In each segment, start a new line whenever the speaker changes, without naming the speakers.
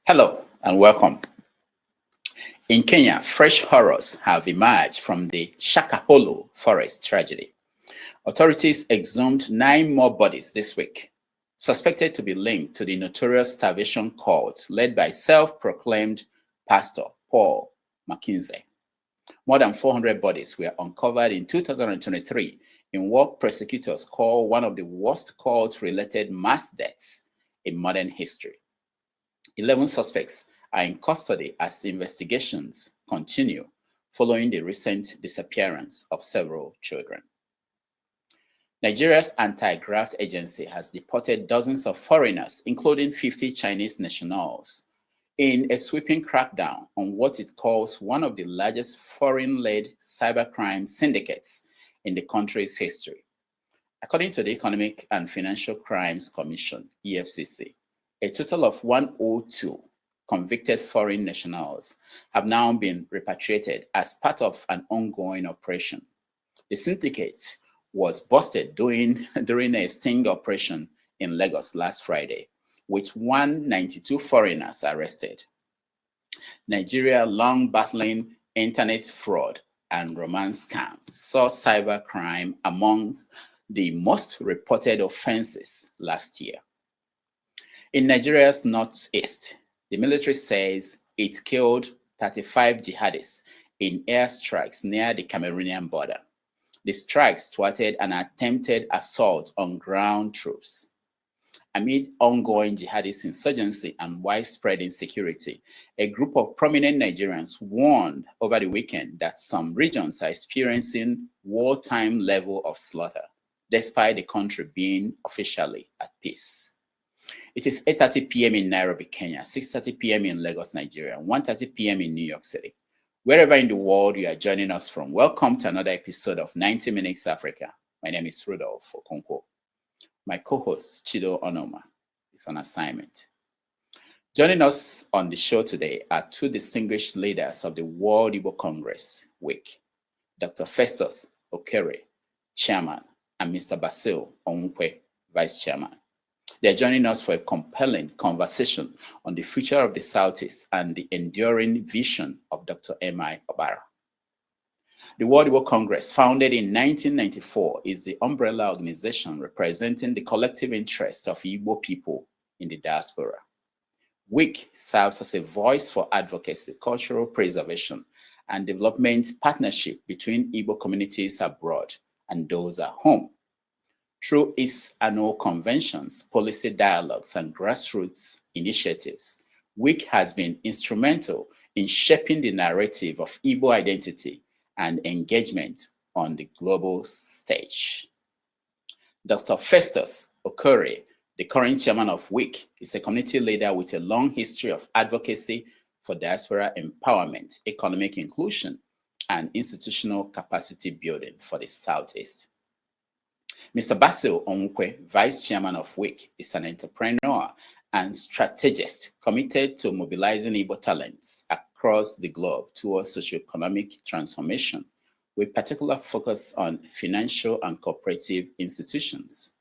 Hello and welcome. In Kenya, fresh horrors have emerged from the Shakaholo forest tragedy. Authorities exhumed 9 more bodies this week, suspected to be linked to the notorious starvation cult led by self-proclaimed Pastor Paul McKinsey. More than 400 bodies were uncovered in 2023 in what prosecutors call one of the worst cult-related mass deaths in modern history. 11 suspects are in custody as investigations continue following the recent disappearance of several children. Nigeria's anti-graft agency has deported dozens of foreigners, including 50 Chinese nationals, in a sweeping crackdown on what it calls one of the largest foreign-led cybercrime syndicates in the country's history. According to the Economic and Financial Crimes Commission, EFCC, a total of 102 convicted foreign nationals have now been repatriated as part of an ongoing operation. The syndicate was busted during a sting operation in Lagos last Friday, with 192 foreigners arrested. Nigeria, long battling internet fraud and romance scams, saw cybercrime among the most reported offenses last year. In Nigeria's northeast, the military says it killed 35 jihadists in airstrikes near the Cameroonian border. The strikes thwarted an attempted assault on ground troops. Amid ongoing jihadist insurgency and widespread insecurity, a group of prominent Nigerians warned over the weekend that some regions are experiencing wartime level of slaughter, despite the country being officially at peace. It is 8:30 p.m. in Nairobi, Kenya, 6:30 p.m. in Lagos, Nigeria, and 1:30 p.m. in New York City. Wherever in the world you are joining us from, welcome to another episode of 90 Minutes Africa. My name is Rudolph Okonkwo. My co-host, Chido Onoma, is on assignment. Joining us on the show today are 2 distinguished leaders of the World Igbo Congress Week, Dr. Festus Okere, Chairman, and Mr. Basil Onwukwe, Vice Chairman. They're joining us for a compelling conversation on the future of the Southeast and the enduring vision of Dr. M.I. Obara. The World Igbo Congress, founded in 1994, is the umbrella organization representing the collective interests of Igbo people in the diaspora. WIC serves as a voice for advocacy, cultural preservation, and development partnership between Igbo communities abroad and those at home. Through its annual conventions, policy dialogues, and grassroots initiatives, WIC has been instrumental in shaping the narrative of Igbo identity and engagement on the global stage. Dr. Festus Okere, the current chairman of WIC, is a community leader with a long history of advocacy for diaspora empowerment, economic inclusion, and institutional capacity building for the Southeast. Mr. Basil Onwukwe, Vice Chairman of WIC, is an entrepreneur and strategist committed to mobilizing Igbo talents across the globe towards socioeconomic transformation, with particular focus on financial and cooperative institutions.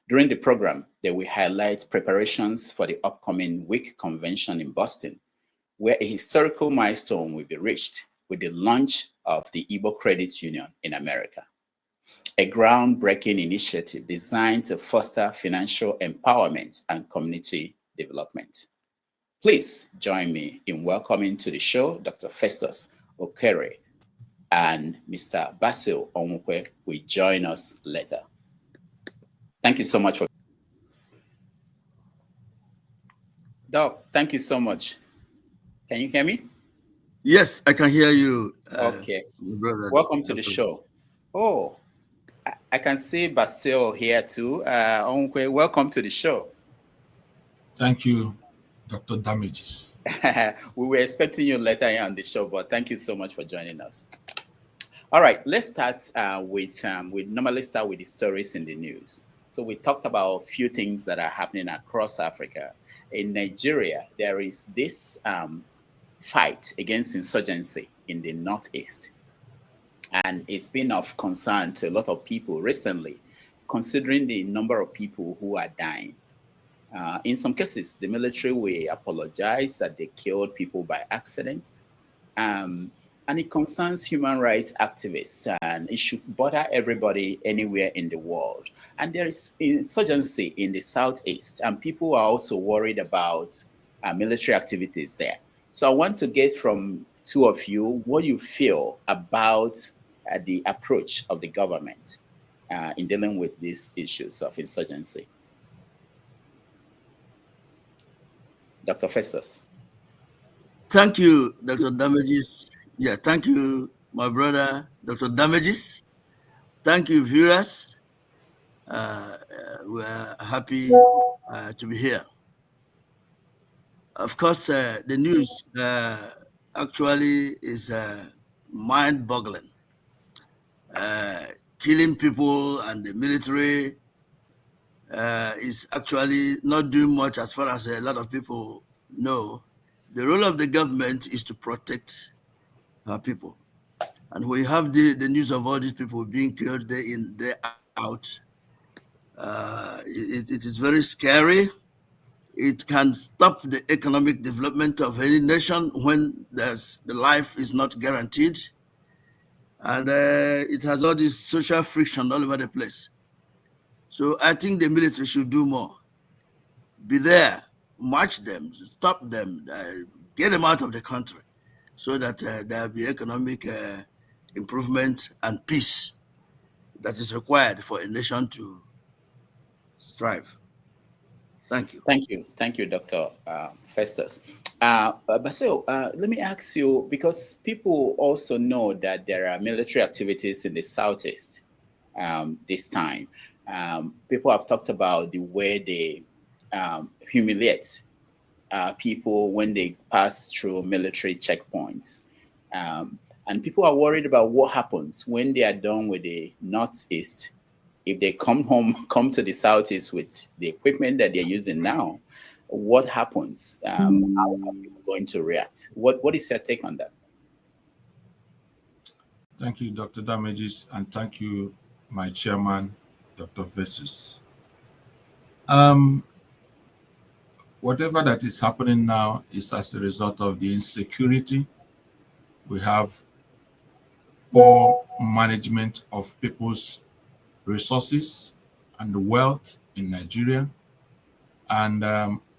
During the program, they will highlight preparations for the upcoming WIC convention in Boston, where a historical milestone will be reached with the launch of the Igbo Credit Union in America, a groundbreaking initiative designed to foster financial empowerment and community development. Please join me in welcoming to the show Dr. Festus Okere, and Mr. Basil Onwukwe will join us later. Thank you so much for. Doc, thank you so much. Can you hear me?
Yes, I can hear you.
Okay.
Brother.
Welcome to the show. Oh, I can see Basil here too. Onwukwe, welcome to the show.
Thank you, Dr. Damages.
We were expecting you later on the show, but thank you so much for joining us. All right, let's start we normally start with the stories in the news. So we talked about a few things that are happening across Africa. In Nigeria, there is this fight against insurgency in the Northeast. And it's been of concern to a lot of people recently, considering the number of people who are dying. In some cases, the military will apologize that they killed people by accident. Um, and it concerns human rights activists, and it should bother everybody anywhere in the world. And there is insurgency in the southeast, and people are also worried about military activities there. So I want to get from two of you what you feel about the approach of the government in dealing with these issues of insurgency. Dr. Festus.
Thank you, Dr. Damages. Yeah, thank you, my brother, Dr. Damages. Thank you, viewers. We're happy to be here. Of course, the news actually is mind-boggling. Killing people and the military is actually not doing much as far as a lot of people know. The role of the government is to protect our people. And we have the news of all these people being killed day in, day out. It is very scary. It can stop the economic development of any nation when the life is not guaranteed. And it has all this social friction all over the place. So I think the military should do more. Be there, march them, stop them, get them out of the country so that there will be economic improvement and peace that is required for a nation to strive. Thank you.
Thank you, Dr. Festus. Basil, let me ask you, because people also know that there are military activities in the southeast this time. People have talked about the way they humiliate people when they pass through military checkpoints. And people are worried about what happens when they are done with the northeast. If they come to the southeast with the equipment that they're using now, what happens? How are people going to react? What is your take on that?
Thank you, Dr. Damages, and thank you, my chairman, Dr. Festus. Whatever that is happening now is as a result of the insecurity. We have poor management of people's resources and wealth in Nigeria. And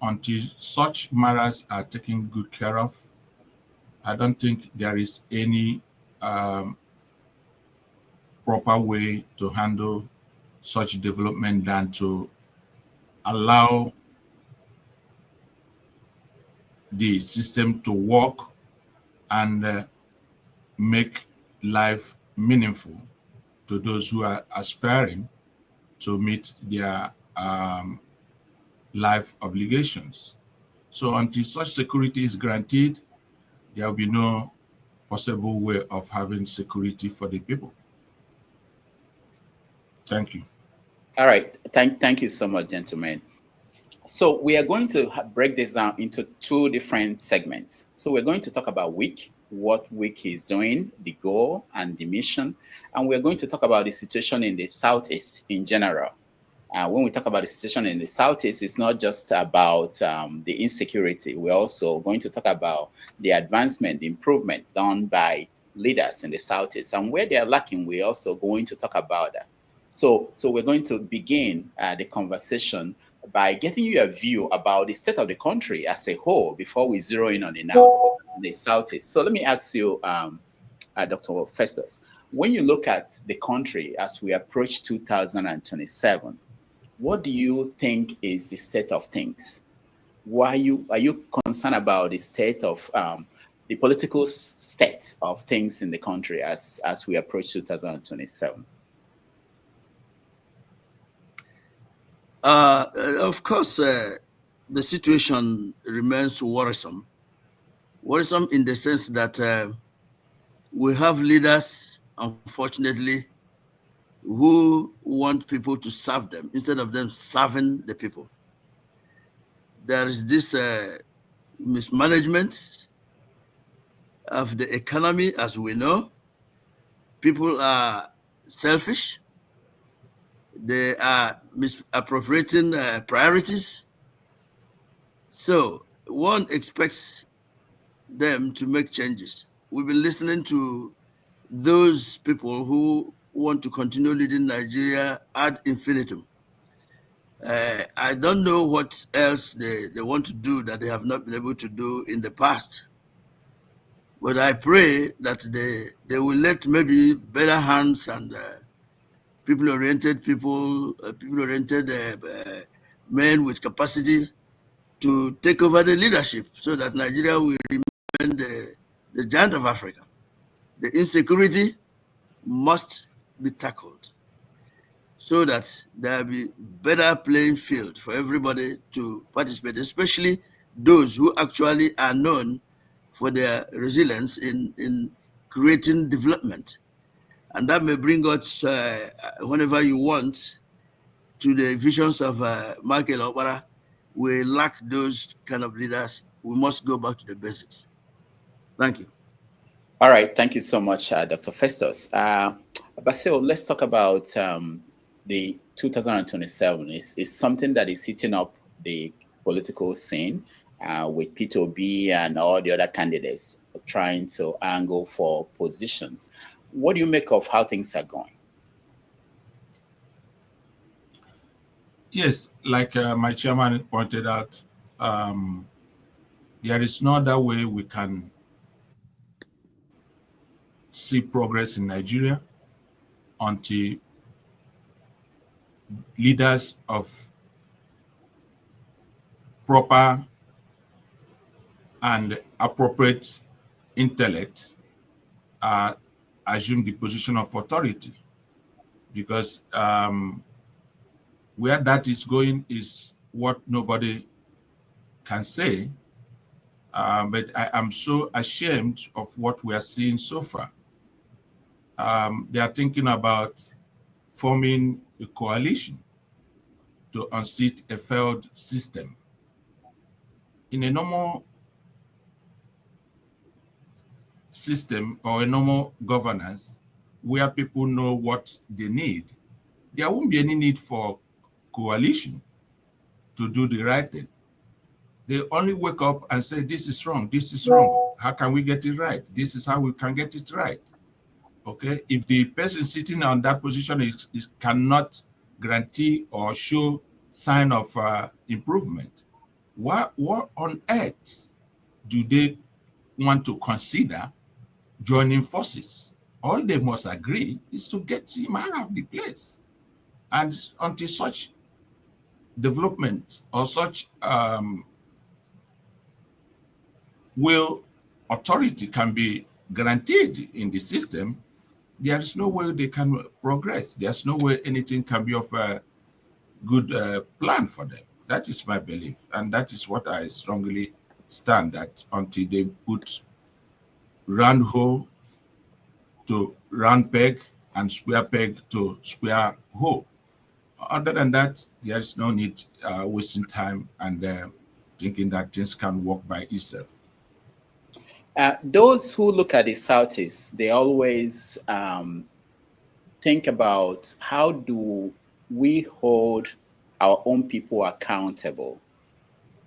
until such matters are taken good care of, I don't think there is any proper way to handle such development than to allow the system to work and make life meaningful to those who are aspiring to meet their life obligations. So until such security is granted, there will be no possible way of having security for the people. Thank you.
All right. Thank you so much, gentlemen. So we are going to break this down into two different segments. So we're going to talk about WIC, what WIC is doing, the goal and the mission. And we're going to talk about the situation in the Southeast in general. When we talk about the situation in the Southeast, it's not just about the insecurity. We're also going to talk about the advancement, the improvement done by leaders in the Southeast. And where they are lacking, we're also going to talk about that. So we're going to begin the conversation by getting you a view about the state of the country as a whole before we zero in on the Southeast. So let me ask you, Dr. Festus, when you look at the country as we approach 2027, what do you think is the state of things? Are you concerned about the state of the political state of things in the country as we approach 2027?
Of course, the situation remains worrisome. Worrisome in the sense that we have leaders, unfortunately, who want people to serve them instead of them serving the people. There is this mismanagement of the economy, as we know. People are selfish. They are misappropriating priorities. So one expects them to make changes. We've been listening to those people who want to continue leading Nigeria ad infinitum. I don't know what else they want to do that they have not been able to do in the past. But I pray that they will let maybe better hands and people-oriented men with capacity to take over the leadership so that Nigeria will remain the giant of Africa. The insecurity must be tackled so that there will be better playing field for everybody to participate, especially those who actually are known for their resilience in creating development. And that may bring us, whenever you want, to the visions of Michael Opara. We lack those kind of leaders. We must go back to the basics. Thank you.
All right. Thank you so much, Dr. Festus. Basil, let's talk about the 2027. It's something that is hitting up the political scene with P2B and all the other candidates trying to angle for positions. What do you make of how things are going?
Yes, like my chairman pointed out, there is no other way we can see progress in Nigeria until leaders of proper and appropriate intellect assume the position of authority. Because where that is going is what nobody can say. But I am so ashamed of what we are seeing so far. They are thinking about forming a coalition to unseat a failed system. In a normal system or a normal governance where people know what they need, there won't be any need for coalition to do the right thing. They only wake up and say, this is wrong, this is wrong. How can we get it right? This is how we can get it right. Okay, if the person sitting on that position cannot guarantee or show sign of improvement, what on earth do they want to consider joining forces? All they must agree is to get him out of the place. And until such development or such authority can be guaranteed in the system, there is no way they can progress. There's no way anything can be of a good plan for them. That is my belief. And that is what I strongly stand at until they put round hole to round peg and square peg to square hole. Other than that, there is no need wasting time and thinking that things can work by itself.
Those who look at the Southeast, they always think about how do we hold our own people accountable,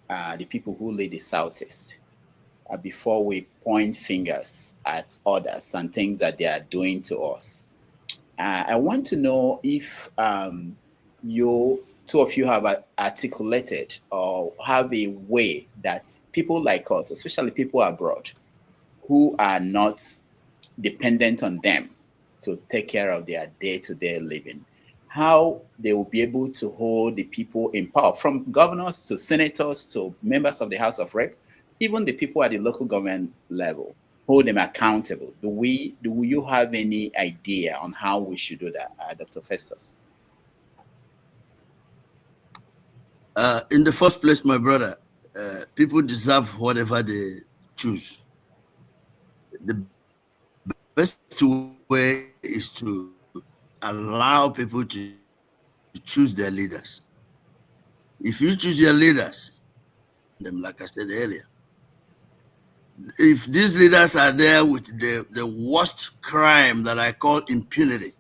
the people who lead the Southeast, before we point fingers at others and things that they are doing to us. I want to know if two of you have articulated or have a way that people like us, especially people abroad, who are not dependent on them to take care of their day-to-day living, how they will be able to hold the people in power, from governors to senators to members of the House of Rep, even the people at the local government level, hold them accountable. Do you have any idea on how we should do that, Dr. Festus?
In the first place, my brother, people deserve whatever they choose. The best way is to allow people to choose their leaders. If you choose your leaders, them, like I said earlier, if these leaders are there with the worst crime that I call impunity,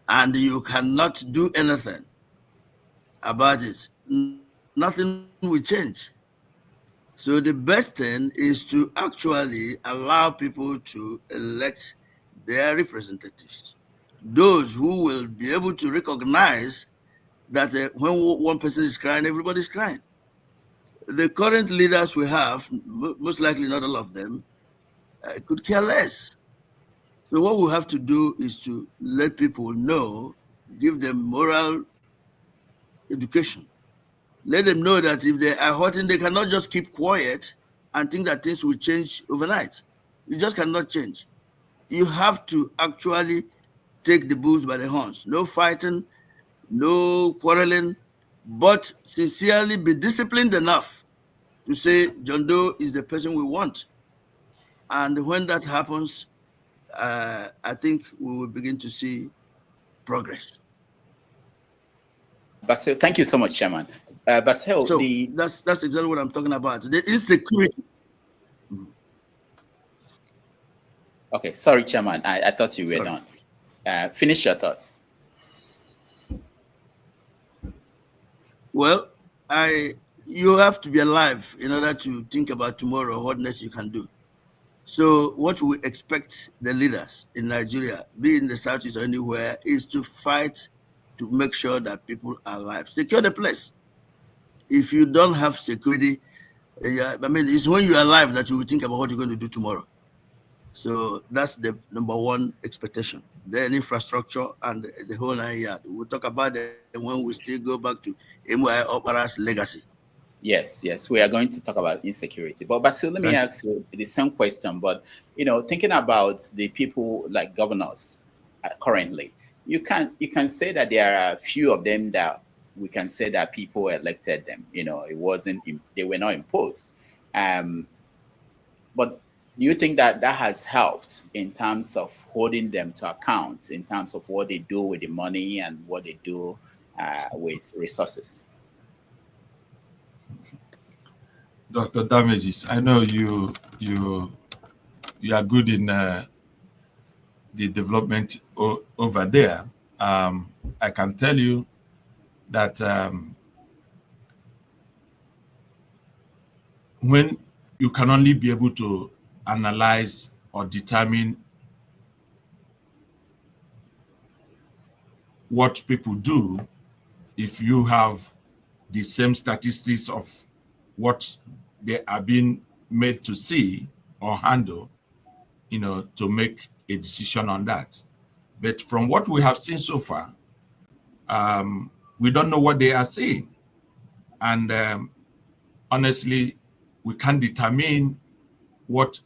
and you cannot do anything about it, nothing will change. So the best thing is to actually allow people to elect their representatives. Those who will be able to recognize that when one person is crying, everybody's crying. The current leaders we have, most likely not all of them, could care less. So what we have to do is to let people know, give them moral education. Let them know that if they are hurting, they cannot just keep quiet and think that things will change overnight. It just cannot change. You have to actually take the bulls by the horns. No fighting, no quarreling, but sincerely be disciplined enough to say John Doe is the person we want. And when that happens, I think we will begin to see progress.
Basil, thank you so much, Chairman. Basil,
so that's exactly what I'm talking about. The insecurity.
Okay, sorry, Chairman. I thought you were done. Finish your thoughts.
Well, you have to be alive in order to think about tomorrow, what next you can do. So what we expect the leaders in Nigeria, be in the Southeast or anywhere, is to fight to make sure that people are alive. Secure the place. If you don't have security, I mean, it's when you're alive that you will think about what you're going to do tomorrow. So that's the number one expectation. Then infrastructure and the whole 9 yards. We'll talk about it when we still go back to MY Opera's legacy.
Yes, we are going to talk about insecurity. But Basil, let me ask you the same question. But thinking about the people like governors currently, you can say that there are a few of them that we can say that people elected them. They were not imposed. But do you think that has helped in terms of holding them to account, in terms of what they do with the money and what they do with resources?
Dr. Damages, I know you are good in the development over there. I can tell you that when you can only be able to analyze or determine what people do if you have the same statistics of what they are being made to see or handle, to make a decision on that. But from what we have seen so far, we don't know what they are saying. And honestly, we can't determine what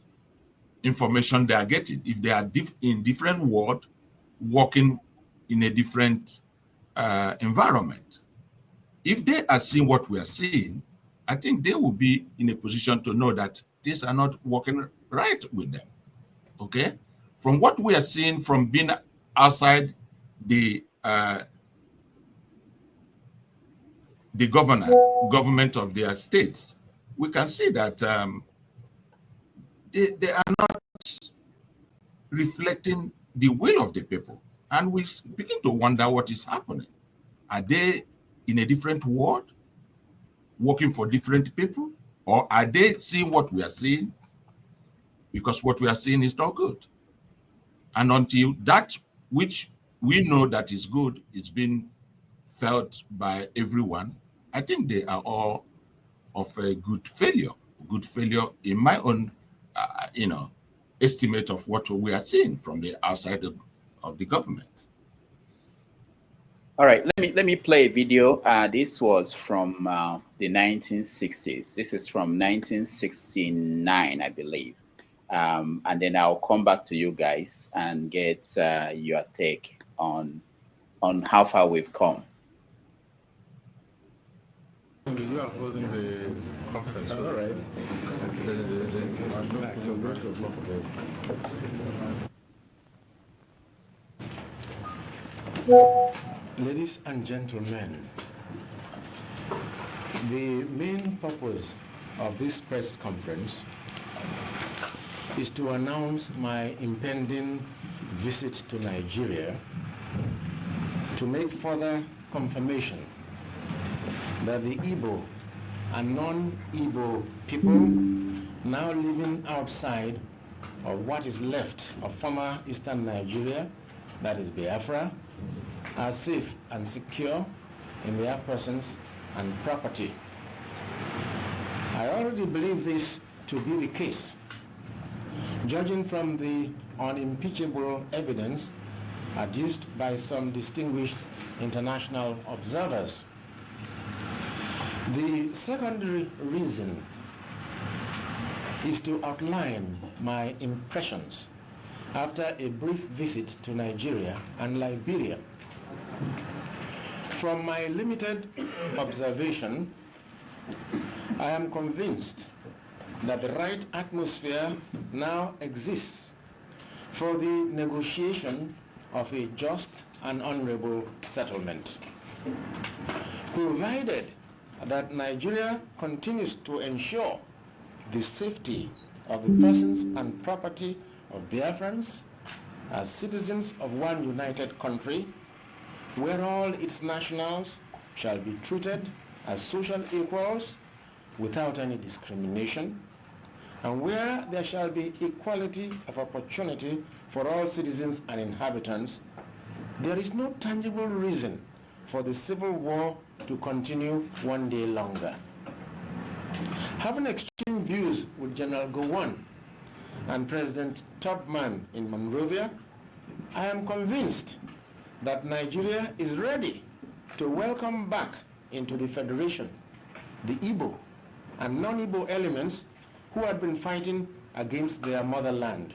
information they are getting. If they are in different world, working in a different environment. If they are seeing what we are seeing, I think they will be in a position to know that things are not working right with them. Okay? From what we are seeing from being outside the government of their states, we can see that they are not reflecting the will of the people. And we begin to wonder what is happening. Are they in a different world, working for different people? Or are they seeing what we are seeing? Because what we are seeing is not good. And until that which we know that is good is being felt by everyone, I think they are all of a good failure. Good failure in my own, estimate of what we are seeing from the outside of the government.
All right, let me play a video. This was from the 1960s. This is from 1969, I believe. And then I'll come back to you guys and get your take on how far we've come.
You are holding the conference. All right. Ladies and gentlemen, the main purpose of this press conference is to announce my impending visit to Nigeria to make further confirmation that the Igbo and non-Igbo people now living outside of what is left of former eastern Nigeria, that is Biafra, are safe and secure in their persons and property. I already believe this to be the case, judging from the unimpeachable evidence adduced by some distinguished international observers. The secondary reason is to outline my impressions after a brief visit to Nigeria and Liberia. From my limited observation, I am convinced that the right atmosphere now exists for the negotiation of a just and honorable settlement, provided that Nigeria continues to ensure the safety of the persons and property of Biafrans as citizens of one united country, where all its nationals shall be treated as social equals without any discrimination, and where there shall be equality of opportunity for all citizens and inhabitants. There is no tangible reason for the civil war to continue one day longer. Having exchanged views with General Gowon and President Tubman in Monrovia, I am convinced that Nigeria is ready to welcome back into the Federation the Igbo and non-Igbo elements who had been fighting against their motherland.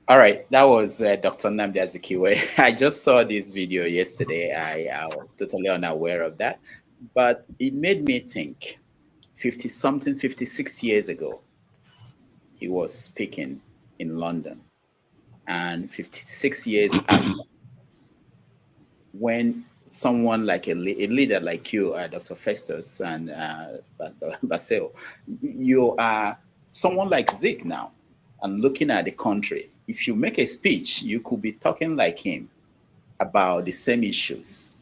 All right, that was Dr. Nnamdi Azikiwe. I just saw this video yesterday. I was totally unaware of that, but it made me think 56 years ago, he was speaking in London, and 56 years after, when someone like a leader like you, Dr. Festus and Basil, you are someone like Zeke now, and looking at the country. If you make a speech, you could be talking like him about the same issues.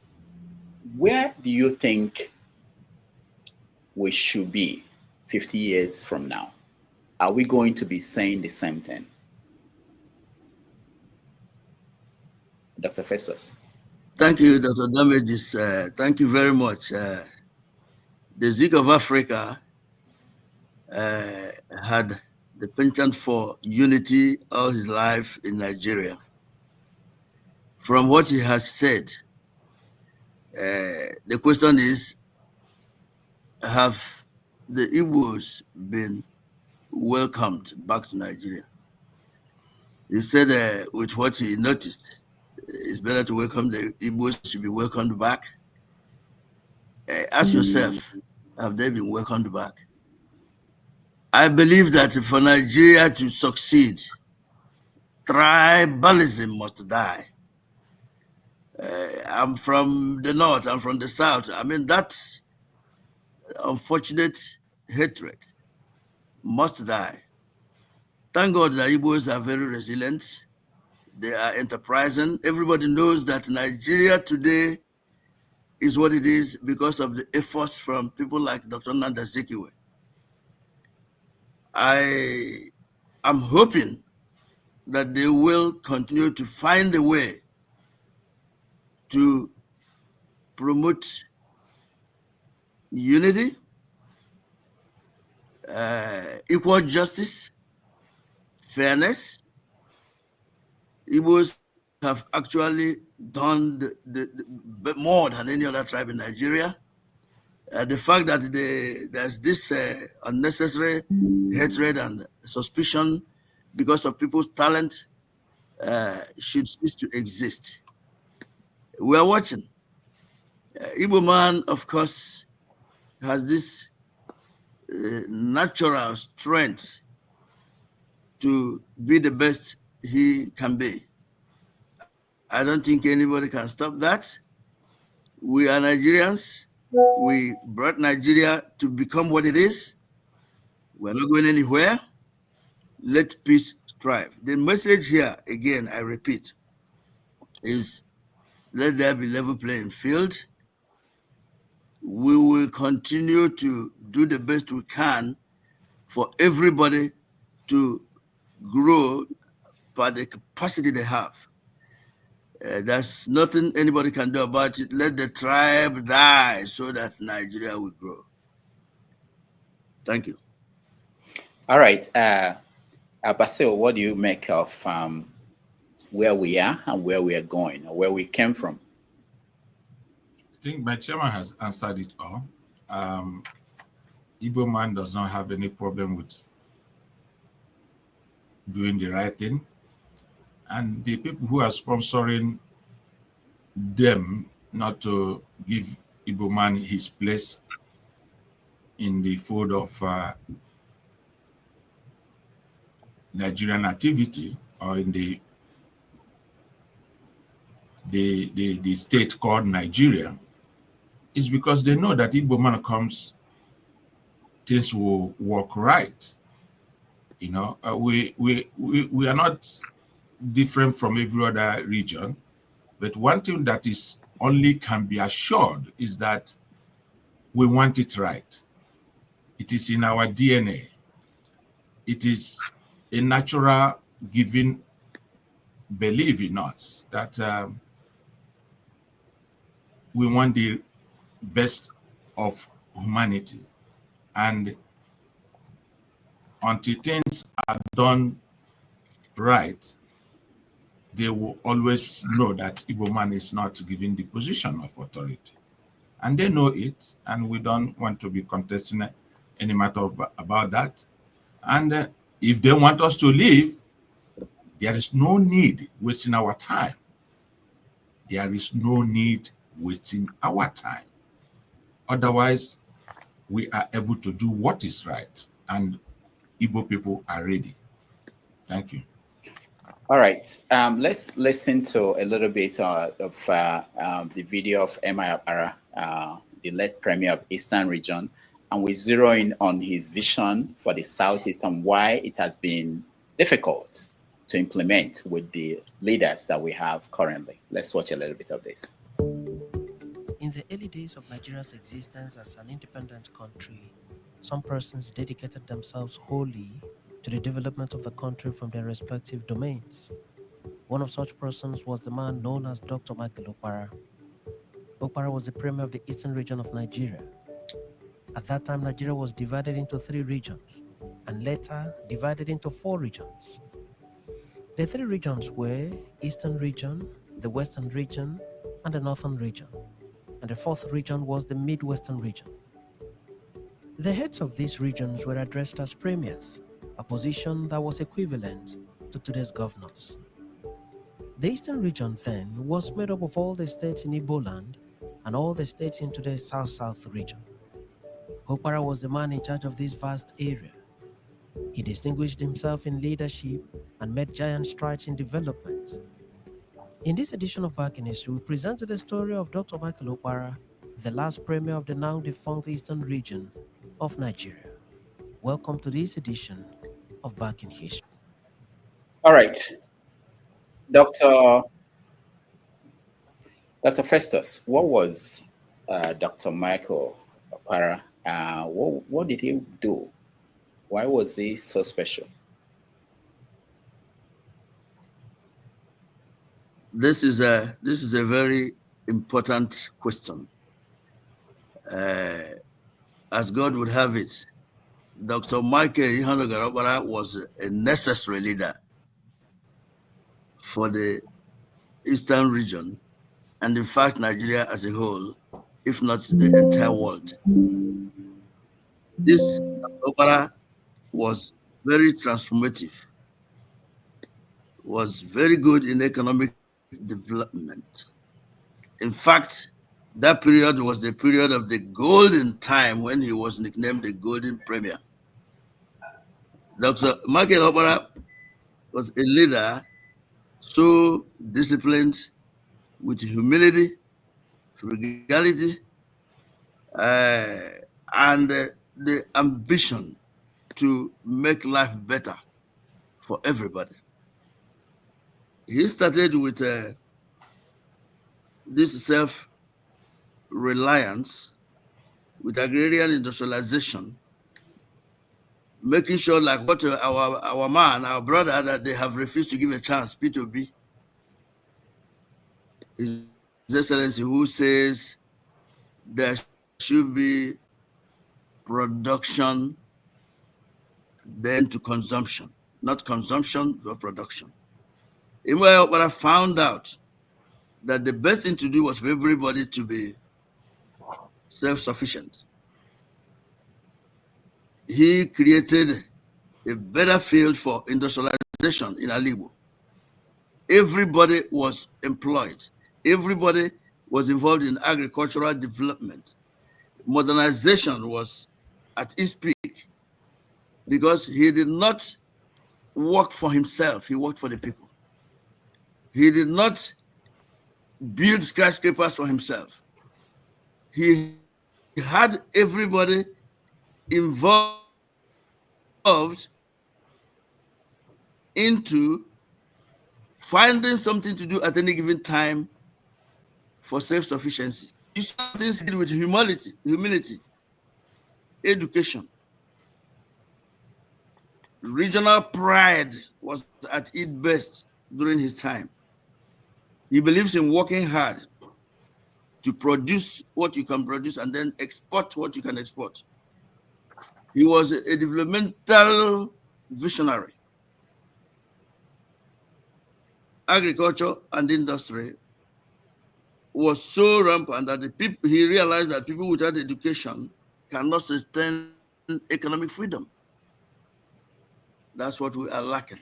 Where do you think we should be 50 years from now? Are we going to be saying the same thing? Dr. Festus.
Thank you, Dr. Damages. Thank you very much. The Zeke of Africa had the penchant for unity all his life in Nigeria. From what he has said, the question is, have the Igbos been welcomed back to Nigeria? He said with what he noticed, it's better to welcome the Igbos to be welcomed back. Ask yourself, have they been welcomed back? I believe that for Nigeria to succeed, tribalism must die. I'm from the north, I'm from the south. I mean, that unfortunate hatred must die. Thank God that Igbos are very resilient. They are enterprising. Everybody knows that Nigeria today is what it is because of the efforts from people like Dr. Nnamdi Azikiwe. I am hoping that they will continue to find a way to promote unity, equal justice, fairness. Igbos have actually done the more than any other tribe in Nigeria. The fact that there's this unnecessary hatred and suspicion because of people's talent should cease to exist. We are watching. Igbo man, of course, has this natural strength to be the best he can be. I don't think anybody can stop that. We are Nigerians. We brought Nigeria to become what it is. We're not going anywhere. Let peace thrive. The message here, again, I repeat, is let there be level playing field. we will continue to do the best we can for everybody to grow by the capacity they have. There's nothing anybody can do about it. Let the tribe die so that Nigeria will grow. Thank you.
All right. Basil, what do you make of where we are and where we are going, or where we came from?
I think my chairman has answered it all. Igbo man does not have any problem with doing the right thing. And the people who are sponsoring them not to give Igbo man his place in the fold of Nigerian activity, or in the state called Nigeria, is because they know that Igbo man comes, things will work right. You know, we are not different from every other region, but one thing that is only can be assured is that we want it right. It is in our DNA. It is a natural given belief in us that we want the best of humanity. And until things are done right, they will always know that Igbo man is not given the position of authority. And they know it, and we don't want to be contesting any matter about that. And if they want us to leave, there is no need wasting our time. There is no need wasting our time. Otherwise, we are able to do what is right, and Igbo people are ready. Thank you.
All right, let's listen to a little bit of the video of Emma Ara, the late Premier of Eastern Region, and we zero in on his vision for the Southeast and why it has been difficult to implement with the leaders that we have currently. Let's watch a little bit of this.
In the early days of Nigeria's existence as an independent country, some persons dedicated themselves wholly to the development of the country from their respective domains. One of such persons was the man known as Dr. Michael Okpara. Okpara was the premier of the Eastern region of Nigeria. At that time, Nigeria was divided into 3 regions, and later divided into 4 regions. The 3 regions were Eastern region, the Western region, and the Northern region. And the 4th region was the Midwestern region. The heads of these regions were addressed as premiers, a position that was equivalent to today's governors. The Eastern region then was made up of all the states in Igbo land and all the states in today's South-South region. Okpara was the man in charge of this vast area. He distinguished himself in leadership and made giant strides in development. In this edition of Back in History, we presented the story of Dr. Michael Okpara, the last premier of the now defunct Eastern region of Nigeria. Welcome to this edition of Back in History.
All right, Dr. Festus, what was Dr. Michael Okpara? What did he do? Why was he so special?
This is a very important question. As God would have it, Dr. Michael Okpara was a necessary leader for the Eastern region, and in fact Nigeria as a whole, if not the entire world. This Okpara was very transformative, was very good in economic development. In fact, that period was the period of the golden time when he was nicknamed the Golden Premier. Dr. Michael Okpara was a leader so disciplined, with humility, frugality, and the ambition to make life better for everybody. He started with this self-reliance with agrarian industrialization, making sure like what our man, our brother, that they have refused to give a chance, P2B, His Excellency, who says there should be production then to consumption, not consumption but production. But I found out that the best thing to do was for everybody to be self-sufficient. He created a better field for industrialization in Alibo. Everybody was employed. Everybody was involved in agricultural development. Modernization was at its peak because he did not work for himself, he worked for the people. He did not build skyscrapers for himself. He had everybody involved into finding something to do at any given time for self-sufficiency. You saw things with humility, education. Regional pride was at its best during his time. He believes in working hard to produce what you can produce and then export what you can export. He was a developmental visionary. Agriculture and industry was so rampant that he realized that people without education cannot sustain economic freedom. That's what we are lacking.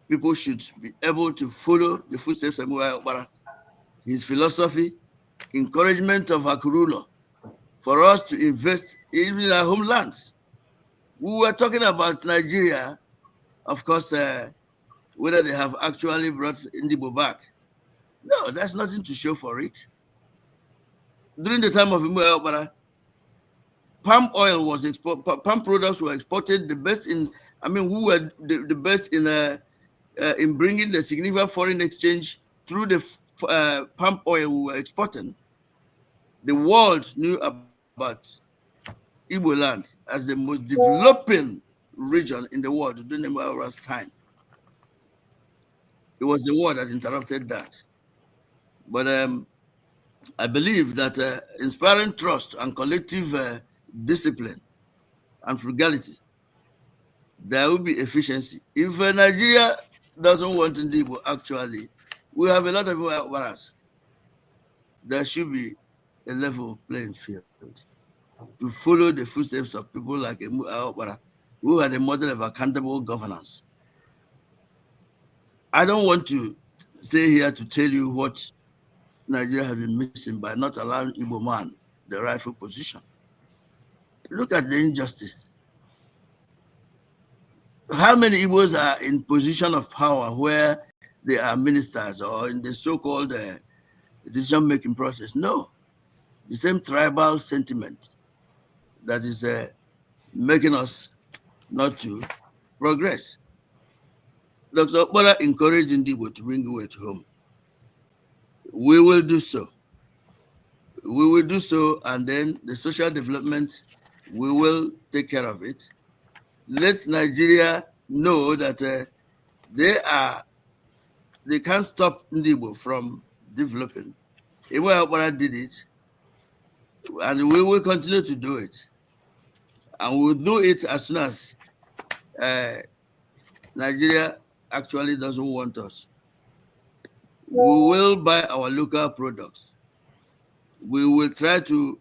People should be able to follow the footsteps of Muai, his philosophy, encouragement of Akurulo, for us to invest even in our homelands. We were talking about Nigeria, of course, whether they have actually brought Indibo back. No, there's nothing to show for it. During the time of Muai, palm oil was palm products were exported the best in. I mean, who were the best in bringing the significant foreign exchange through the palm oil we were exporting. The world knew about Igbo land as the most developing region in the world during the Muawar's time. It was the war that interrupted that. But I believe that inspiring trust and collective discipline and frugality, there will be efficiency. If Nigeria doesn't want Ndibo, actually, we have a lot of warrants. There should be a level playing field to follow the footsteps of people like Emu who had a model of accountable governance. I don't want to stay here to tell you what Nigeria has been missing by not allowing Igbo man the rightful position. Look at the injustice. How many Igbos are in position of power where they are ministers or in the so-called decision-making process? No. The same tribal sentiment that is making us not to progress. Dr. Okpara encouraged Ndibo to bring Iwe to home. We will do so. We will do so, and then the social development, we will take care of it. Let Nigeria know that they can't stop Ndibo from developing. Iwe Okpara did it, and we will continue to do it. And we'll do it as soon as Nigeria actually doesn't want us. We will buy our local products. We will try to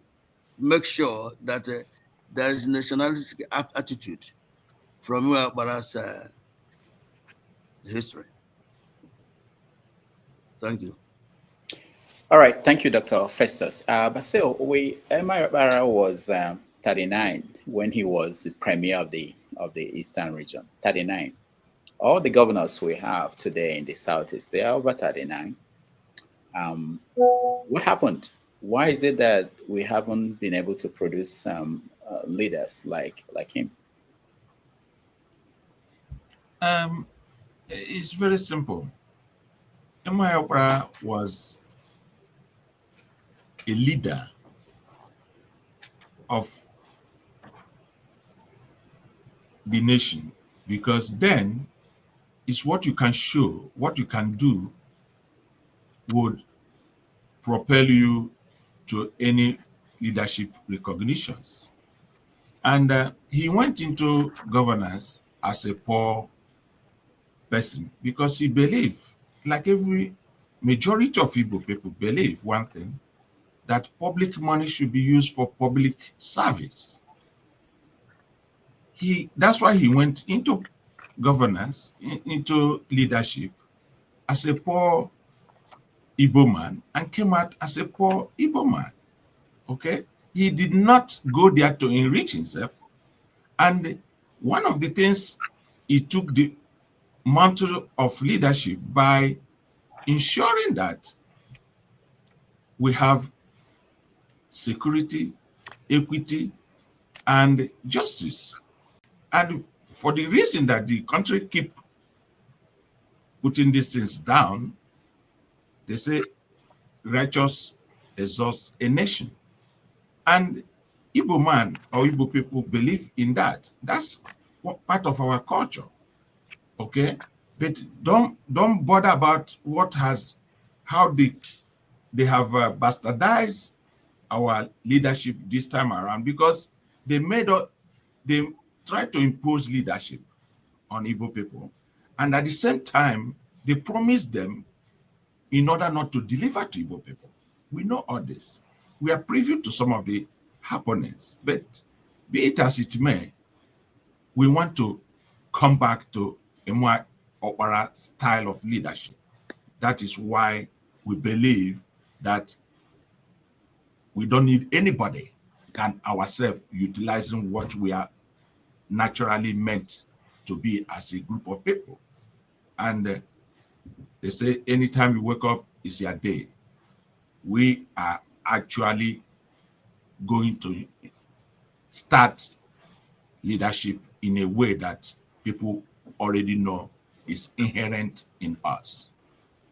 make sure that there is nationalistic attitude from Okpara's history. Thank you.
All right, thank you, Dr. Festus. But still, Emma Okpara was 39 when he was the premier of the Eastern region. 39. All the governors we have today in the Southeast, they are over 39. What happened? Why is it that we haven't been able to produce leaders like him?
It's very simple. Emma Okpara was a leader of the nation, because then it's what you can show, what you can do would propel you to any leadership recognitions. And he went into governance as a poor person because he believed, like every majority of Igbo people believe one thing, that public money should be used for public service. That's why he went into governance, into leadership as a poor Igbo man and came out as a poor Igbo man. Okay? He did not go there to enrich himself. And one of the things, he took the mantle of leadership by ensuring that we have security, equity, and justice. And for the reason that the country keep putting these things down, they say righteous exalts a nation. And Igbo man or Igbo people believe in that. That's part of our culture. Okay? But don't bother about how they have bastardized our leadership this time around, because they tried to impose leadership on Igbo people, and at the same time they promised them in order not to deliver to Igbo people. We know all this. We are privy to some of the happenings, but be it as it may, we want to come back to a more opera style of leadership. That is why we believe that we don't need anybody than ourselves, utilizing what we are naturally meant to be as a group of people. And they say anytime you wake up is your day. We are actually going to start leadership in a way that people already know is inherent in us,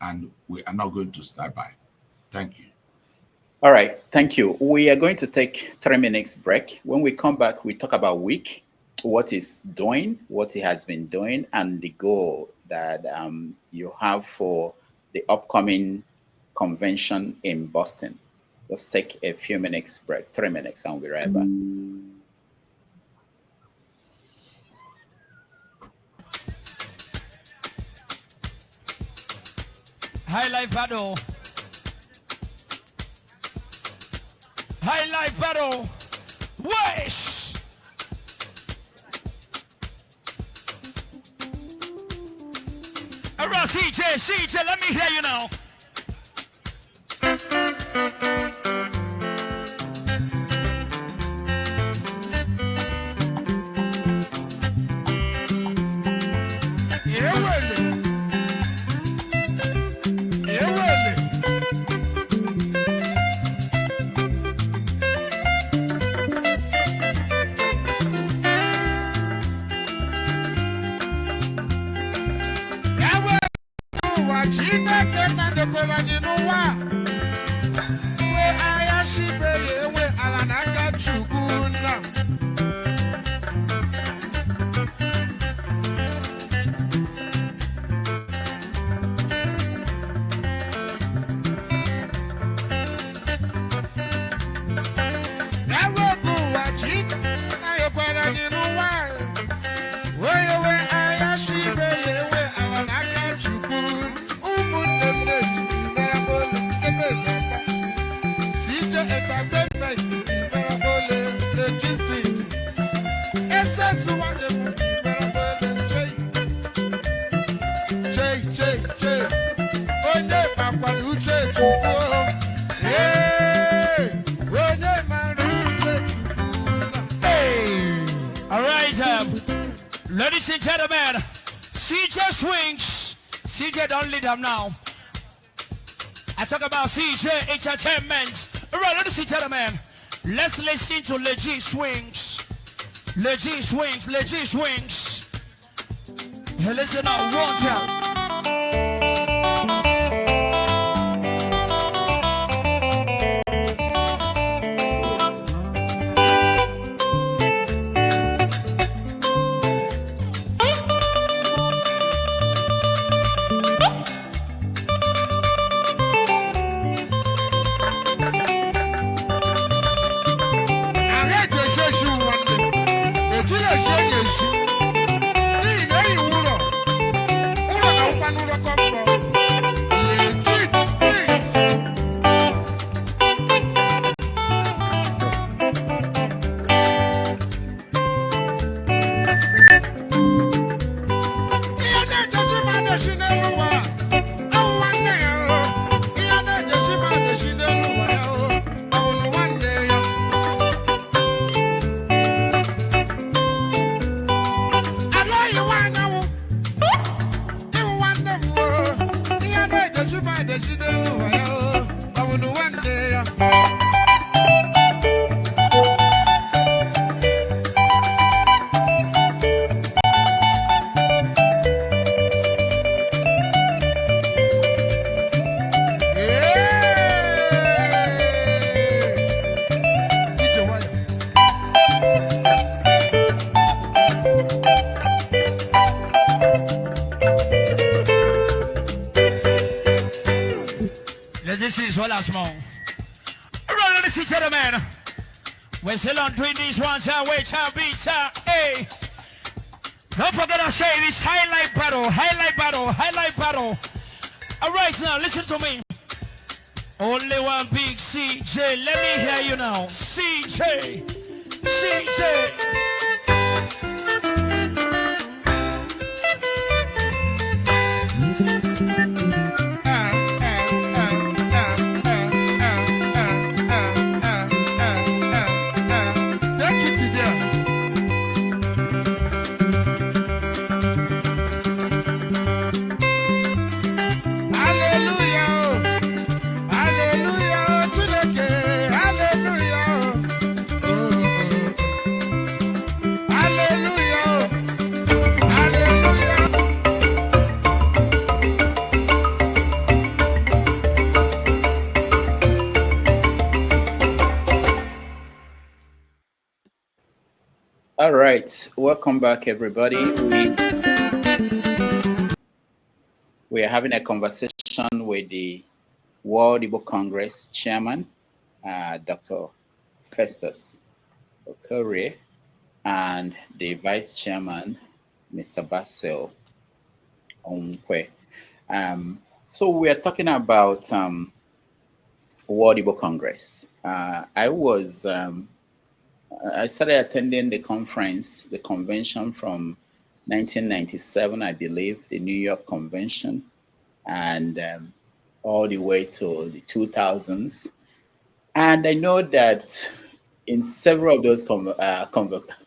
and we are not going to start by. Thank you.
All right, thank you. We are going to take 3 minutes break. When we come back, we talk about WIC, what it's doing, what it has been doing, and the goal that you have for the upcoming convention in Boston. Let's take a few minutes break, 3 minutes, and we'll be right back.
High life battle. High life battle. Wish. All right, CJ, let me hear you now. Ladies and gentlemen, CJ swings. CJ don't lead them now. I talk about CJ Entertainment. All right, ladies and gentlemen, let's listen to legit swings. Legit swings, legit swings. Hey, listen up, one time. gentlemen, we're still on doing these ones. Wait, beat, hey. Don't forget I say this highlight battle, highlight battle, highlight battle. All right, now listen to me. Only one big CJ. Let me hear you now. CJ. CJ.
All right, welcome back, everybody. We are having a conversation with the World Igbo Congress chairman, Dr. Festus Okorie, and the vice chairman, Mr. Basil Onkwe. So we are talking about World Igbo Congress. I started attending the conference, the convention from 1997, I believe, the New York Convention, and all the way to the 2000s. And I know that in several of those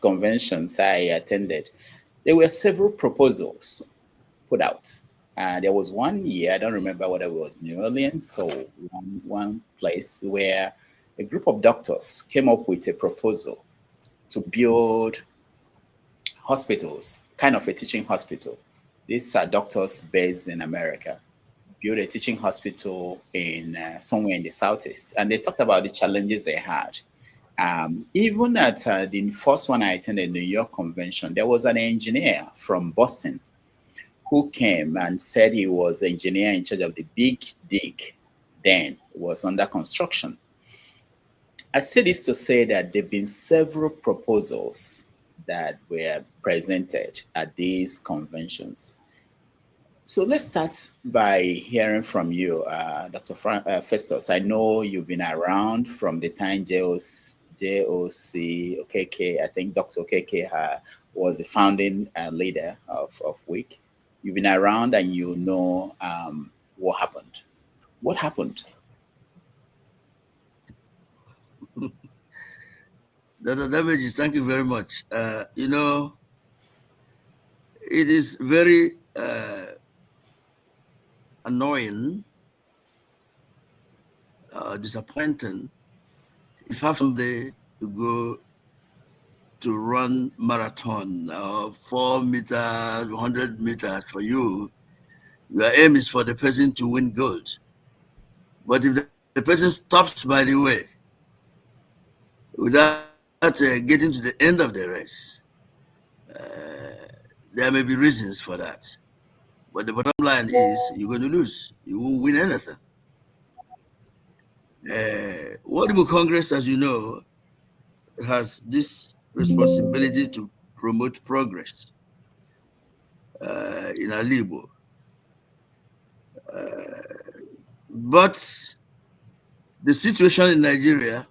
conventions I attended, there were several proposals put out. There was one year, I don't remember whether it was New Orleans or one place, where a group of doctors came up with a proposal to build hospitals, kind of a teaching hospital. These are doctors based in America, build a teaching hospital in somewhere in the Southeast. And they talked about the challenges they had. Even at the first one I attended, New York Convention, there was an engineer from Boston who came and said he was the engineer in charge of the Big Dig, then was under construction. I say this to say that there have been several proposals that were presented at these conventions. So let's start by hearing from you, Dr. Festus. I know you've been around from the time JOC, OKK, I think Dr. OKK was the founding leader of WIC. You've been around and you know what happened. What happened?
Dr. Damages, thank you very much. You know, it is very annoying, disappointing if you have somebody to go to run marathon, 4 meters, 100 meters for you. Your aim is for the person to win gold. But if the person stops by the way, without getting to the end of the race, there may be reasons for that. But the bottom line is you're going to lose. You won't win anything. World Igbo Congress, as you know, has this responsibility to promote progress in Igbo. But the situation in Nigeria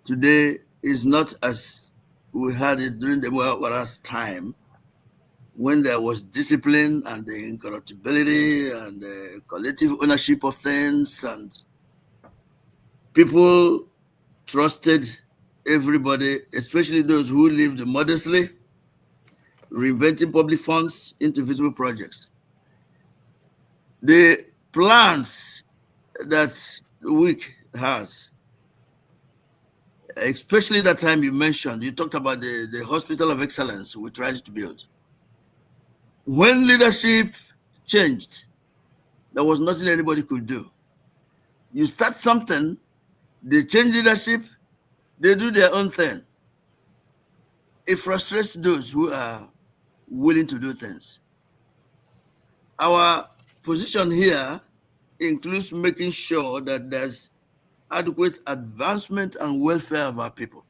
today is not as we had it during the Muawara's time, when there was discipline and the incorruptibility and the collective ownership of things, and people trusted everybody, especially those who lived modestly, reinventing public funds into visible projects. The plans that WIC has, especially that time you mentioned, you talked about the Hospital of Excellence we tried to build. When leadership changed, there was nothing anybody could do. You start something, they change leadership, they do their own thing. It frustrates those who are willing to do things. Our position here includes making sure that there's adequate advancement and welfare of our people.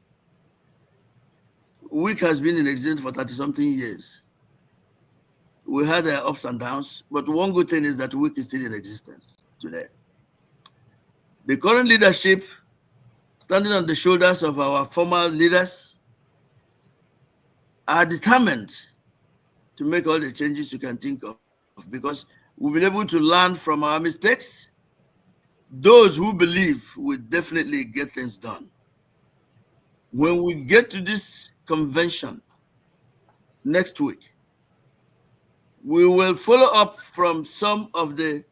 WIC has been in existence for 30-something years. We had ups and downs, but one good thing is that WIC is still in existence today. The current leadership, standing on the shoulders of our former leaders, are determined to make all the changes you can think of, because we've been able to learn from our mistakes. Those who believe will definitely get things done. When we get to this convention next week, we will follow up from some of the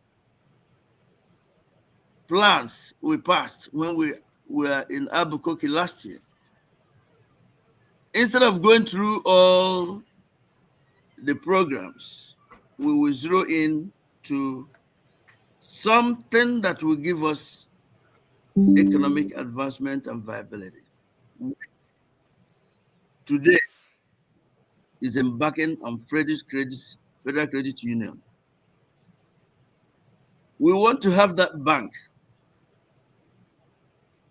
plans we passed when we were in Albuquerque last year. Instead of going through all the programs, we will zero in to something that will give us economic advancement and viability. Today is embarking on Federal Credit Union. We want to have that bank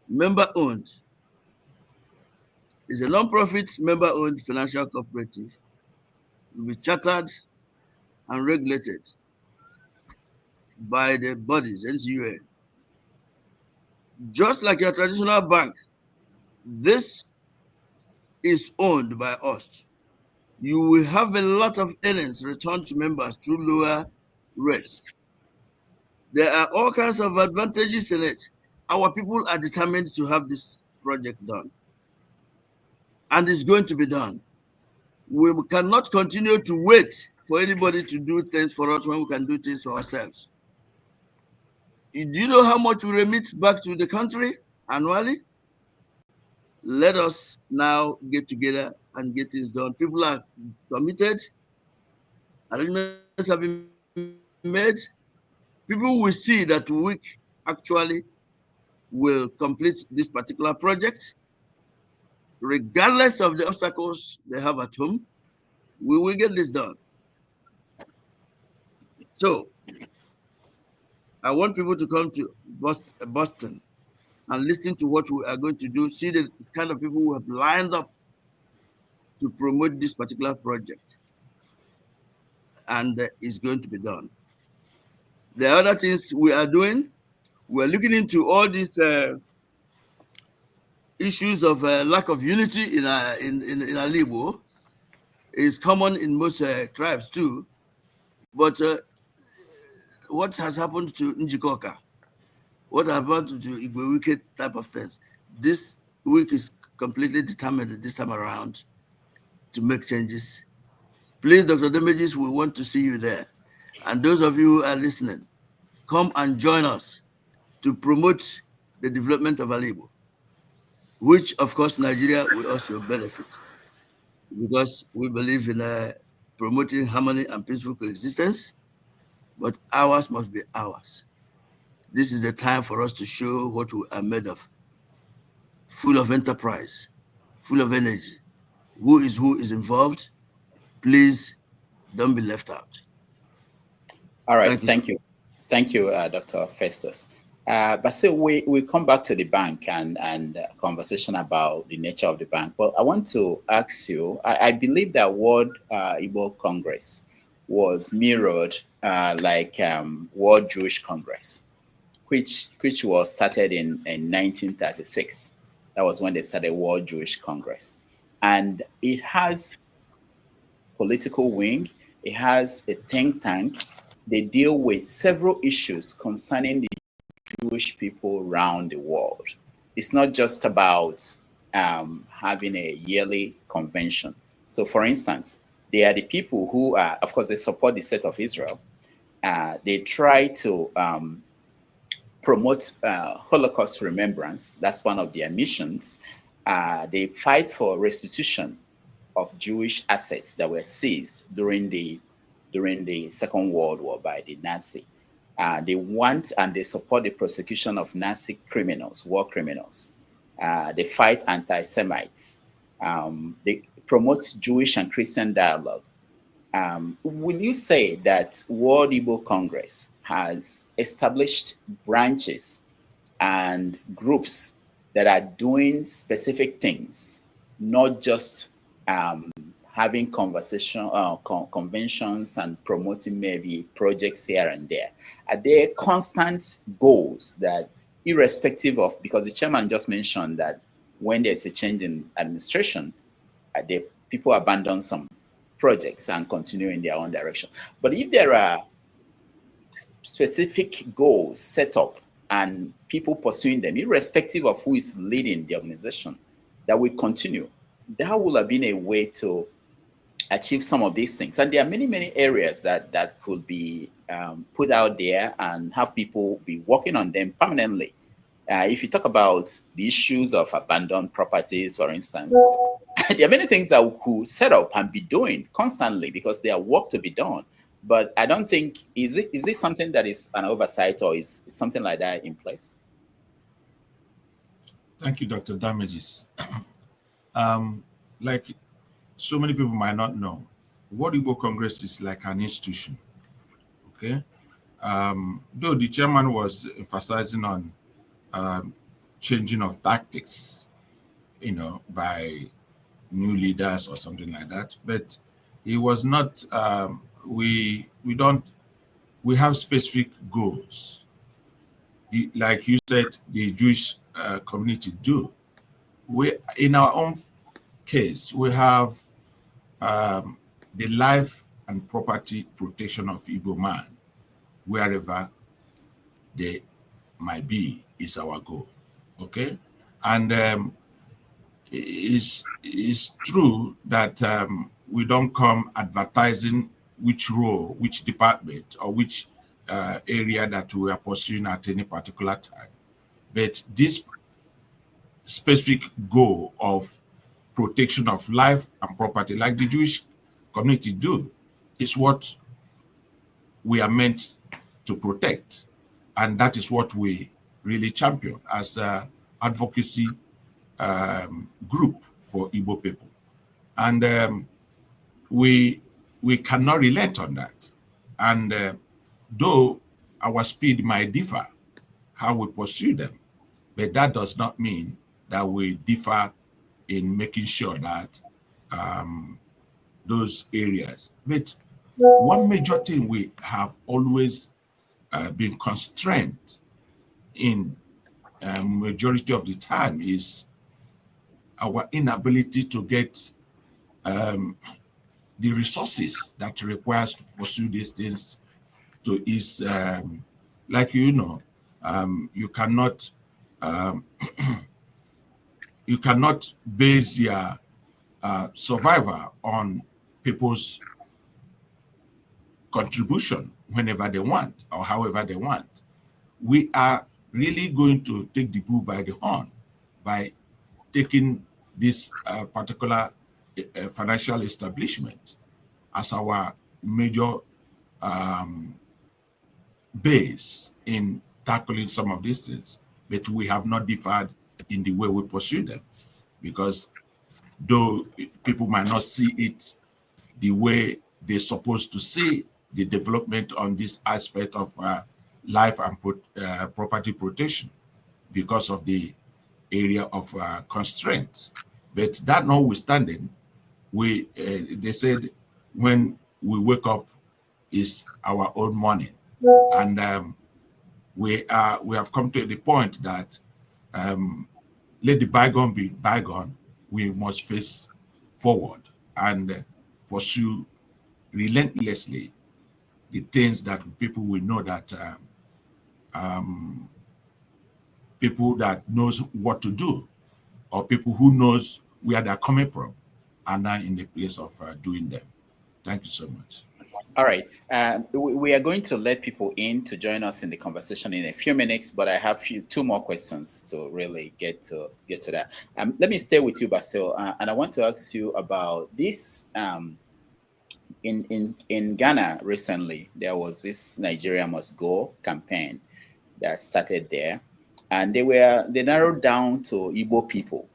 member-owned. It's a non-profit member-owned financial cooperative. It will be chartered and regulated by the bodies, NCUA. Just like your traditional bank, this is owned by us. You will have a lot of earnings returned to members through lower risk. There are all kinds of advantages in it. Our people are determined to have this project done. And it's going to be done. We cannot continue to wait for anybody to do things for us when we can do things for ourselves. Do you know how much we remit back to the country annually? Let us now get together and get things done. People are committed. Arrangements have been made. People will see that WIC actually will complete this particular project. Regardless of the obstacles they have at home, we will get this done. So, I want people to come to Boston and listen to what we are going to do, see the kind of people who have lined up to promote this particular project. And it's going to be done. The other things we are doing, we're looking into all these issues of lack of unity in Igbo. Is common in most tribes too. But what has happened to Njikoka? What happened to Igbo wicked type of things? This WIC is completely determined this time around to make changes. Please, Dr. Demages, we want to see you there. And those of you who are listening, come and join us to promote the development of Igbo, which, of course, Nigeria will also benefit, because we believe in promoting harmony and peaceful coexistence, but ours must be ours. This is the time for us to show what we are made of, full of enterprise, full of energy. Who is involved? Please don't be left out.
All right, thank you. Thank you, Dr. Festus. But so we come back to the bank and conversation about the nature of the bank. Well, I want to ask you, I believe that World Igbo Congress was mirrored like World Jewish Congress, which was started in 1936. That was when they started World Jewish Congress. And it has political wing, it has a think tank. They deal with several issues concerning the Jewish people around the world. It's not just about having a yearly convention. So for instance, they are the people who are, of course, they support the state of Israel. They try to promote Holocaust remembrance. That's one of their missions. They fight for restitution of Jewish assets that were seized during the Second World War by the Nazi. They want and they support the prosecution of Nazi criminals, war criminals. They fight anti-Semites. They promote Jewish and Christian dialogue. Will you say that World Igbo Congress has established branches and groups that are doing specific things, not just having conventions and promoting maybe projects here and there? Are there constant goals that, irrespective of, because the chairman just mentioned that when there's a change in administration, people abandon some projects and continue in their own direction. But if there are specific goals set up and people pursuing them, irrespective of who is leading the organization, that will continue, that will have been a way to achieve some of these things. And there are many, many areas that could be put out there and have people be working on them permanently. If you talk about the issues of abandoned properties, for instance, there are many things that we could set up and be doing constantly because there are work to be done. But I don't think, is it something that is an oversight, or is something like that in place?
Thank you, Dr. Damages. Like so many people might not know, what Igbo Congress is like an institution, okay? Though the chairman was emphasizing on changing of tactics, by new leaders or something like that, but he was not, we have specific goals. Like you said, the Jewish community do. We, in our own case, we have the life and property protection of Igbo man, wherever they might be, is our goal. Okay, and it's true that we don't come advertising which role, which department, or which area that we are pursuing at any particular time. But this specific goal of protection of life and property, like the Jewish community do, is what we are meant to protect. And that is what we really champion as an advocacy group for Igbo people. And we cannot relent on that. And though our speed might differ, how we pursue them, but that does not mean that we differ in making sure that those areas. But one major thing we have always been constrained in majority of the time is our inability to get the resources that requires to pursue these things. To is like you cannot you cannot base your survival on people's contribution whenever they want or however they want. We are really going to take the bull by the horn by taking this particular financial establishment as our major base in tackling some of these things. But we have not differed in the way we pursue them, because though people might not see it the way they're supposed to see the development on this aspect of life and property protection because of the area of constraints. But that notwithstanding, they said when we wake up is our own morning, and we have come to the point that let the bygone be bygone. We must face forward and pursue relentlessly the things that people will know that people that knows what to do, or people who knows where they're coming from, are now in the place of doing them. Thank you so much.
All right. We are going to let people in to join us in the conversation in a few minutes, but I have two more questions to really get to that. Let me stay with you, Basil, and I want to ask you about this. In Ghana recently, there was this Nigeria Must Go campaign that started there, and they narrowed down to Igbo people.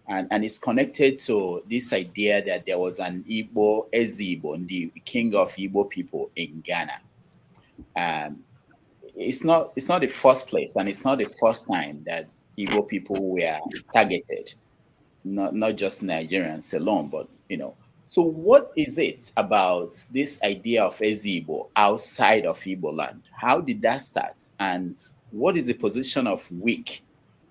And it's connected to this idea that there was an Igbo, Ezigbo, the king of Igbo people in Ghana. it's not the first place, and it's not the first time that Igbo people were targeted. Not just Nigerians alone, but So what is it about this idea of Ezigbo outside of Igbo land? How did that start? And what is the position of WIC?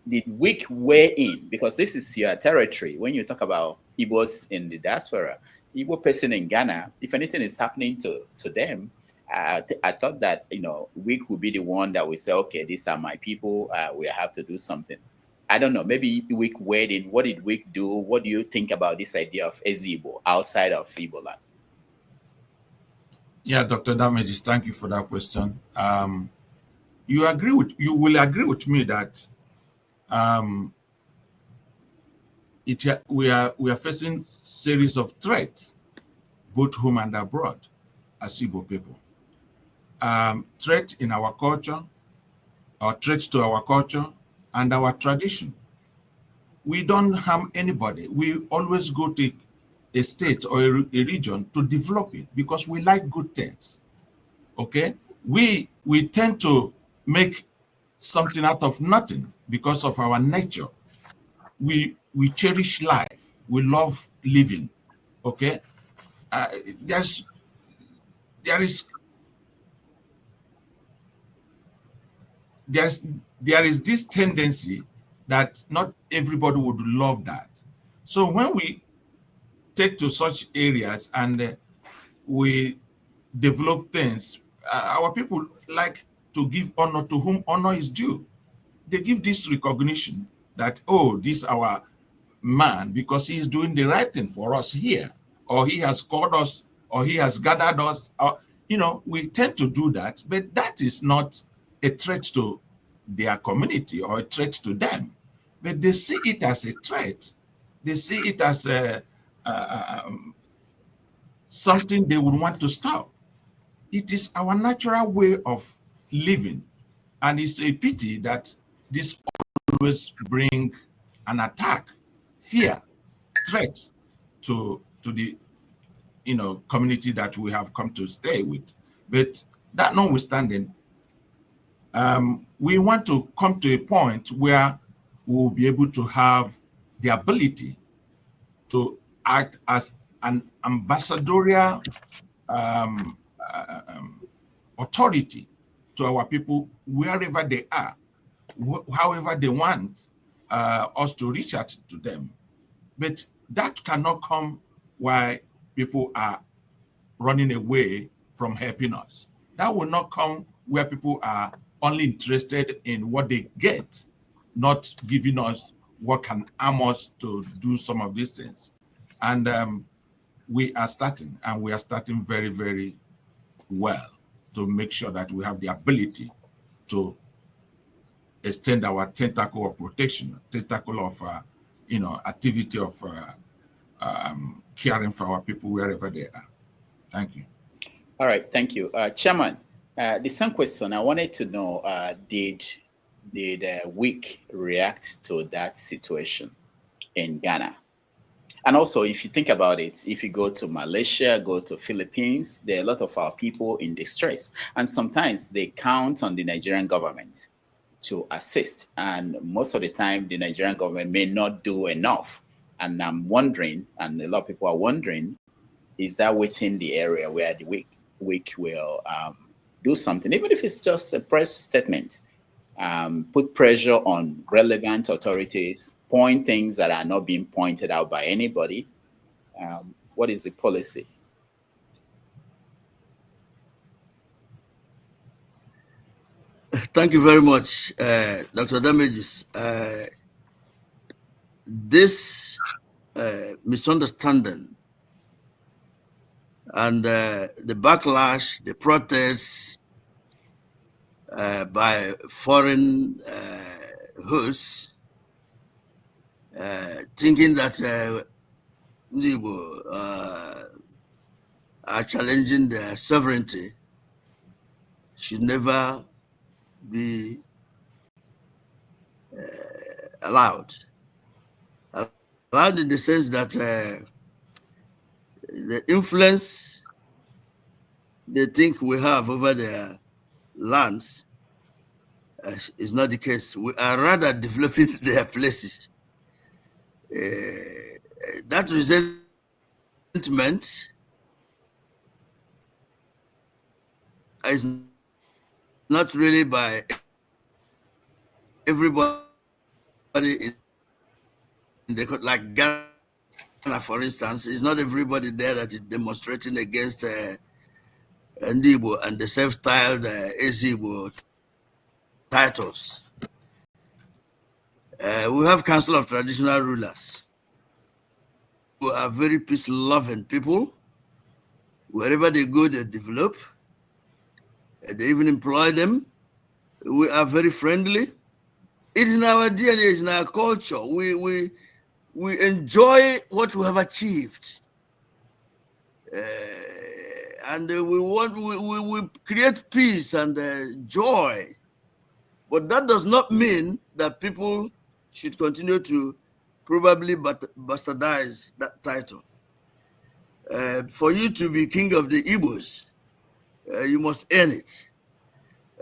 Did WIC weigh in? Because this is your territory. When you talk about Igbos in the diaspora, Igbo person in Ghana, if anything is happening to them, I thought that WIC would be the one that will say, okay, these are my people. We have to do something. I don't know. Maybe WIC weighed in. What did WIC do? What do you think about this idea of Ezigbo outside of Igbo land?
Yeah, Dr. Damages, thank you for that question. You will agree with me that we are facing series of threats, both home and abroad, as Igbo people. Threat in our culture, or threats to our culture and our tradition. We don't harm anybody. We always go to a state or a region to develop it because we like good things. Okay? We tend to make something out of nothing because of our nature. We cherish life. We love living. Okay? There is this tendency that not everybody would love that. So when we take to such areas and we develop things, our people like to give honor to whom honor is due. They give this recognition that, oh, this is our man because he is doing the right thing for us here, or he has called us, or he has gathered us. We tend to do that, but that is not a threat to their community or a threat to them. But they see it as a threat. They see it as something they would want to stop. It is our natural way of living. And it's a pity that this always bring an attack, fear, threat to the community that we have come to stay with. But that notwithstanding, we want to come to a point where we will be able to have the ability to act as an ambassadorial authority to our people wherever they are, however they want us to reach out to them. But that cannot come while people are running away from helping us. That will not come where people are only interested in what they get, not giving us what can arm us to do some of these things. And we are starting very, very well to make sure that we have the ability to extend our tentacle of protection, tentacle of activity of caring for our people wherever they are. Thank you.
All right, thank you. Chairman, the same question. I wanted to know, did WIC react to that situation in Ghana? And also, if you think about it, if you go to Malaysia, go to Philippines, there are a lot of our people in distress. And sometimes they count on the Nigerian government to assist. And most of the time, the Nigerian government may not do enough. And I'm wondering, and a lot of people are wondering, is that within the area where the WIC will do something, even if it's just a press statement, put pressure on relevant authorities, point things that are not being pointed out by anybody. What is the policy?
Thank you very much, Dr. Damages. This misunderstanding and the backlash, the protests by foreign hosts, thinking that are challenging their sovereignty, should never be allowed. Allowed in the sense that the influence they think we have over their lands is not the case. We are rather developing their places. That resentment is not really by everybody in the, like Ghana, for instance. It's not everybody there that is demonstrating against Igbo and the self-styled Igbo titles. We have Council of Traditional Rulers who are very peace-loving people. Wherever they go, they develop. They even employ them. We are very friendly. It is in our DNA, it's in our culture. We enjoy what we have achieved. And we create peace and joy. But that does not mean that people should continue to probably bastardize that title. For you to be king of the Igbos, you must earn it.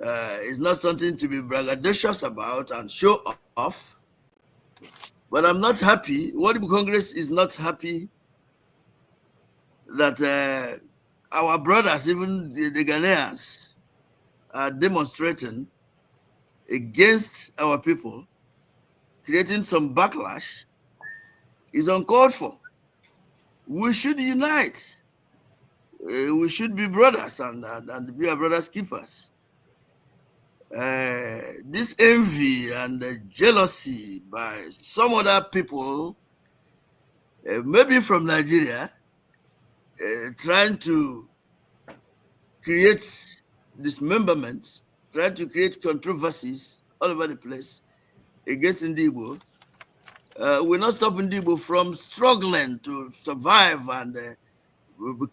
It's not something to be braggadocious about and show off. But I'm not happy. What Igbo Congress is not happy that our brothers, even the Ghanaians, are demonstrating against our people, creating some backlash, is uncalled for. We should unite. We should be brothers and be our brothers' keepers. This envy and jealousy by some other people, maybe from Nigeria, trying to create dismemberment, trying to create controversies all over the place against Igbo, will not stop Igbo from struggling to survive and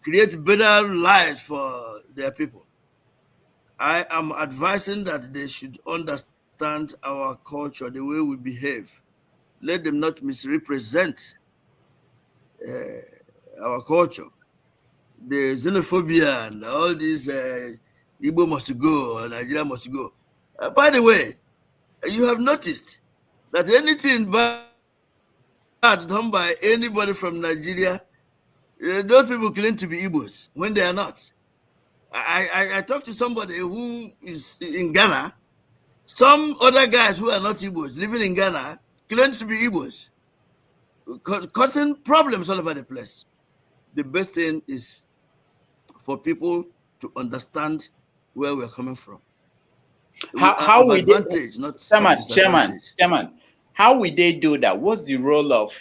create better lives for their people. I am advising that they should understand our culture, the way we behave. Let them not misrepresent our culture. The xenophobia and all these Igbo must go, Nigeria must go. By the way, you have noticed that anything bad done by anybody from Nigeria, those people claim to be Igbos when they are not. I talked to somebody who is in Ghana. Some other guys who are not Igbos living in Ghana claim to be Igbos, causing problems all over the place. The best thing is for people to understand where we're coming from.
How we
advantage, not
Chairman, how will they do that? What's the role of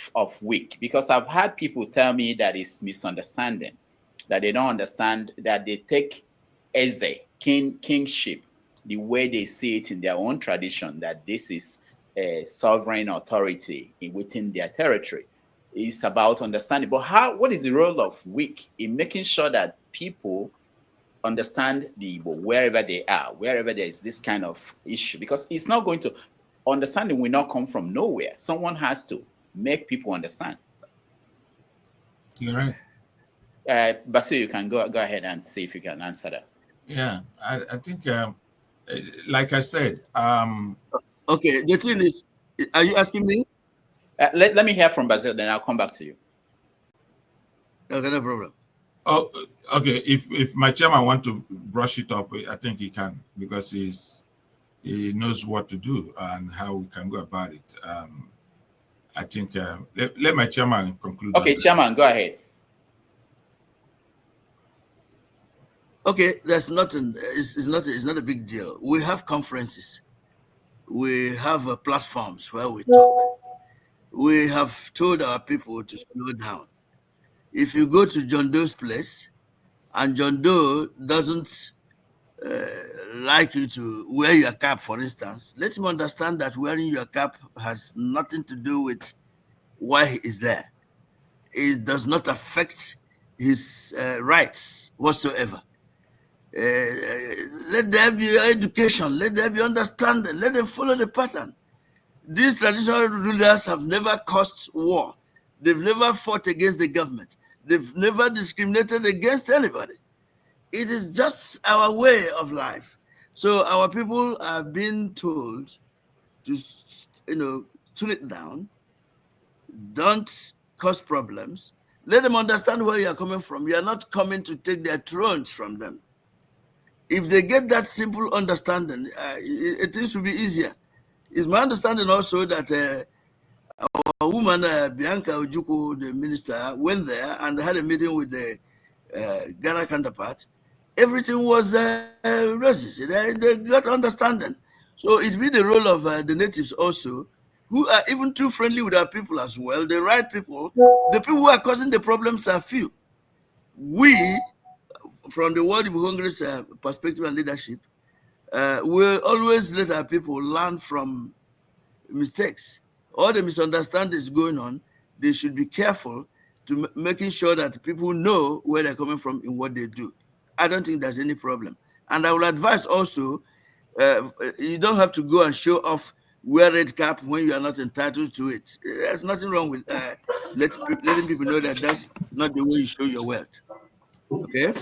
WIC? Because I've had people tell me that it's misunderstanding, that they don't understand, that they take Eze, kingship, the way they see it in their own tradition, that this is a sovereign authority within their territory. It's about understanding. But what is the role of WIC in making sure that people understand the Igbo wherever they are, wherever there is this kind of issue? Because it's not going to, understanding will not come from nowhere. Someone has to make people understand.
You're right.
Basil, you can go ahead and see if you can answer that.
Yeah, I think, like I said,
okay, the thing is, are you asking me?
Let me hear from Basil, then I'll come back to you.
Okay, no problem.
Oh, okay. If my chairman want to brush it up, I think he can, because he knows what to do and how we can go about it. I think let my chairman conclude.
Okay, Chairman, go ahead.
Okay, there's nothing. It's not a big deal. We have conferences. We have platforms where we talk. We have told our people to slow down. If you go to John Doe's place, and John Doe doesn't like you to wear your cap, for instance, let him understand that wearing your cap has nothing to do with why he is there. It does not affect his rights whatsoever. Let there be education, let there be understanding, let them follow the pattern. These traditional rulers have never caused war. They've never fought against the government. They've never discriminated against anybody. It is just our way of life. So our people are being told to, tune it down. Don't cause problems. Let them understand where you are coming from. You are not coming to take their thrones from them. If they get that simple understanding, it will be easier. It's my understanding also that our woman, Bianca Ojukwu, the minister, went there and had a meeting with the Ghana counterpart. Everything was roses. They got understanding. So it be the role of the natives also, who are even too friendly with our people as well, the right people. The people who are causing the problems are few. We, from the World Igbo Congress perspective and leadership, will always let our people learn from mistakes. All the misunderstandings going on, they should be careful to making sure that people know where they're coming from in what they do. I don't think there's any problem. And I will advise also, you don't have to go and show off, wear red cap when you are not entitled to it. There's nothing wrong with letting people know that that's not the way you show your wealth. Okay?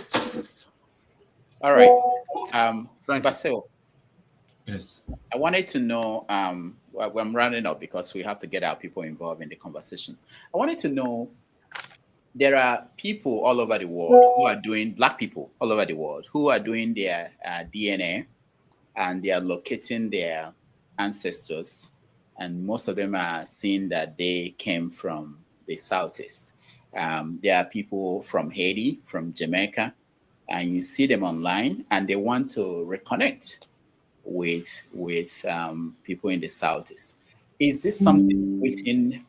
All right.
Thank
Basil,
Yes.
I wanted to know, well, I'm rounding up because we have to get our people involved in the conversation. I wanted to know, there are people all over the world who are doing, Black people all over the world, who are doing their DNA, and they are locating their ancestors. And most of them are seeing that they came from the Southeast. There are people from Haiti, from Jamaica, and you see them online and they want to reconnect with people in the Southeast. Is this something within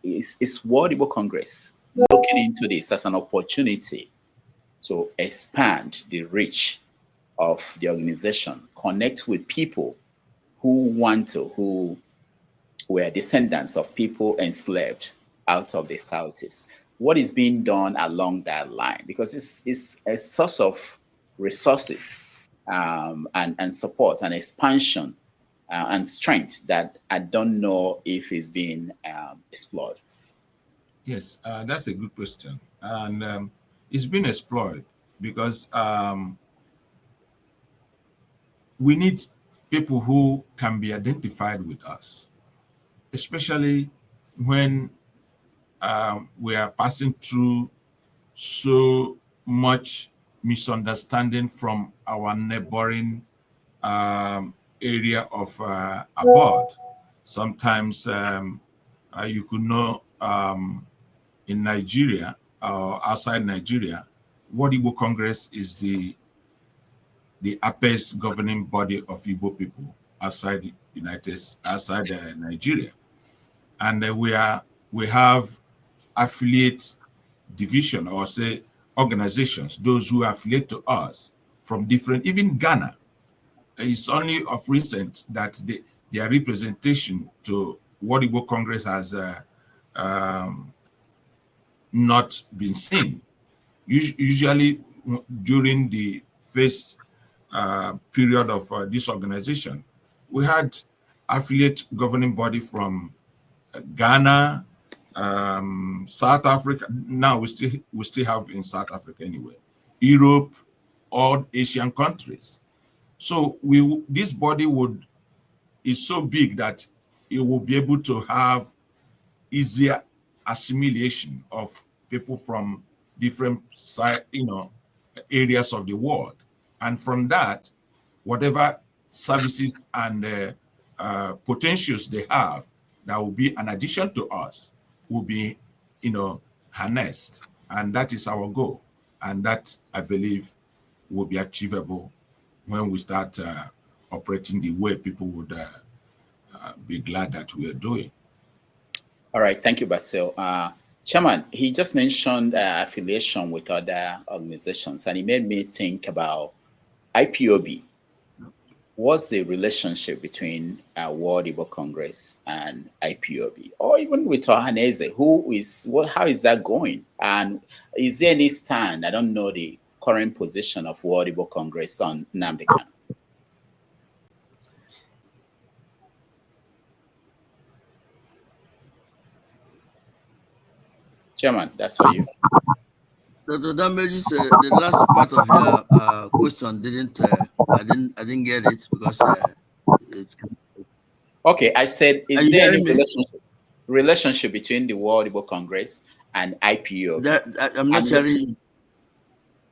is World Igbo Congress looking into this as an opportunity to expand the reach of the organization, connect with people who who were descendants of people enslaved out of the Southeast? What is being done along that line? Because it's a source of resources and support and expansion and strength that I don't know if it's being explored.
Yes, that's a good question. And it's been explored because we need people who can be identified with us, especially when we are passing through so much misunderstanding from our neighboring area of abroad. Sometimes you could know in Nigeria or outside Nigeria, World Igbo Congress is the apex governing body of Igbo people outside Nigeria, and we have affiliate division, or say organizations, those who affiliate to us from different, even Ghana. It's only of recent that their representation to World Igbo Congress has not been seen. Usually during the first period of this organization, we had affiliate governing body from Ghana, South Africa. Now we still have in South Africa anyway, Europe, all Asian countries. So this body is so big that it will be able to have easier assimilation of people from different areas of the world, and from that, whatever services and potentials they have that will be an addition to us will be harnessed, and that is our goal, and that I believe will be achievable when we start operating the way people would be glad that we are doing.
All right, thank you, Basil. Chairman, he just mentioned affiliation with other organizations, and it made me think about IPOB. What's the relationship between World Igbo Congress and IPOB, or even with Ohaneze? How is that going? And is there any stand? I don't know the current position of World Igbo Congress on Nnamdi Kanu. Chairman, that's for you.
Dr. Damages, the last part of your question didn't I didn't get it because it's.
Okay, I said,
Are
is
you
there any
hearing me?
relationship between the World Igbo Congress and IPOB?
I'm not hearing you.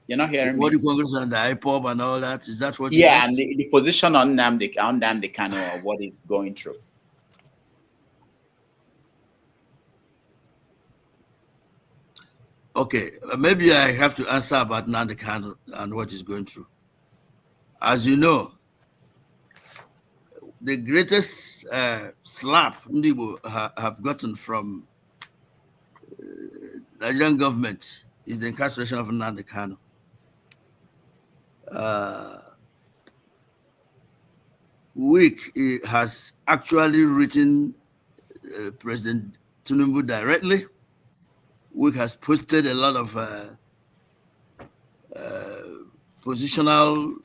You're not hearing
What
me?
the Congress and the IPOB and all that? Is that what you
Yeah,
asked?
and the position on Nnamdi Kanu, or what is going through.
Okay, maybe I have to answer about Nnamdi Kanu and what he's going through. As you know, the greatest slap Ndibo have gotten from Nigerian government is the incarceration of Nnamdi Kanu. WIC has actually written President Tinubu directly. WIC has posted a lot of positional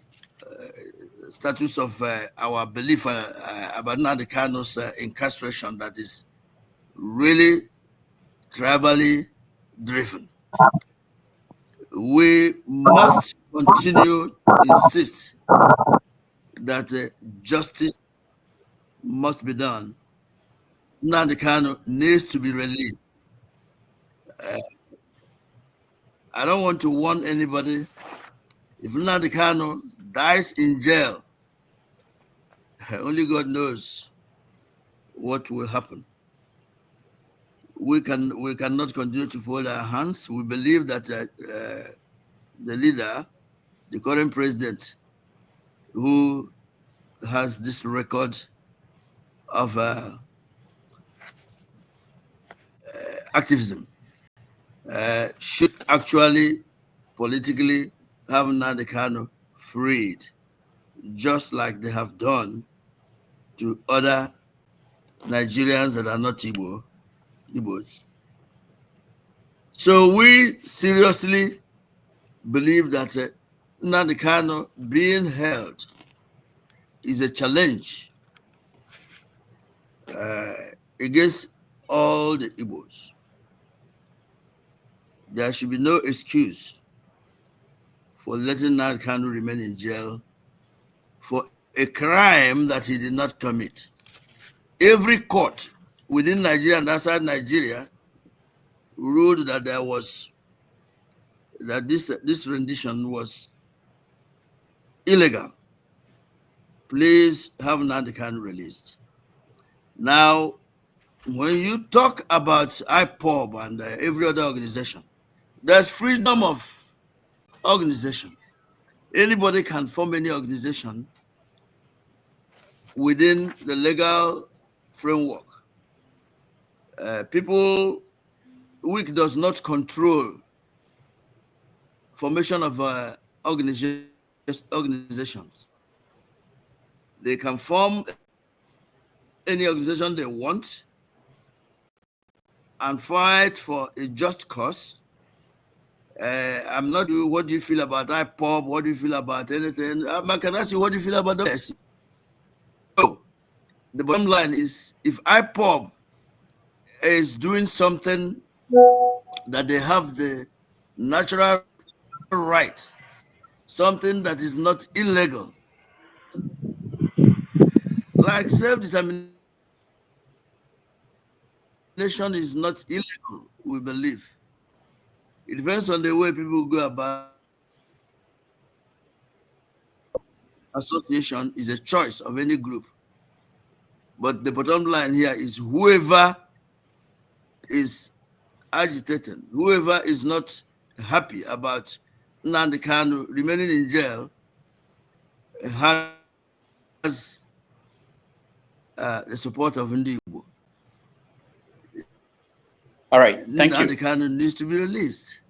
status of our belief about Nnamdi Kanu's incarceration that is really tribally driven. We must continue to insist that justice must be done. Nnamdi Kanu needs to be released. I don't want to warn anybody. If Nnamdi Kanu dies in jail, only God knows what will happen. We cannot continue to fold our hands. We believe that the leader, the current president, who has this record of activism, should actually politically have Nnamdi Kanu freed, just like they have done to other Nigerians that are not Igbos. So we seriously believe that Nnamdi Kanu being held is a challenge against all the Igbos. There should be no excuse for letting Nnamdi Kanu remain in jail for a crime that he did not commit. Every court within Nigeria and outside Nigeria ruled that this rendition was illegal. Please have Nnamdi Kanu released. Now, when you talk about IPOB and every other organization, there's freedom of organization. Anybody can form any organization within the legal framework. WIC does not control formation of organizations. They can form any organization they want and fight for a just cause. I'm not sure what do you feel about IPOB, what do you feel about anything. I can ask you what do you feel about this. So the bottom line is, if IPOB is doing something that they have the natural right, something that is not illegal, like self-determination is not illegal, we believe. It depends on the way people go about. Association is a choice of any group. But the bottom line here is whoever is agitating, whoever is not happy about Nnamdi Kanu remaining in jail has the support of Igbo.
All right, thank you.
Nnamdi Kanu needs to be released.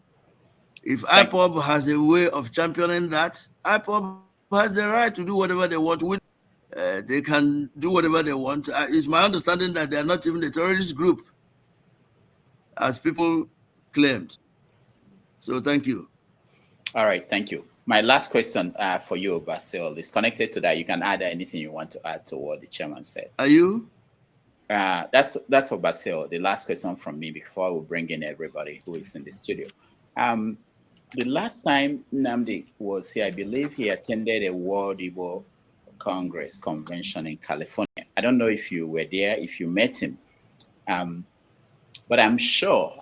If IPOB has a way of championing that, IPOB has the right to do whatever they want with. They can do whatever they want. It's my understanding that they are not even a terrorist group, as people claimed. So thank you.
All right, thank you. My last question for you, Basil, is connected to that. You can add anything you want to add to what the chairman said.
Are you?
That's for Basil. The last question from me before we bring in everybody who is in the studio. The last time Nnamdi was here, I believe he attended a World Igbo Congress convention in California. I don't know if you were there, if you met him, but I'm sure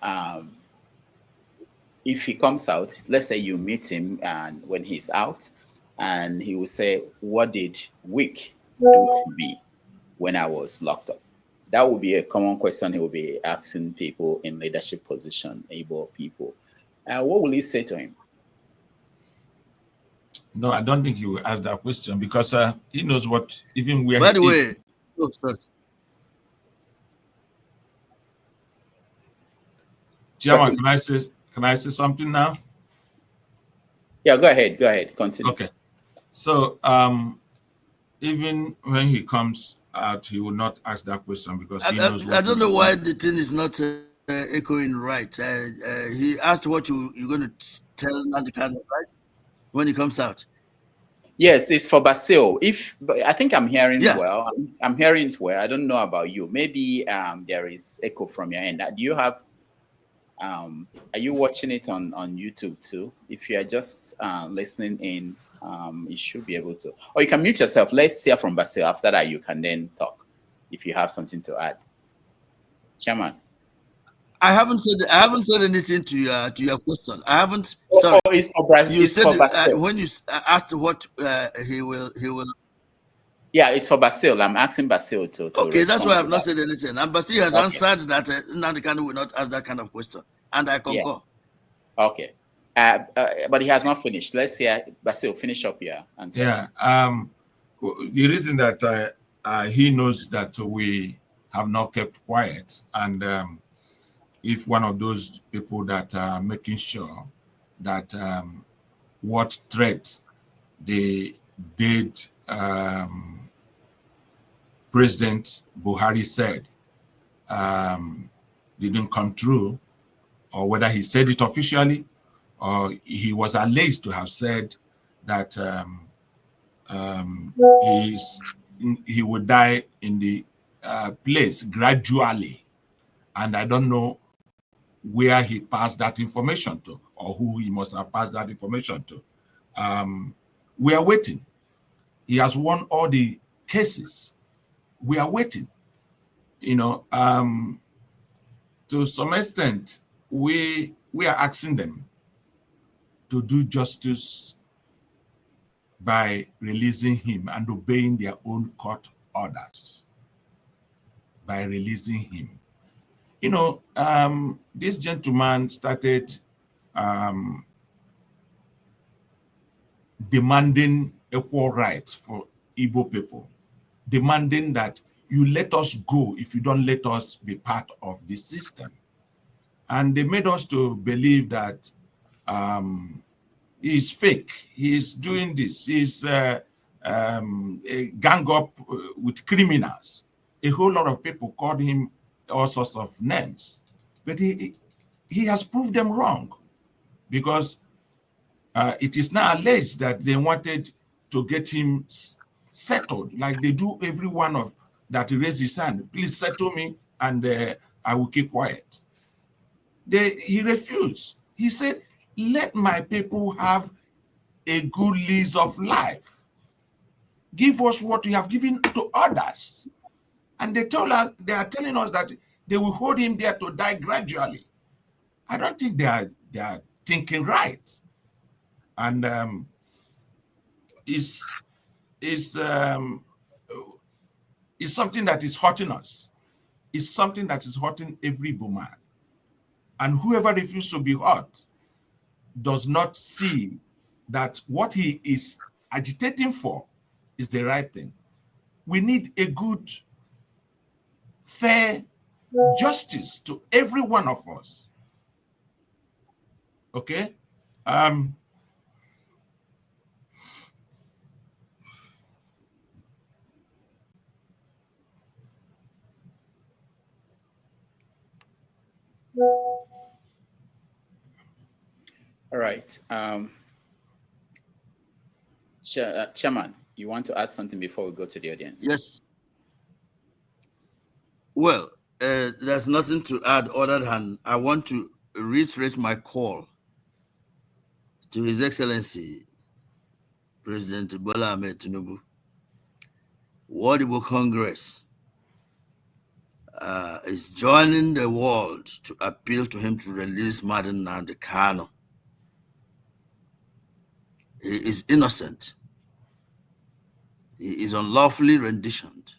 if he comes out, let's say you meet him and when he's out, and he will say, "What did WIC do for me when I was locked up?" That would be a common question he will be asking people in leadership position, Igbo people. What will you say to him?
No, I don't think he will ask that question because he knows what, even where
By the
he
way,
is.
oh, sorry.
Chairman, can I say something now?
Yeah, go ahead. Go ahead. Continue.
Okay. So even when he comes out, he will not ask that question because he knows what.
I don't know why the thing is not echoing right. He asked what you're going to tell Nandikan, right? When he comes out.
Yes, it's for Basil. But I think I'm hearing
Yeah.
well. I'm hearing it well. I don't know about you. Maybe there is echo from your end. Do you have? Are you watching it on YouTube too? If you are just listening in, you should be able to. Or you can mute yourself. Let's hear from Basil. After that, you can then talk if you have something to add. Chairman.
I haven't said anything to your question. I haven't.
Oh,
sorry.
It's for Basil.
You said
Basil.
when you asked what he will.
Yeah, it's for Basil. I'm asking Basil to
okay, that's why I've not
that.
said anything. And Basil has answered that Nandikan will not ask that kind of question, and I concur.
Yeah. Okay. But he has not finished. Let's hear Basil finish up your answer.
Yeah. The reason that he knows that we have not kept quiet, and if one of those people that are making sure that what threats they did President Buhari said didn't come true, or whether he said it officially, or he was alleged to have said that he would die in the place gradually. And I don't know where he passed that information to, or who he must have passed that information to. We are waiting. He has won all the cases. We are waiting. To some extent, we are asking them to do justice by releasing him and obeying their own court orders. By releasing him. This gentleman started demanding equal rights for Igbo people, demanding that you let us go if you don't let us be part of the system. And they made us to believe that he's fake, he's doing this, he's a gang up with criminals. A whole lot of people called him all sorts of names. But he has proved them wrong, because it is now alleged that they wanted to get him settled, like they do every one of that raised his hand. Please settle me, and I will keep quiet. He refused. He said, let my people have a good lease of life. Give us what you have given to others. And they are telling us that they will hold him there to die gradually. I don't think they are thinking right. And it's something that is hurting us. It's something that is hurting every Igbo. And whoever refuses to be hurt does not see that what he is agitating for is the right thing. We need a good, fair justice to every one of us. Okay? All
right. Chairman, you want to add something before we go to the audience?
Yes. Well, there's nothing to add other than I want to reiterate my call to His Excellency President Bola Ahmed Tinubu, World Igbo Congress is joining the world to appeal to him to release Madam Nnamdi Kanu. He is innocent. He is unlawfully renditioned.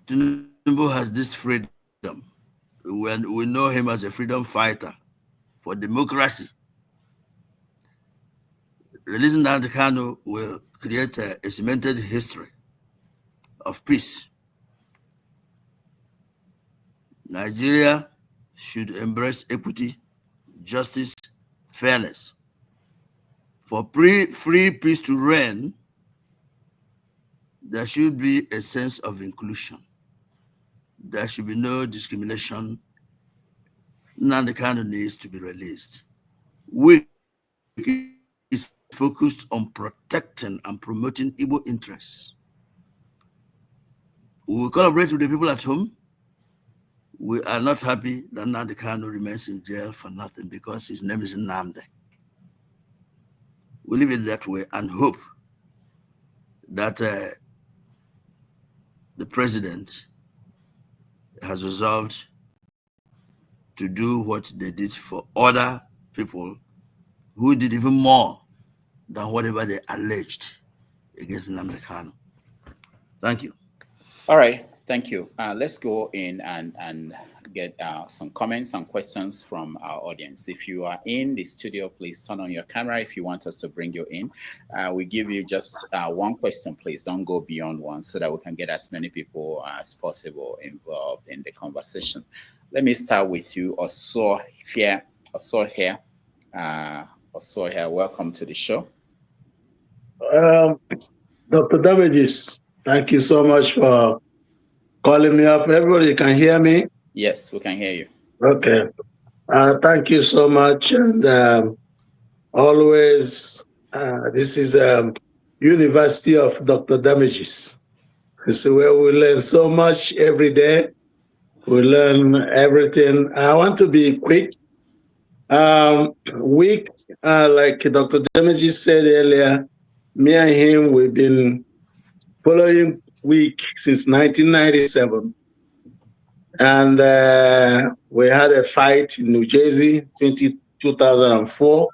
Tinubu has this freedom. When we know him as a freedom fighter for democracy. Releasing Nnamdi Kanu will create a cemented history of peace. Nigeria should embrace equity, justice, fairness. For free peace to reign, there should be a sense of inclusion. There should be no discrimination. Nnamdi Kanu needs to be released. We is focused on protecting and promoting Igbo interests. We will collaborate with the people at home. We are not happy that Nnamdi Kanu remains in jail for nothing because his name is Nnamdi. We leave it that way and hope that the president has resolved to do what they did for other people who did even more than whatever they alleged against Nnamdi Kanu. Thank you.
All right, thank you. Let's go in and get some comments and questions from our audience. If you are in the studio, please turn on your camera if you want us to bring you in. We give you just one question, please. Don't go beyond one so that we can get as many people as possible involved in the conversation. Let me start with you, Osor here. Welcome to the show.
Dr. Damages, thank you so much for calling me up. Everybody can hear me?
Yes, we can hear you.
Okay. Thank you so much. And always, this is University of Dr. Damages. This is where we learn so much every day. We learn everything. I want to be quick. Like Dr. Damages said earlier, me and him, we've been following Week since 1997. And we had a fight in New Jersey, 2004.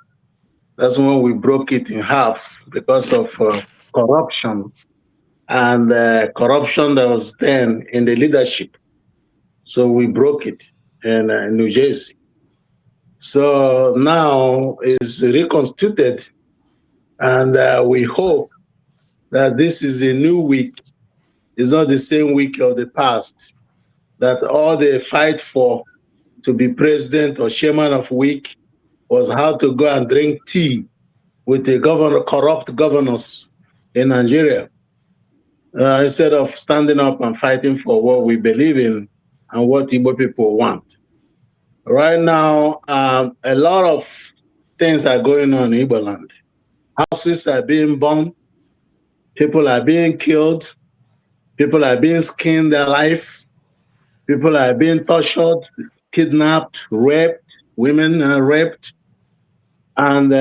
That's when we broke it in half because of corruption. And corruption that was then in the leadership. So we broke it in New Jersey. So now it's reconstituted. And we hope that this is a new week. It's not the same week of the past. That all they fight for to be president or chairman of week was how to go and drink tea with the corrupt governors in Nigeria, instead of standing up and fighting for what we believe in and what Igbo people want. Right now, a lot of things are going on in Igbo land. Houses are being bombed, people are being killed, people are being skinned alive. People are being tortured, kidnapped, raped, women are raped. And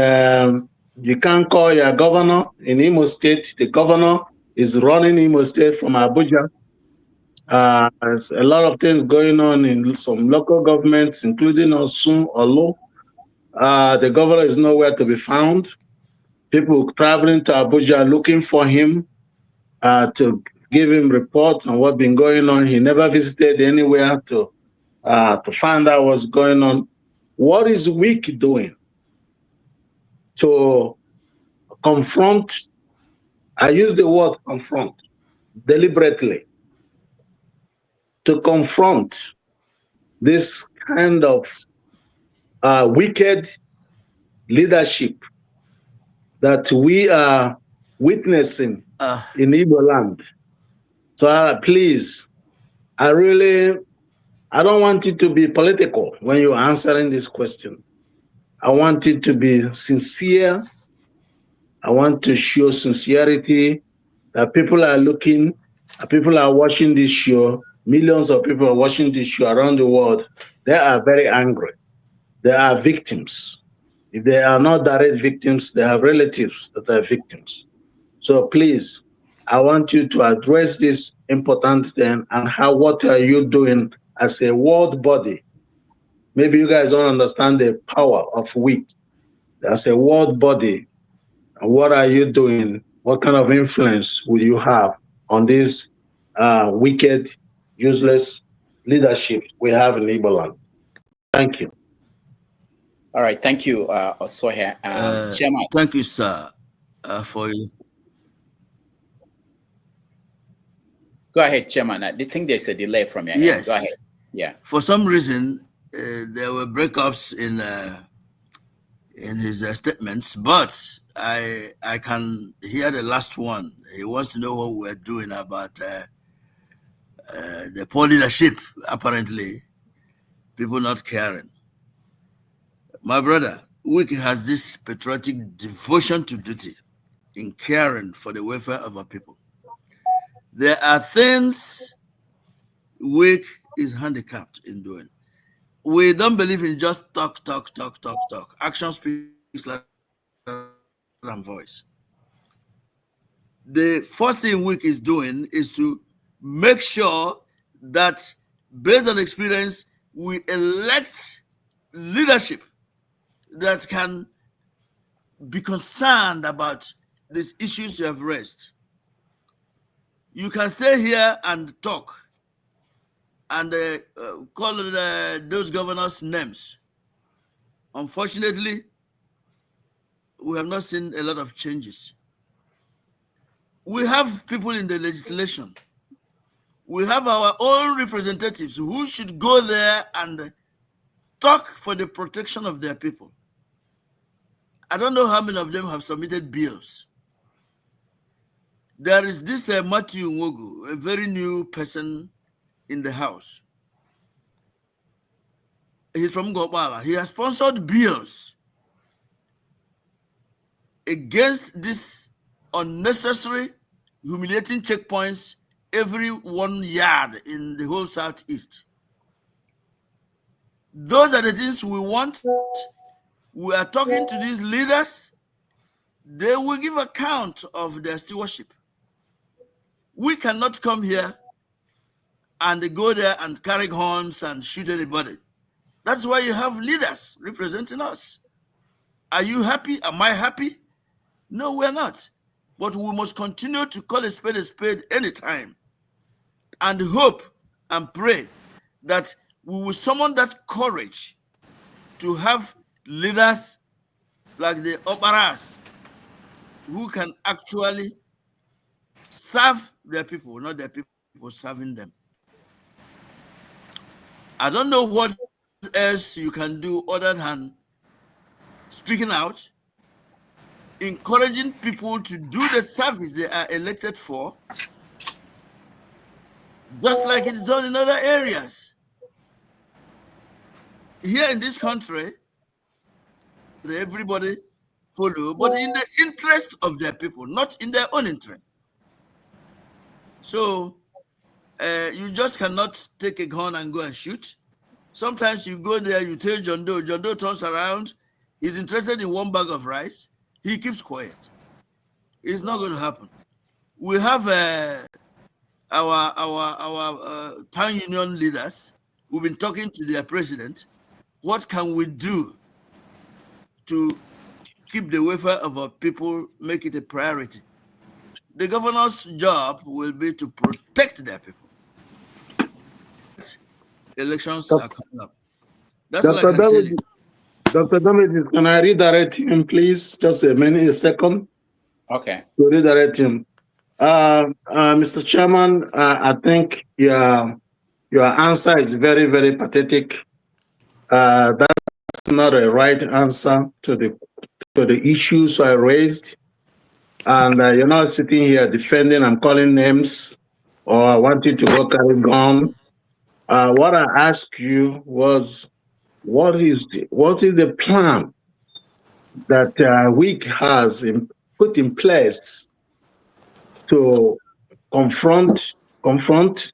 you can't call your governor in Imo State. The governor is running Imo State from Abuja. There's a lot of things going on in some local governments, including Osun, Olo. The governor is nowhere to be found. People traveling to Abuja looking for him to give him report on what's been going on. He never visited anywhere to find out what's going on. What is WIC doing to confront? I use the word confront deliberately. To confront this kind of wicked leadership that we are witnessing in Igbo land. So please, I don't want it to be political when you're answering this question. I want it to be sincere. I want to show sincerity that people are looking, people are watching this show. Millions of people are watching this show around the world. They are very angry. they are victims. If they are not direct victims, they have relatives that are victims. So please, I want you to address this important thing and what are you doing as a world body? Maybe you guys don't understand the power of WIC. As a world body, what are you doing? What kind of influence will you have on this wicked, useless leadership we have in Igbo land? Thank you.
All right, thank you, Osohe. Chairman.
Thank you, sir, for you.
Go ahead, Chairman. I think there's a delay from your
yes.
end. Go ahead. Yeah.
For some reason, there were breakups in his statements, but I can hear the last one. He wants to know what we're doing about the poor leadership, apparently, people not caring. My brother, Wiki has this patriotic devotion to duty in caring for the welfare of our people. There are things Wiki is handicapped in doing. We don't believe in just talk. Action speaks louder than voice. The first thing Wiki is doing is to make sure that, based on experience, we elect leadership that can be concerned about these issues you have raised. You can stay here and talk and call those governors names. Unfortunately, we have not seen a lot of changes. We have people in the legislation. We have our own representatives who should go there and talk for the protection of their people. I don't know how many of them have submitted bills. There is this Matthew Nwogu, a very new person in the House. He's from Gobala. He has sponsored bills against this unnecessary, humiliating checkpoints every 1 yard in the whole Southeast. Those are the things we want. We are talking to these leaders. They will give account of their stewardship. We cannot come here and go there and carry horns and shoot anybody. That's why you have leaders representing us. Are you happy? Am I happy? No, we're not. But we must continue to call a spade anytime and hope and pray that we will summon that courage to have leaders like the operas who can actually serve their people, not their people serving them. I don't know what else you can do other than speaking out, encouraging people to do the service they are elected for, just like it's done in other areas. Here in this country, everybody follow, but in the interest of their people, not in their own interest. So you just cannot take a gun and go and shoot. Sometimes you go there, you tell John Doe turns around, he's interested in 1 bag of rice, he keeps quiet. It's not going to happen. We have our town union leaders. We've been talking to their president. What can we do to keep the welfare of our people, make it a priority? The governor's job will be to protect their people. Elections are coming up. That's all I can tell you.
Dr. Damages, can I redirect him, please? Just a second.
Okay.
To redirect him. Mr. Chairman, I think your answer is very, very pathetic. That's not a right answer to the issues I raised. And you're not sitting here defending and calling names, or I want you to go carry gun. What I asked you was, what is the plan that WIC has put in place to confront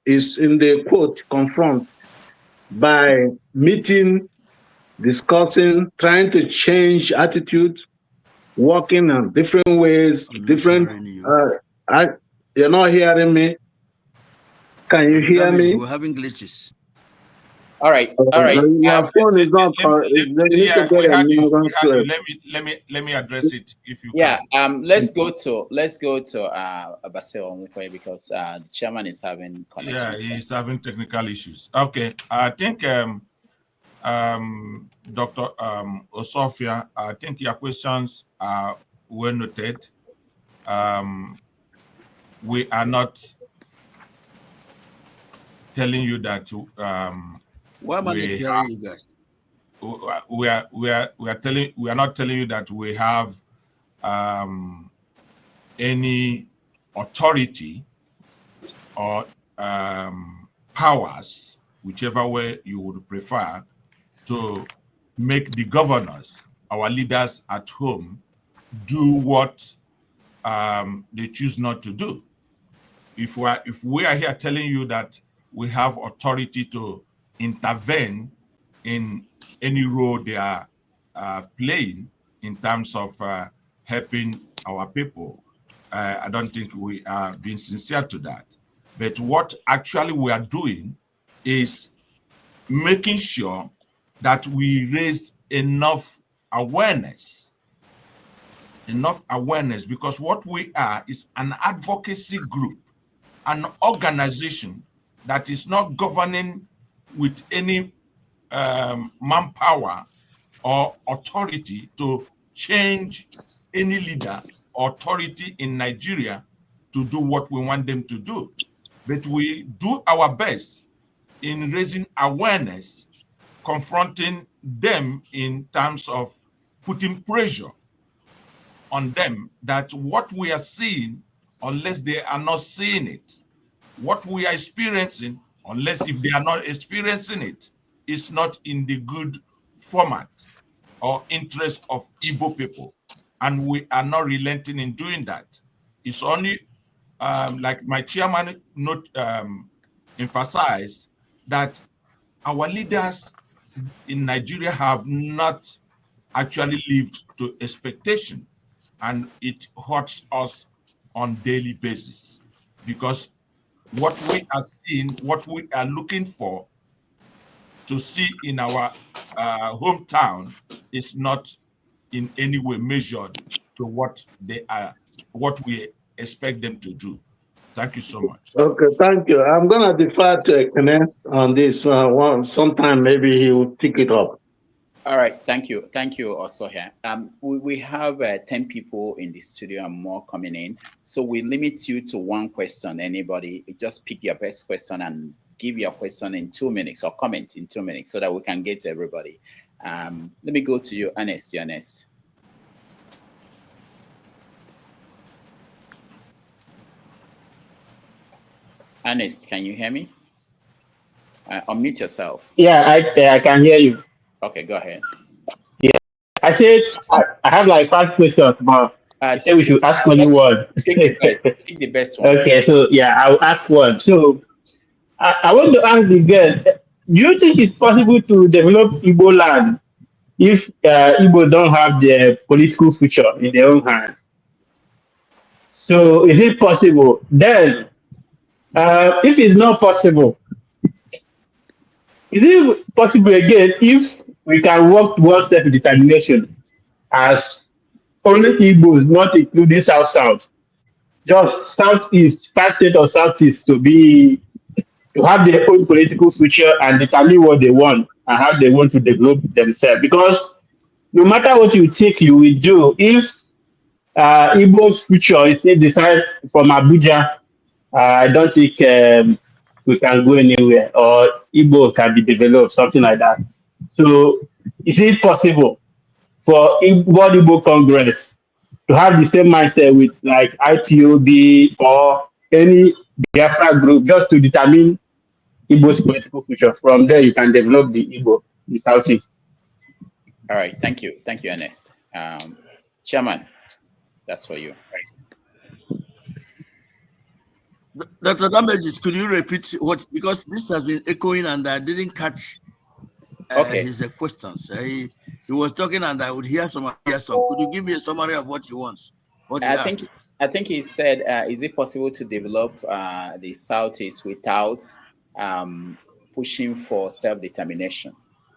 is in the quote, confront, by meeting discussing, trying to change attitude, working on different ways,
I'm
different.
not hearing you.
You're not hearing me. Can you hear me?
We're having glitches.
All right, all right.
Your phone is not correct. You need to get a new one.
Let me address it if you
Yeah.
can.
Let's go to Basil Omukwe because the chairman is having connection.
Yeah, he's having technical issues. Okay, I think Dr. Osofia, I think your questions are well noted. We are not telling you that
why am I not hearing you guys?
We are not telling you that we have any authority or powers, whichever way you would prefer, to make the governors, our leaders at home, do what they choose not to do. If we are here telling you that we have authority to intervene in any role they are playing in terms of helping our people, I don't think we are being sincere to that. But what actually we are doing is making sure that we raised enough awareness, because what we are is an advocacy group, an organization that is not governing with any manpower or authority to change any leader or authority in Nigeria to do what we want them to do. But we do our best in raising awareness, confronting them in terms of putting pressure on them that what we are seeing, unless they are not seeing it, what we are experiencing, unless if they are not experiencing it, is not in the good format or interest of Igbo people. And we are not relenting in doing that. It's only, like my chairman emphasized, that our leaders in Nigeria have not actually lived to expectation, and it hurts us on daily basis, because what we are seeing, what we are looking for to see in our hometown is not in any way measured to what we expect them to do. Thank you so much.
Okay, thank you. I'm gonna defer to Kenneth on this one. Sometime maybe he will pick it up.
All right, thank you also here. We have 10 people in the studio and more coming in, so we limit you to one question. Anybody, just pick your best question and give your question in 2 minutes or comment in 2 minutes so that we can get to everybody. Let me go to you, Ernest. Ernest, can you hear me? Unmute yourself.
Yeah, I can hear you.
Okay, go ahead.
Yeah, I said I have like 5 questions, but you said we should ask only one.
Pick the best. Pick the best one.
Okay, so yeah, I'll ask one. So I want to ask the girl, do you think it's possible to develop Igbo land if Igbo don't have their political future in their own hands? So is it possible? Then, if it's not possible, is it possible again if we can work towards self-determination as only Igbos, not including South, just Southeast, part state of Southeast to have their own political future and determine what they want and how they want to develop themselves? Because no matter what you think you will do, if Igbo's future is decided from Abuja, I don't think we can go anywhere, or Igbo can be developed, something like that. So, is it possible for World Igbo Congress to have the same mindset with like IPOB or any diaspora group just to determine Igbo's political future? From there, you can develop the Igbo, the Southeast.
All right, thank you, Ernest. Chairman, that's for you.
Dr. Damages, could you repeat what, because this has been echoing and I didn't catch his questions. He was talking, and I would hear some, Could you give me a summary of what he wants? What he asked?
I think he said, is it possible to develop the Southeast without pushing for self-determination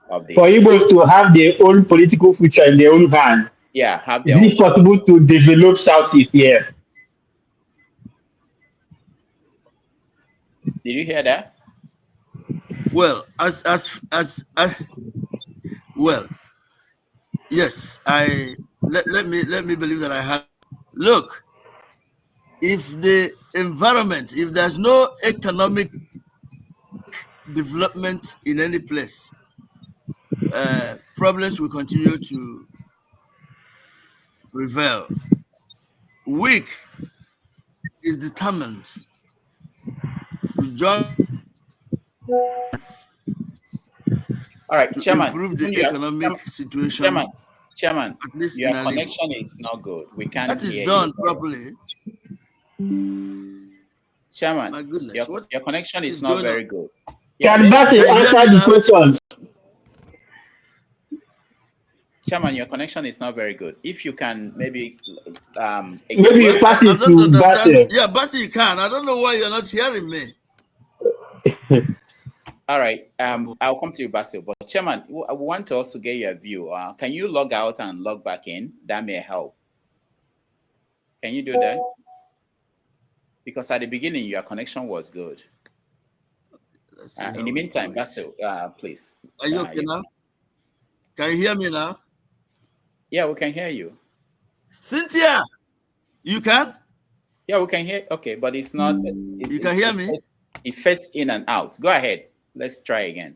of
For
this?
Igbos to have their own political future in their own hand,
Yeah, have
is
their
it
own.
possible to develop Southeast here?
Did you hear that?
Well, well, yes. Let me believe that I have. Look, if the environment, if there's no economic development in any place, problems will continue to prevail. Weak is determined to join
All right,
to
Chairman.
improve the economic situation.
Chairman,
at least
your
in Alibo.
connection is not good. We can't
That
hear
is done
you.
properly.
Chairman,
My goodness,
your connection is
is
not
going
very
on?
good.
Can Bassey answer the questions?
Chairman, your connection is not very good. If you can maybe
Maybe you pass
I
it
don't
to
understand.
Bassey.
Yeah, Bassey, you can. I don't know why you're not hearing me.
All right. I'll come to you, Basil. But Chairman, I want to also get your view. Can you log out and log back in? That may help. Can you do that? Because at the beginning, your connection was good. In the meantime, Basil, please.
Are you okay now? Can you hear me now?
Yeah, we can hear you.
Cynthia, you can?
Yeah, we can hear. Okay, but it's not.
You can hear me?
It fades in and out. Go ahead. Let's try again.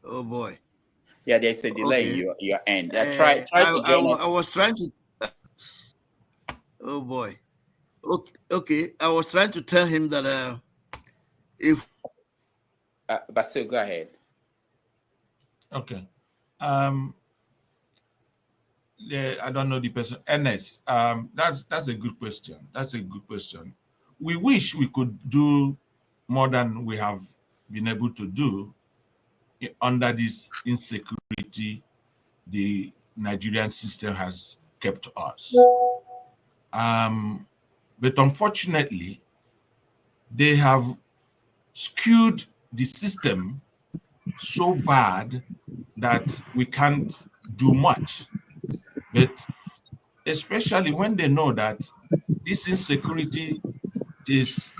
Oh boy.
Yeah, there's a delay in your end. Try to join us.
I was trying to. Oh boy. Okay. I was trying to tell him that if.
Basil, go ahead.
Okay. Yeah, I don't know the person. Ernest, that's a good question. That's a good question. We wish we could do more than we have been able to do under this insecurity the Nigerian system has kept us. But unfortunately, they have skewed the system so bad that we can't do much. But especially when they know that this insecurity is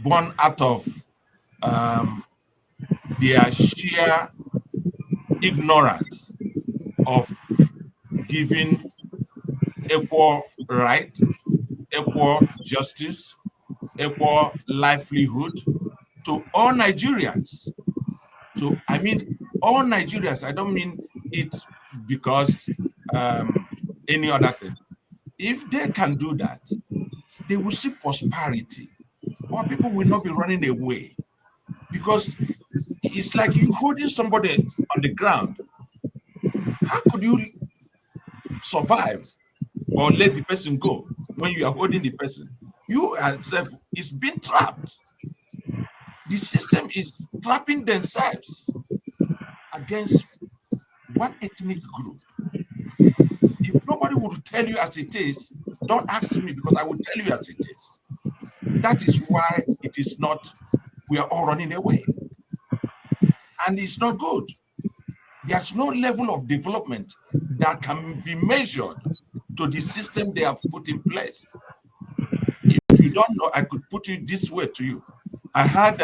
born out of their sheer ignorance of giving equal right, equal justice, equal livelihood to all Nigerians. I mean all Nigerians. I don't mean it because any other thing. If they can do that, they will see prosperity. Or people will not be running away. Because it's like you holding somebody on the ground. How could you survive or let the person go when you are holding the person? You yourself is being trapped. The system is trapping themselves against one ethnic group. If nobody would tell you as it is, don't ask me because I will tell you as it is. That is why it is not, we are all running away. And it's not good. There's no level of development that can be measured to the system they have put in place. If you don't know, I could put it this way to you. I had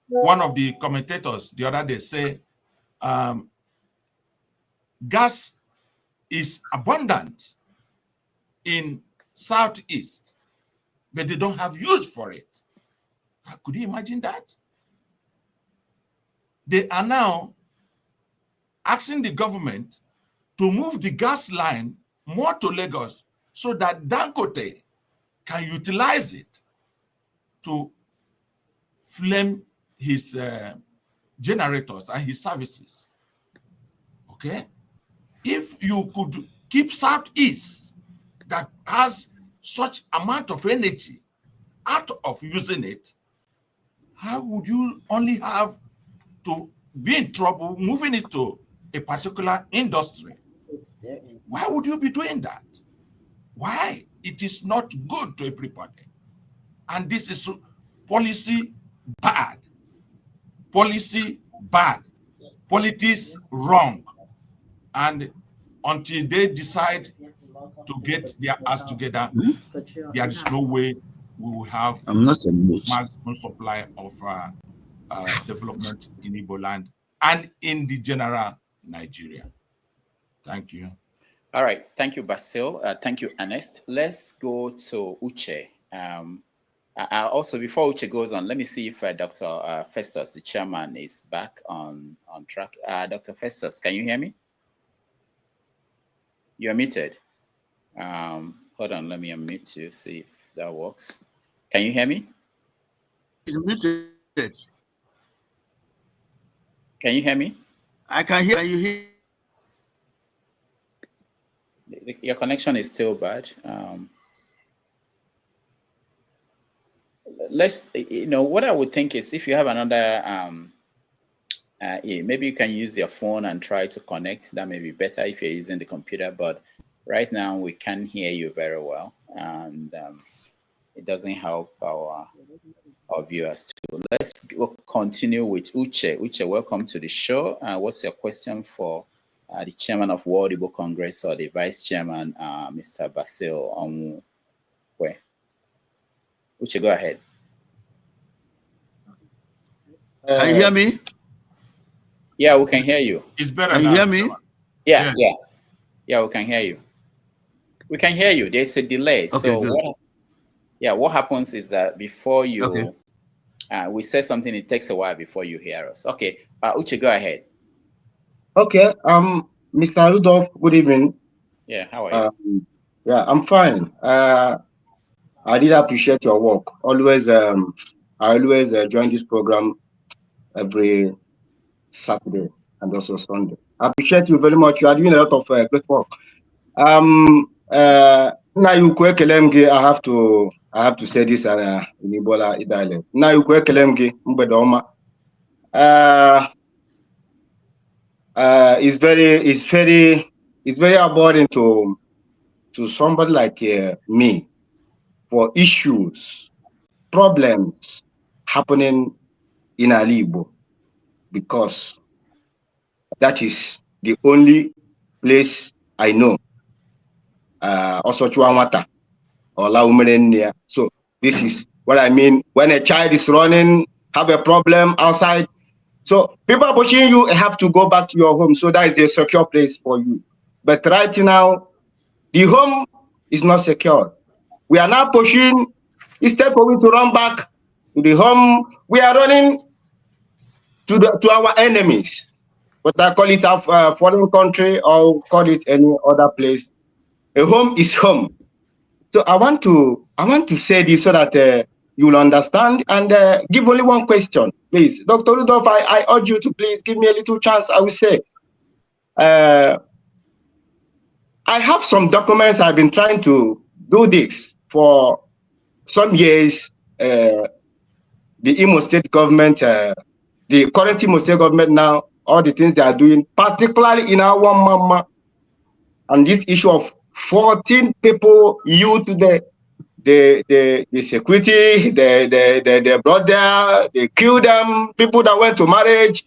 one of the commentators the other day say, gas is abundant in Southeast, but they don't have use for it. Could you imagine that? They are now asking the government to move the gas line more to Lagos so that Dangote can utilize it to flame his generators and his services. Okay? If you could keep Southeast that has such amount of energy out of using it, how would you only have to be in trouble moving it to a particular industry? Why would you be doing that? Why? It is not good to everybody. And this is policy bad. Policy bad. Politics wrong. And until they decide to get their ass together, there is no way we will have maximum supply of development in Igbo land and in the general Nigeria. Thank you.
All right. Thank you, Basil. Thank you, Ernest. Let's go to Uche. Also, before Uche goes on, let me see if Dr. Festus, the chairman, is back on track. Dr. Festus, can you hear me? You're muted. Hold on, let me unmute you, see if that works. Can you hear me?
He's muted.
Can you hear me?
I can hear you. Hear?
Your connection is still bad. Let's, what I would think is if you have another, maybe you can use your phone and try to connect. That may be better if you're using the computer, but right now we can't hear you very well, and it doesn't help our viewers too. Let's continue with Uche. Uche, welcome to the show. What's your question for the chairman of World Igbo Congress or the vice chairman, Mr. Basil Onwuwe? Uche, go ahead.
Can you hear me?
Yeah, we can hear you.
It's better.
Can you hear me?
Yeah, we can hear you. We can hear you. There's a delay.
Okay,
so what happens is that before you, we say something, it takes a while before you hear us. Okay, Uche, go ahead.
Okay, Mr. Rudolph, good evening.
Yeah, how are you?
Yeah, I'm fine. I did appreciate your work. Always, I always join this program every Saturday and also Sunday. I appreciate you very much. You are doing a lot of great work. Now you I have to say this in Ebola dialect. Now you it's very abhorrent to somebody like me for issues, problems happening in Igbo, because that is the only place I know. Also Chuamata or Laumerenia. So this is what I mean when a child is running, have a problem outside. So people are pushing you, have to go back to your home. So that is a secure place for you. But right now, the home is not secure. We are now pushing, instead for we to run back to the home, we are running to our enemies. But I call it a foreign country or call it any other place. A home is home. So I want to say this so that you will understand, and give only one question, please. Dr. Rudolph, I urge you to please give me a little chance. I will say, I have some documents. I've been trying to do this for some years. The Imo State government, the current Imo State government now, all the things they are doing, particularly in our mama, and this issue of 14 people, youth, the security, they brought there, they killed them, people that went to marriage,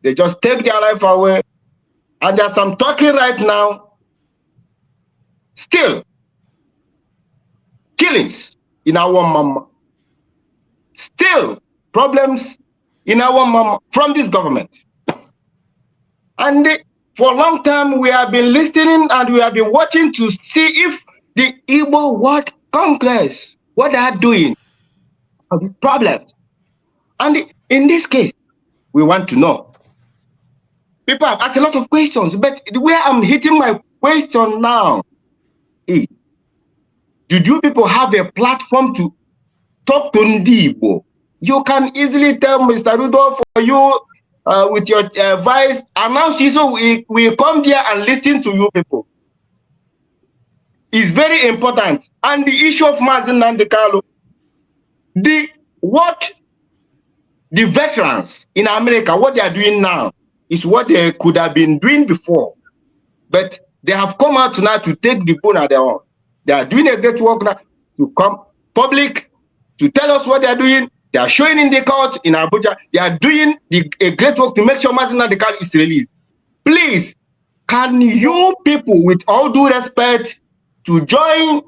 they just take their life away. And there's some talking right now, still killings in our mama, still problems in our mama from this government. And for a long time, we have been listening and we have been watching to see if the Igbo World Congress, what they are doing, of the problems. And in this case, we want to know. People have asked a lot of questions, but where I'm hitting my question now is, did you people have a platform to talk to Igbo? You can easily tell Mr. Rudolph, for you, with your vice, announce it, so we come there and listen to you people. is very important. And the issue of Mazen Nandekalo, what the veterans in America, what they are doing now is what they could have been doing before. But they have come out now to take the bone at their own. They are doing a great work now to come public, to tell us what they are doing. They are showing in the court in Abuja. They are doing a great work to make sure Mazen Nandekalo is released. Please, can you people, with all due respect, to join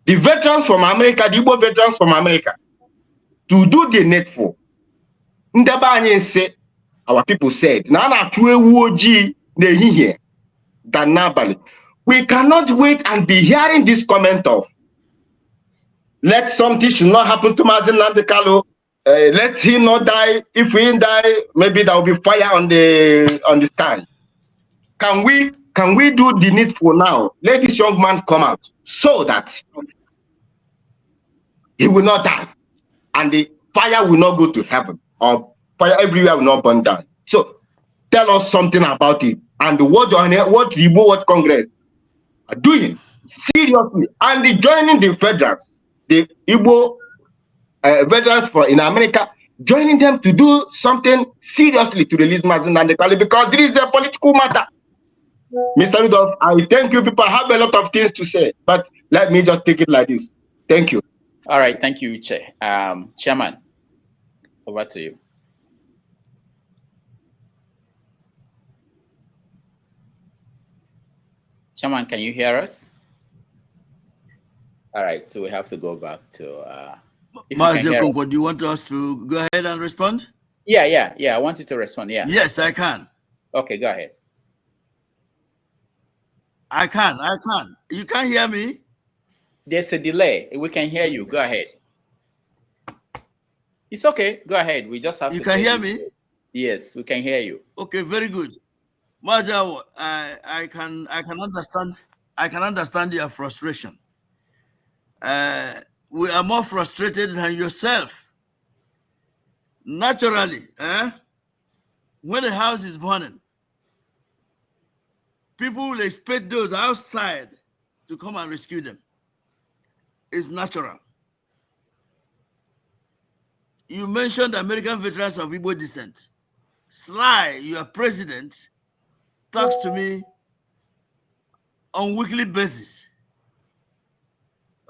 the veterans from America, the Igbo veterans from America, to do the needful? Our people said, we cannot wait and be hearing this comment of, let something should not happen to Mazen Nandekalo. Let him not die. If he die, maybe there will be fire on the sky. Can we do the needful now? Let this young man come out so that he will not die, and the fire will not go to heaven, or fire everywhere will not burn down. So tell us something about it, and what Igbo Congress are doing seriously, and joining the federals, the Igbo veterans in America, joining them to do something seriously to release Mazen Nandekalo, because this is a political matter. Mr. Rudolph, I thank you. People have a lot of things to say, but let me just take it like this. Thank you.
All right, thank you, Uche. Chairman, over to you. Chairman, can you hear us? All right, so we have to go back to...
Mazio, do you want us to go ahead and respond?
Yeah, I want you to respond, yeah.
Yes, I can.
Okay, go ahead.
I can. You can't hear me?
There's a delay. We can hear you. Go ahead. It's okay. Go ahead. We just have
to... You can hear me?
Yes, we can hear you.
Okay, very good. Maja, I can understand your frustration. We are more frustrated than yourself. Naturally, when a house is burning, people will expect those outside to come and rescue them. It's natural. You mentioned American veterans of Igbo descent. Sly, your president, talks to me on weekly basis.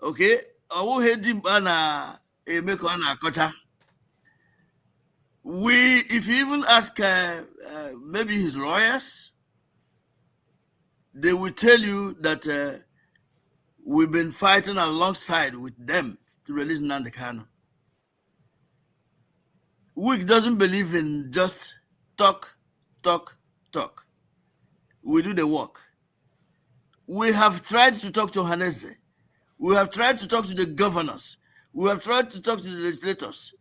Okay? If you even ask maybe his lawyers, they will tell you that we've been fighting alongside with them to release Nandekano. WIC doesn't believe in just talk. We do the work. We have tried to talk to Hanese. We have tried to talk to the governors. We have tried to talk to the legislators.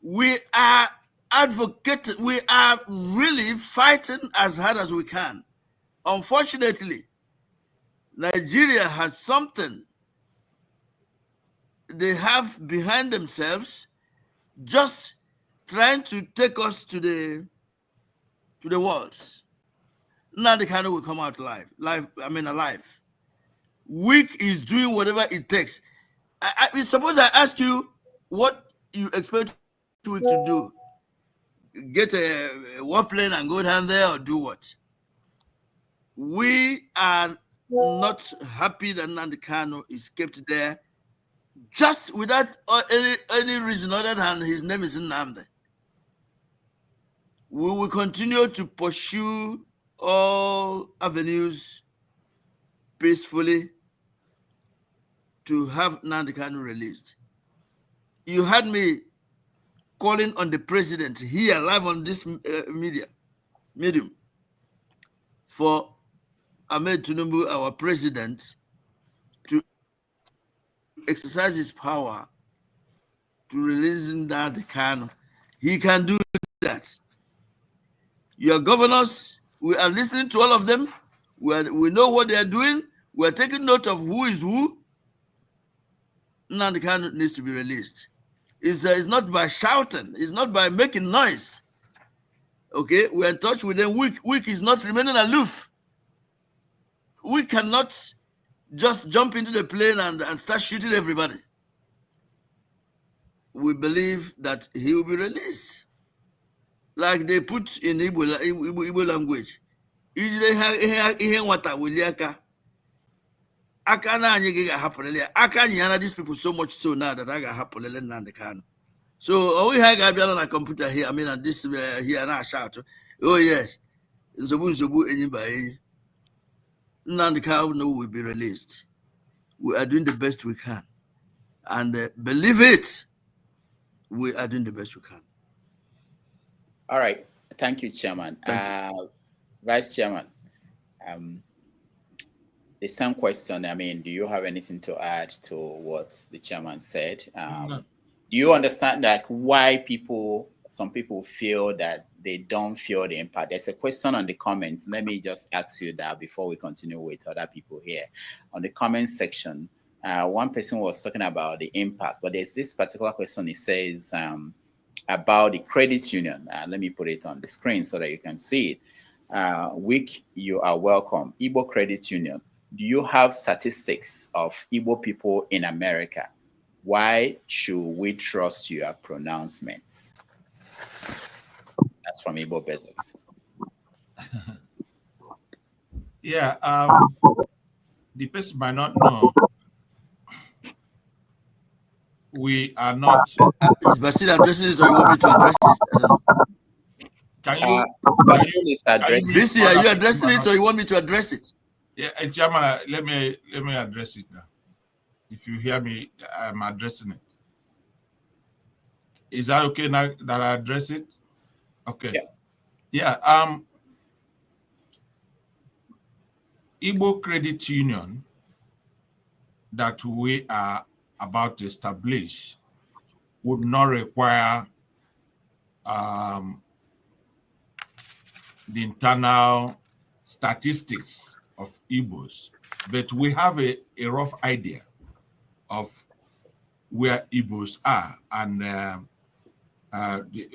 We are advocating. We are really fighting as hard as we can. Unfortunately, Nigeria has something they have behind themselves, just trying to take us to the walls. Nandekano will come out alive. WIC is doing whatever it takes. Suppose I ask you what you expect WIC to do. Get a warplane and go down there, or do what? We are not happy that Nandekano is kept there just without any reason other than his name is Nnamdi. We will continue to pursue all avenues peacefully to have Nandekano released. You had me calling on the president here live on this medium for Ahmed Tinubu, our president, to exercise his power to release Nandekano. He can do that. Your governors, we are listening to all of them. We know what they are doing. We are taking note of who is who. Nandekano needs to be released. It's not by shouting. It's not by making noise. Okay, we are in touch with them. WIC is not remaining aloof. We cannot just jump into the plane and start shooting everybody. We believe that he will be released. Like they put in Igbo language. These people so much so now that I got happen. So we have on a computer here. I mean, and this here now shout. Oh yes, Nandika will be released. We are doing the best we can, and believe it, we are doing the best we can.
All right, thank you, Chairman.
Thank you.
Vice Chairman, the same question. I mean, do you have anything to add to what the Chairman said?
No.
Do you understand like why some people feel that they don't feel the impact? There's a question on the comments. Let me just ask you that before we continue with other people here. On the comment section, one person was talking about the impact, but there's this particular question. It says about the credit union. Let me put it on the screen so that you can see it. Wick, you are welcome. Igbo Credit Union. Do you have statistics of Igbo people in America? Why should we trust your pronouncements? That's from Igbo Basics.
Yeah, the person might not know. We are not.
Is Basil addressing it, or you want me to address it? I don't know.
Can you?
Visi, are you addressing it, or you want me to address it?
Yeah, Chairman, let me address it now. If you hear me, I'm addressing it. Is that okay now that I address it? Okay. Yeah. Igbo Credit Union that we are about to establish would not require the internal statistics of Igbos, but we have a rough idea of where Igbos are and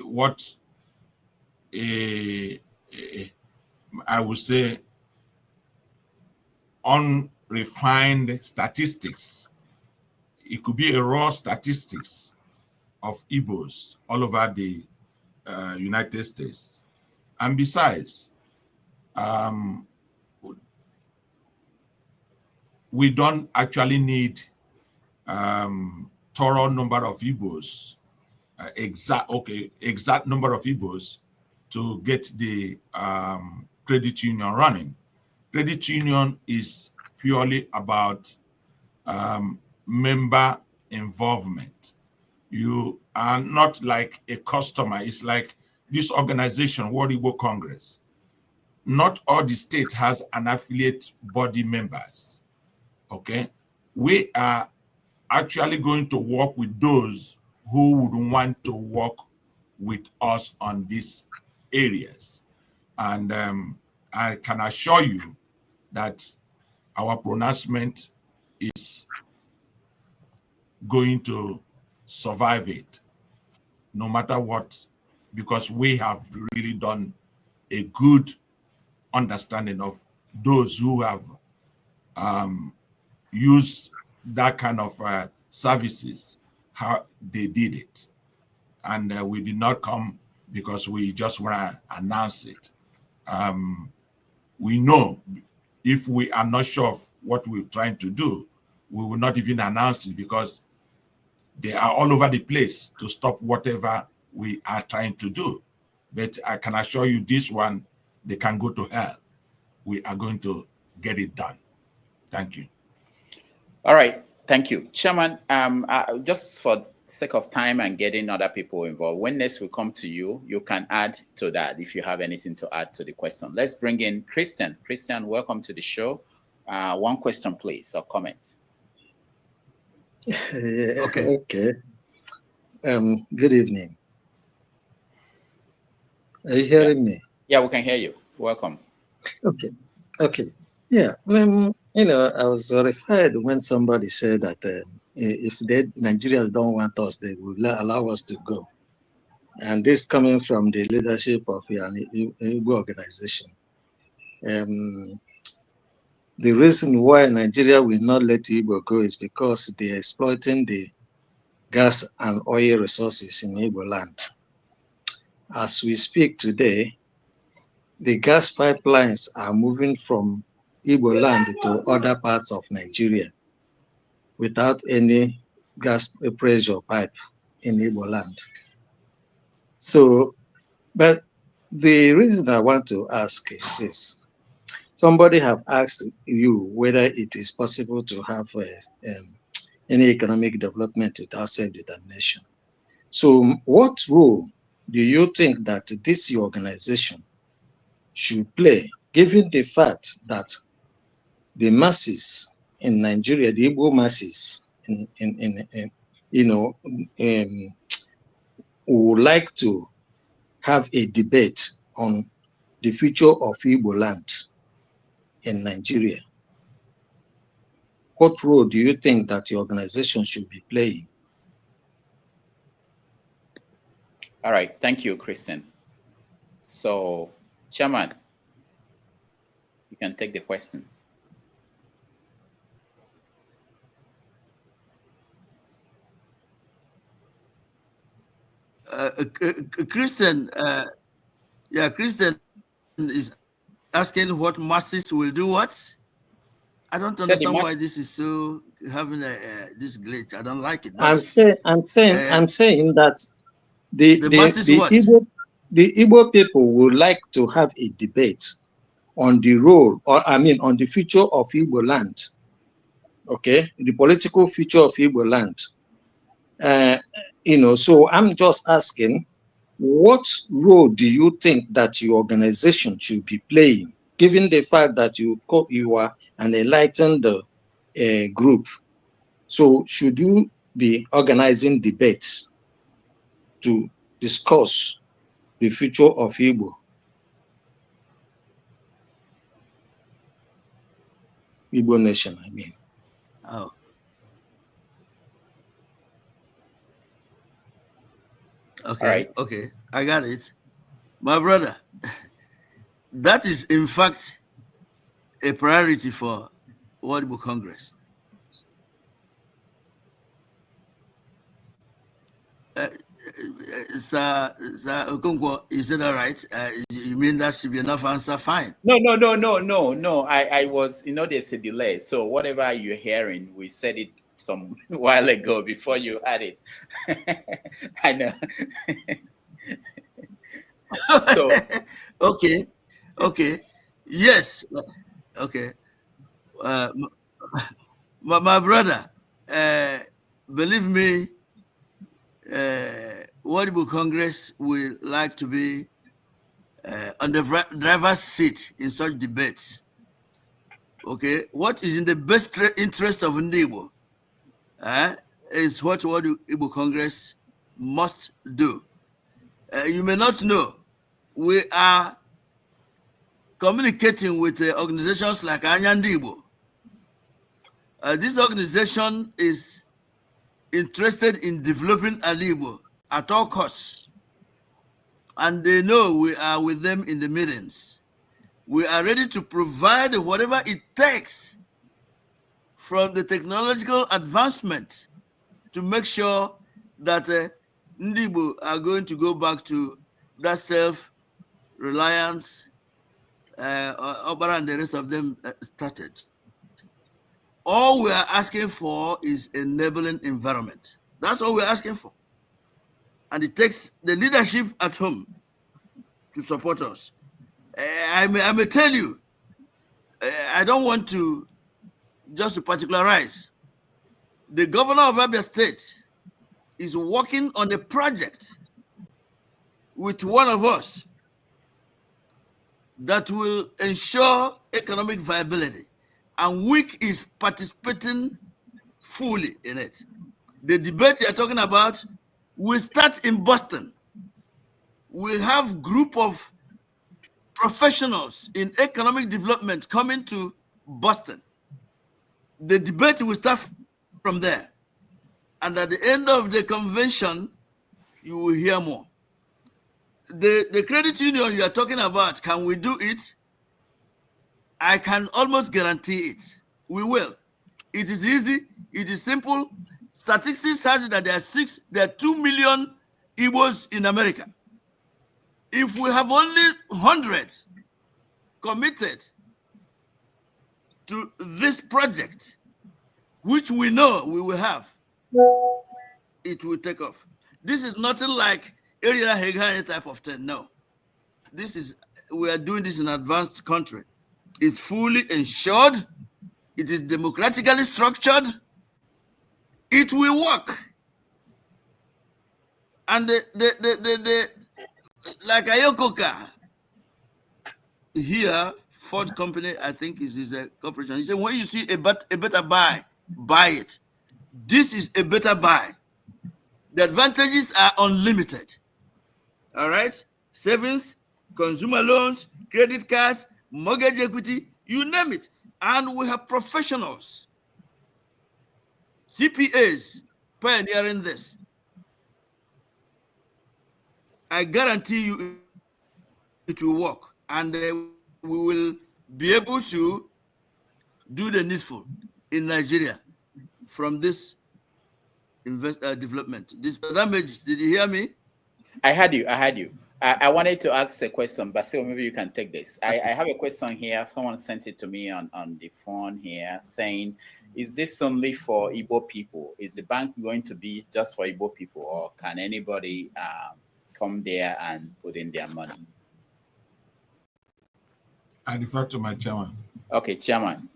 what I would say unrefined statistics. It could be a raw statistics of Igbos all over the United States. And besides, we don't actually need thorough number of Igbos, exact number of Igbos to get the credit union running. Credit union is purely about member involvement. You are not like a customer. It's like this organization, World Igbo Congress. Not all the state has an affiliate body members. Okay, we are actually going to work with those who would want to work with us on these areas. And I can assure you that our pronouncement is going to survive it, no matter what, because we have really done a good understanding of those who have used that kind of services, how they did it. And we did not come because we just want to announce it. We know if we are not sure of what we're trying to do, we will not even announce it because they are all over the place to stop whatever we are trying to do. But I can assure you this one, they can go to hell. We are going to get it done. Thank you.
All right. Thank you. Chairman, just for sake of time and getting other people involved, when next we come to you, you can add to that if you have anything to add to the question. Let's bring in Christian. Christian, welcome to the show. One question, please, or comment.
Okay. Good evening. Are you hearing me?
Yeah, we can hear you. Welcome.
Okay. Yeah. I was horrified when somebody said that if Nigerians don't want us, they will allow us to go. And this coming from the leadership of an Igbo organization. The reason why Nigeria will not let Igbo go is because they are exploiting the gas and oil resources in Igbo land. As we speak today, the gas pipelines are moving from Igbo land to other parts of Nigeria without any gas pressure pipe in Igbo land. So, but the reason I want to ask is this. Somebody have asked you whether it is possible to have any economic development without self-determination. So what role do you think that this organization should play, given the fact that the masses in Nigeria, the Igbo masses, would like to have a debate on the future of Igbo land in Nigeria? What role do you think that the organization should be playing?
All right, thank you, Christian. So, Chairman, you can take the question.
Christian, Christian is asking what masses will do what? I don't understand why this is so having this glitch. I don't like it.
I'm saying that the
masses
Igbo people would like to have a debate on the role, on the future of Igbo land. Okay, the political future of Igbo land. So I'm just asking, what role do you think that your organization should be playing, given the fact that you are an enlightened group? So should you be organizing debates to discuss the future of Igbo nation, I mean?
Oh. Okay, right. Okay, I got it. My brother, that is in fact a priority for Igbo Congress. Sir Okonkwo, is that all right? You mean that should be enough answer? Fine.
No. I was, there's a delay. So whatever you're hearing, we said it some while ago before you had it. I know. So
okay. Yes. Okay. My brother, believe me, Igbo Congress will like to be on the driver's seat in such debates. Okay, what is in the best interest of Igbo is what Igbo Congress must do. You may not know, we are communicating with organizations like Igbo. This organization is interested in developing Igbo at all costs. And they know we are with them in the meetings. We are ready to provide whatever it takes from the technological advancement to make sure that Igbo are going to go back to that self-reliance Obara and the rest of them started. All we are asking for is enabling environment. That's all we're asking for. And it takes the leadership at home to support us. I may tell you, I don't want to just to particularize. The governor of Abia State is working on a project with one of us that will ensure economic viability, and WIC is participating fully in it. The debate you're talking about will start in Boston. We have group of professionals in economic development coming to Boston. The debate will start from there. And at the end of the convention, you will hear more. The credit union you are talking about, can we do it? I can almost guarantee it. We will. It is easy. It is simple. Statistics has it that there are 2 million Igbos in America. If we have only 100 committed to this project, which we know we will have, it will take off. This is nothing like area Hegane type of thing. No. We are doing this in an advanced country. It's fully insured. It is democratically structured. It will work. And like Ayokoka here, Ford Company, I think is a corporation. He said, when you see a better buy it. This is a better buy. The advantages are unlimited. All right? Savings, consumer loans, credit cards, mortgage equity, you name it. And we have professionals, CPAs, pioneering this. I guarantee you it will work. And we will be able to do the needful in Nigeria from this development. This damage, did you hear me?
I heard you. I wanted to ask a question, Basil, maybe you can take this. I have a question here. Someone sent it to me on the phone here saying, is this only for Igbo people? Is the bank going to be just for Igbo people, or can anybody come there and put in their money?
I defer to my chairman.
Okay, chairman.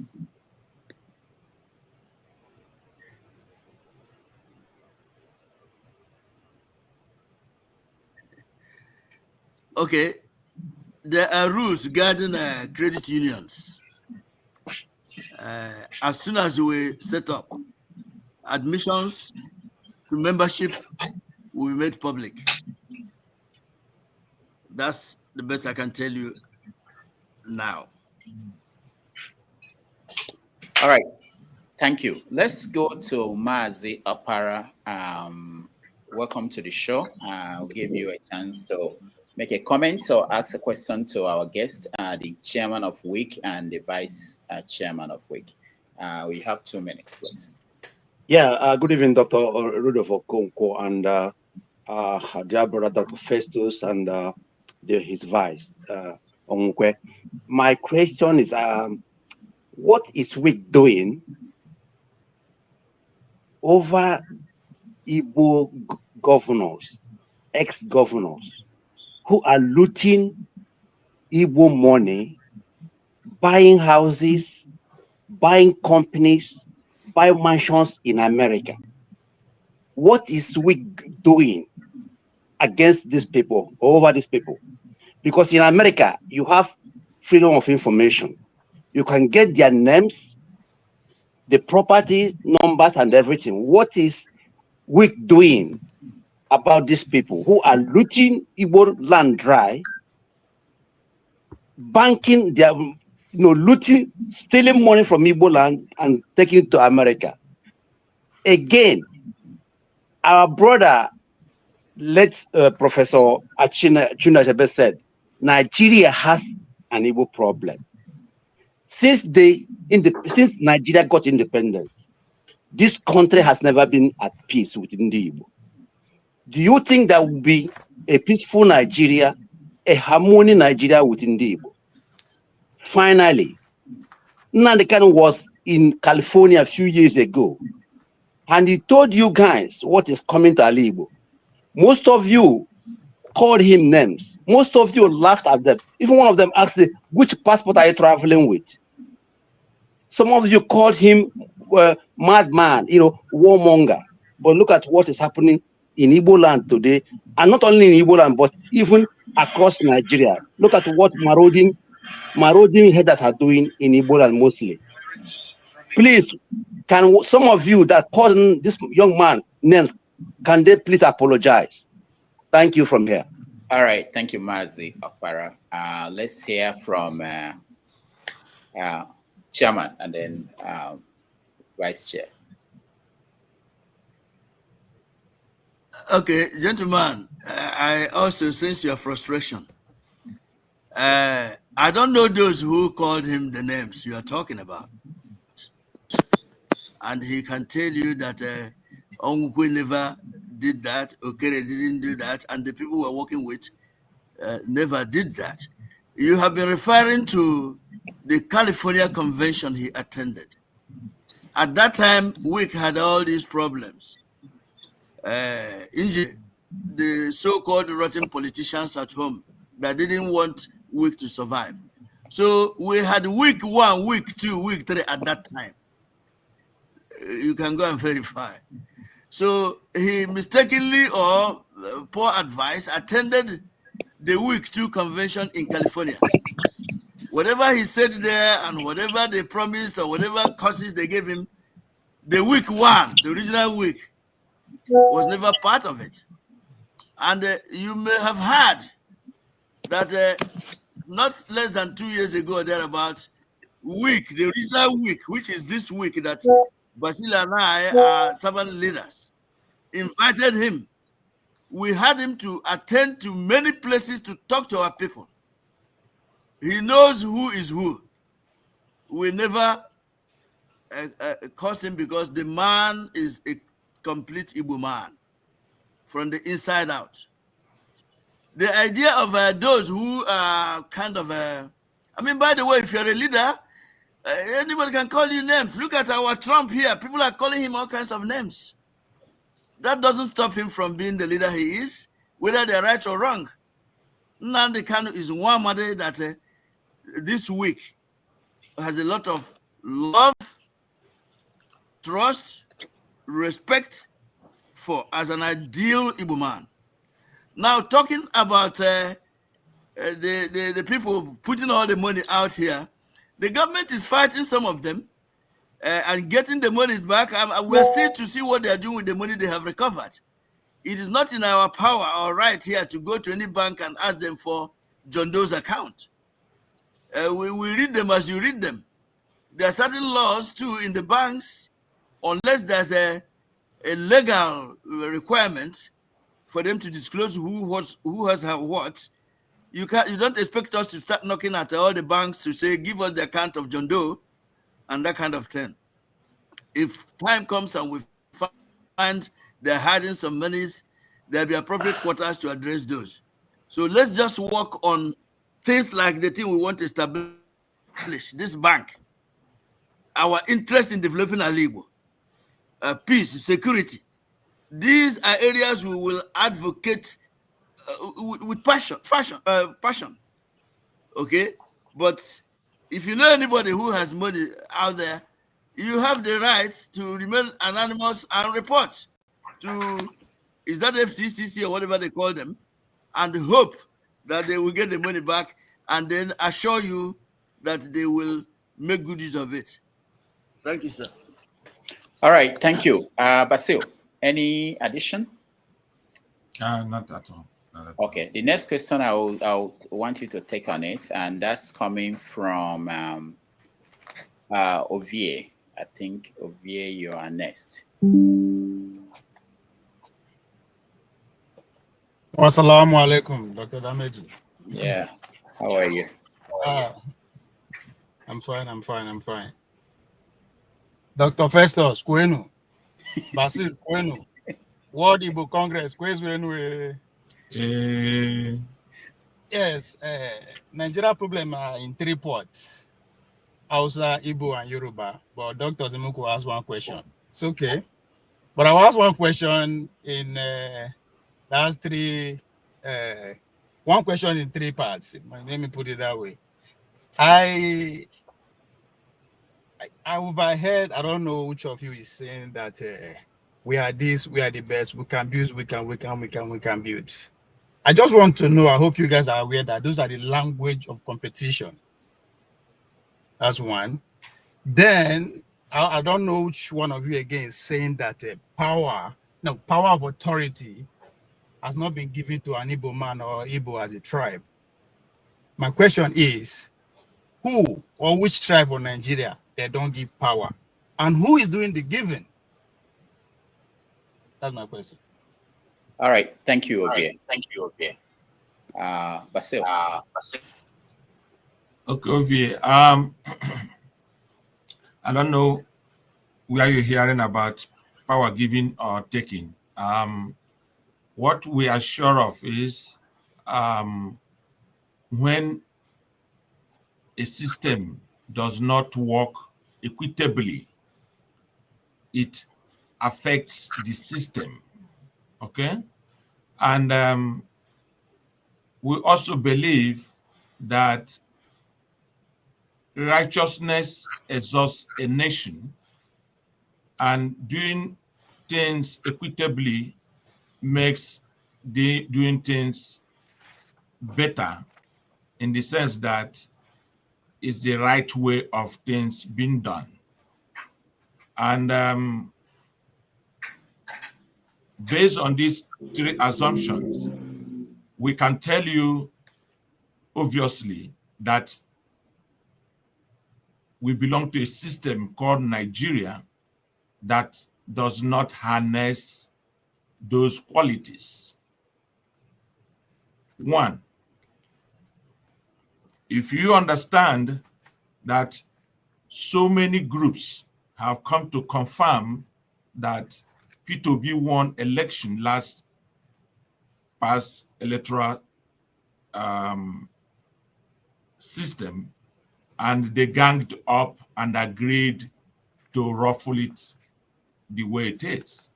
Okay, there are rules regarding credit unions. As soon as we set up, admissions to membership will be made public. That's the best I can tell you now.
All right, thank you. Let's go to Mazi Apara. Welcome to the show. I'll give you a chance to make a comment or ask a question to our guest, the chairman of WIC and the vice chairman of WIC. We have 2 minutes, please.
Yeah, good evening, Dr. Rudolph Okonkwo and dear brother, Dr. Festus, and his vice, Onkwe. My question is, what is WIC doing over Igbo governors, ex-governors, who are looting Igbo money, buying houses, buying companies, buying mansions in America? What is WIC doing against these people, over these people? Because in America, you have freedom of information. You can get their names, the property numbers, and everything. What is WIC doing about these people who are looting Igbo land dry, banking their, looting, stealing money from Igbo land and taking it to America? Again, our brother, Professor Chunachebe said, Nigeria has an Igbo problem. Since Nigeria got independence, this country has never been at peace with the Igbo. Do you think there will be a peaceful Nigeria, a harmonious Nigeria within the Igbo? Finally, Nnamdi Kanu was in California a few years ago, and he told you guys what is coming to Ali Igbo. Most of you called him names. Most of you laughed at them. Even one of them asked, which passport are you traveling with? Some of you called him madman, warmonger. But look at what is happening in Igbo land today, and not only in Igbo land, but even across Nigeria. Look at what marauding headers are doing in Igbo land mostly. Please, can some of you that called this young man names, can they please apologize? Thank you from here.
All right, thank you, Mazi Akpara. Let's hear from chairman and then vice chair.
Okay, gentlemen, I also sense your frustration. I don't know those who called him the names you are talking about. And he can tell you that Ongwe never did that, Okere didn't do that, and the people we're working with never did that. You have been referring to the California convention he attended. At that time, WIC had all these problems. The so-called rotten politicians at home that didn't want WIC to survive. So we had week 1, week 2, week 3 at that time. You can go and verify. So he mistakenly or poor advice attended the week 2 convention in California. Whatever he said there and whatever they promised or whatever courses they gave him, the week 1, the original week, was never part of it. And you may have heard that not less than 2 years ago, thereabouts, week, the original week, which is this week that Basil and I are servant leaders, invited him. We had him to attend to many places to talk to our people. He knows who is who. We never cursed him because the man is a complete Igbo man from the inside out. The idea of those who are kind of, I mean, by the way, if you're a leader, anybody can call you names. Look at our Trump here. People are calling him all kinds of names. That doesn't stop him from being the leader he is, whether they're right or wrong. Nnamdi Kanu is one mother that this week has a lot of love, trust, respect for as an ideal Igbo man. Now, talking about the people putting all the money out here, the government is fighting some of them and getting the money back. We're still to see what they're doing with the money they have recovered. It is not in our power or right here to go to any bank and ask them for John Doe's account. We read them as you read them. There are certain laws too in the banks, unless there's a legal requirement for them to disclose who has what. You don't expect us to start knocking at all the banks to say, give us the account of John Doe and that kind of thing. If time comes and we find they're hiding some monies, there'll be appropriate quarters to address those. So let's just work on things like the thing we want to establish, this bank, our interest in developing Igbo, peace, security. These are areas we will advocate with passion. Okay, but if you know anybody who has money out there, you have the right to remain anonymous and report to, is that FCCC or whatever they call them, and hope that they will get the money back and then assure you that they will make good use of it. Thank you, sir.
All right, thank you. Basil, any addition?
Not at all.
Okay, the next question I'll want you to take on it, and that's coming from Ovie. I think Ovie, you are next.
Assalamu alaikum, Dr. Dameji.
Yeah, how are you?
I'm fine. Dr. Festus, Kwenu. Basil, Kwenu. World Igbo Congress, Kwenu. Yes, Nigeria problem in 3 parts. Hausa, Igbo, and Yoruba. But Dr. Zimuku asked one question. It's okay. But I will ask one question in last 3, one question in 3 parts. Let me put it that way. I overheard, I don't know which of you is saying that we are this, we are the best, we can build, we can build. I just want to know, I hope you guys are aware that those are the language of competition. That's one. Then, I don't know which one of you again is saying that power of authority has not been given to an Igbo man or Igbo as a tribe. My question is, who or which tribe of Nigeria they don't give power? And who is doing the giving? That's my question.
All right, thank you, Ovie. Basil.
Okay, Ovie. I don't know where you're hearing about power giving or taking. What we are sure of is when a system does not work equitably, it affects the system. Okay? And we also believe that righteousness exhausts a nation, and doing things equitably makes doing things better, in the sense that it's the right way of things being done. And based on these three assumptions, we can tell you obviously that we belong to a system called Nigeria that does not harness those qualities. One, if you understand that so many groups have come to confirm that P2B won election past electoral system, and they ganged up and agreed to ruffle it the way it is.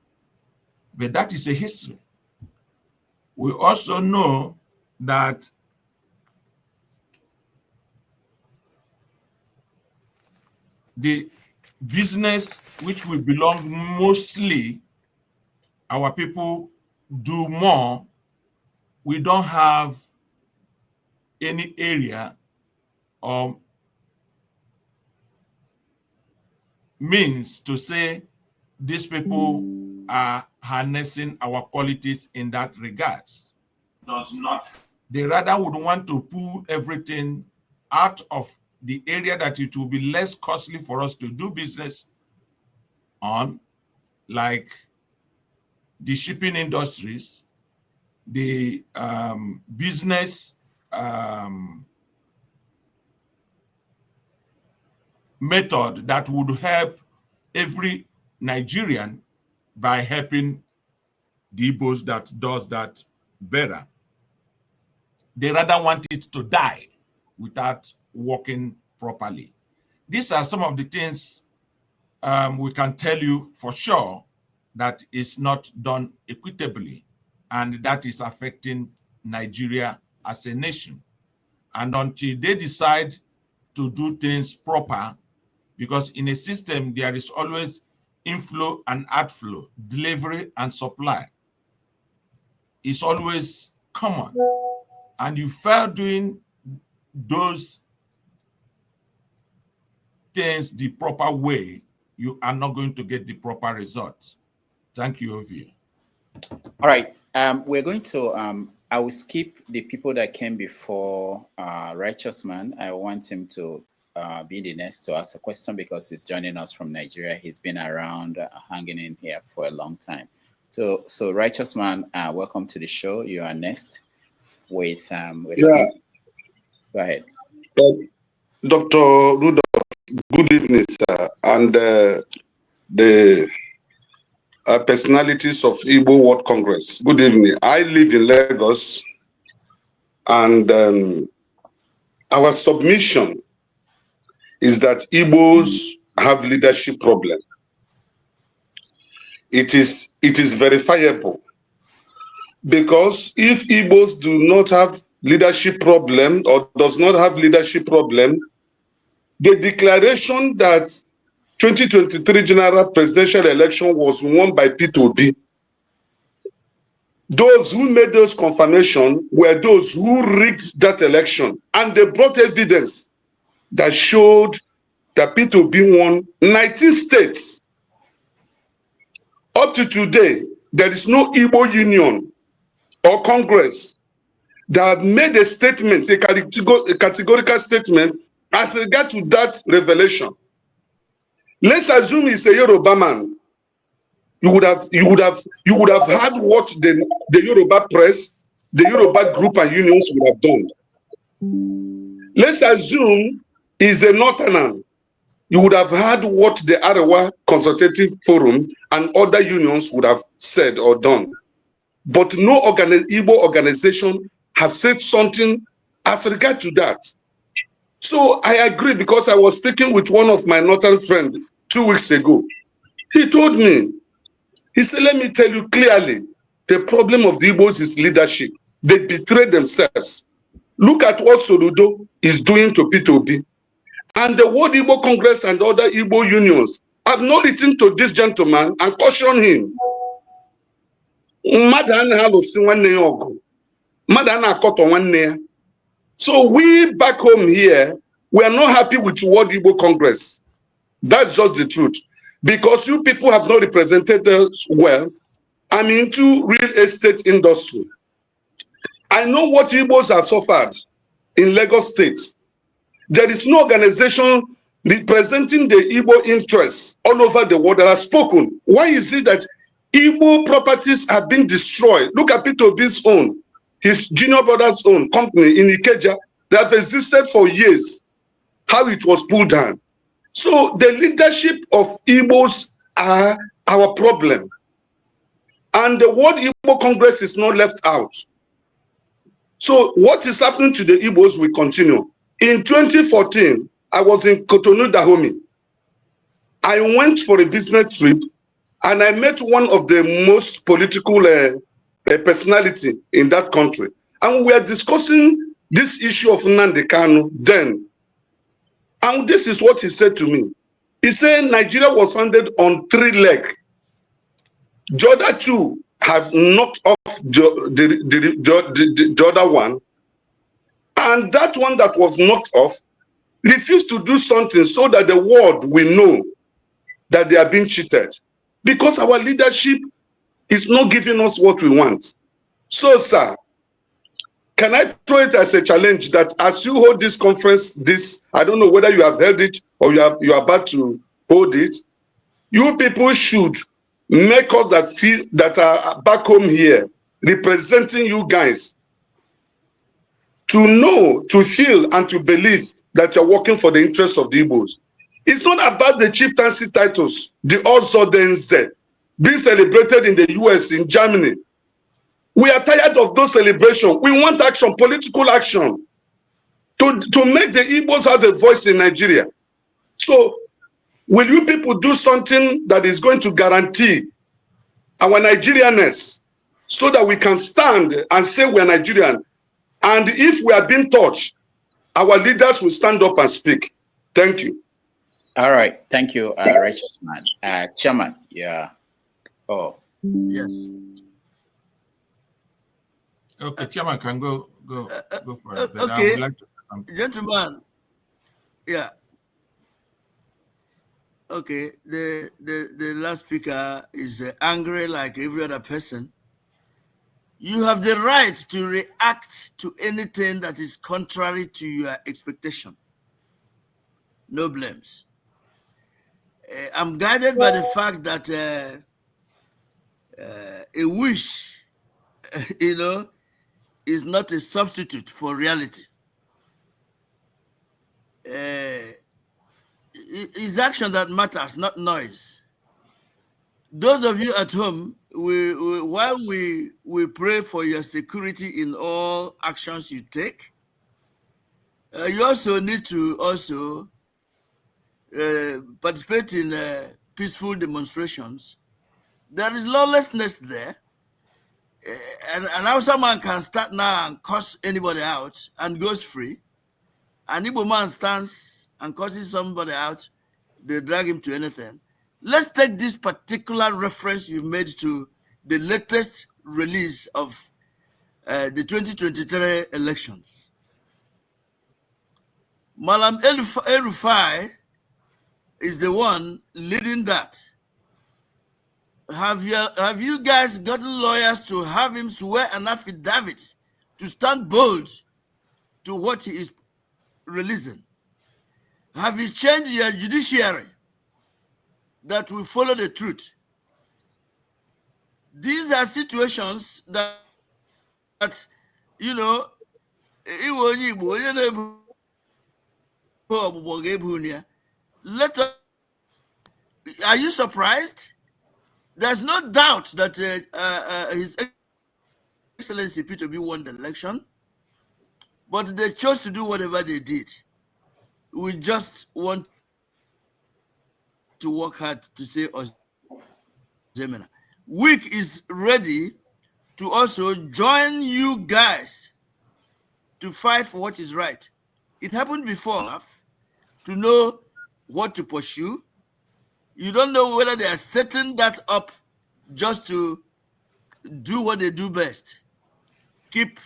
But that is a history. We also know that the business which we belong mostly, our people do more, we don't have any area or means to say these people are harnessing our qualities in that regards. Does not. They rather would want to pull everything out of the area that it will be less costly for us to do business on, like the shipping industries, the business method that would help every Nigerian by helping the Igbos that does that better. They rather want it to die without working properly. These are some of the things we can tell you for sure that is not done equitably, and that is affecting Nigeria as a nation. And until they decide to do things proper, because in a system there is always inflow and outflow, delivery and supply. It's always common. And you fail doing those things the proper way, you are not going to get the proper results. Thank you, Ovie.
All right. We're going to, I will skip the people that came before Righteous Man. I want him to be the next to ask a question because he's joining us from Nigeria. He's been around hanging in here for a long time. So Righteous Man, welcome to the show. You are next with
yeah.
Go ahead.
Dr. Rudolph, good evening, sir, and the personalities of Igbo World Congress. Good evening. I live in Lagos, and our submission is that Igbos have leadership problem. It is verifiable, because if Igbos do not have leadership problem or does not have leadership problem, the declaration that 2023 general presidential election was won by P2B, those who made those confirmation were those who rigged that election, and they brought evidence that showed that P2B won 19 states. Up to today, there is no Igbo Union or Congress that have made a statement, a categorical statement as regard to that revelation. Let's assume he's a Yoruba man. You would have heard what the Yoruba press, the Yoruba group and unions would have done. Let's assume is a northerner. You would have heard what the Arewa Consultative Forum and other unions would have said or done. But no Igbo organization have said something as regard to that. So I agree, because I was speaking with one of my northern friends 2 weeks ago. He told me, he said, let me tell you clearly, the problem of the Igbos is leadership. They betray themselves. Look at what Soludo is doing to P2B. And the World Igbo Congress and other Igbo unions have not written to this gentleman and cautioned him. So we back home here, we are not happy with World Igbo Congress. That's just the truth. Because you people have not represented us well. I'm into real estate industry. I know what Igbos have suffered in Lagos State. There is no organization representing the Igbo interests all over the world that has spoken. Why is it that Igbo properties have been destroyed? Look at Peter Ob's own, his junior brother's own company in Ikeja that have existed for years, how it was pulled down. So the leadership of Igbos are our problem. And the World Igbo Congress is not left out. So what is happening to the Igbos will continue. In 2014, I was in Cotonou, Dahomey. I went for a business trip and I met one of the most political personality in that country. And we were discussing this issue of Nnamdi Kanu then. And this is what he said to me. He said Nigeria was founded on 3 legs. The other 2 have knocked off the other one. And that one that was knocked off refused to do something so that the world will know that they are being cheated. Because our leadership is not giving us what we want. So, sir, can I throw it as a challenge that as you hold this conference, I don't know whether you have held it or you are about to hold it, you people should make us that are back home here, representing you guys, to know, to feel, and to believe that you're working for the interests of the Igbos. It's not about the chieftaincy titles, the Ozodenze, being celebrated in the US, in Germany. We are tired of those celebrations. We want action, political action, to make the Igbos have a voice in Nigeria. So, will you people do something that is going to guarantee our Nigerianness so that we can stand and say we are Nigerian? And if we are being touched, our leaders will stand up and speak. Thank you.
All right. Thank you, righteous man. Chairman, yeah. Oh.
Yes.
Okay, Chairman can go for it. But
okay,
I would like to
gentlemen. Yeah. Okay. The last speaker is angry like every other person. You have the right to react to anything that is contrary to your expectation. No blames. I'm guided by the fact that a wish, is not a substitute for reality. It's action that matters, not noise. Those of you at home, while we pray for your security in all actions you take, you also need to participate in peaceful demonstrations. There is lawlessness there. And now someone can start now and cuss anybody out and goes free. An Igbo man stands and cusses somebody out, they drag him to anything. Let's take this particular reference you made to the latest release of the 2023 elections. Malam El-Rufai is the one leading that. Have you guys gotten lawyers to have him swear an affidavit to stand bold to what he is releasing? Have you changed your judiciary that will follow the truth? These are situations that Let us, are you surprised? There's no doubt that His Excellency Peter B won the election, but they chose to do whatever they did. We just want to work hard to say Ozemena. WIC is ready to also join you guys to fight for what is right. It happened before enough to know what to pursue. You don't know whether they are setting that up just to do what they do best. Keep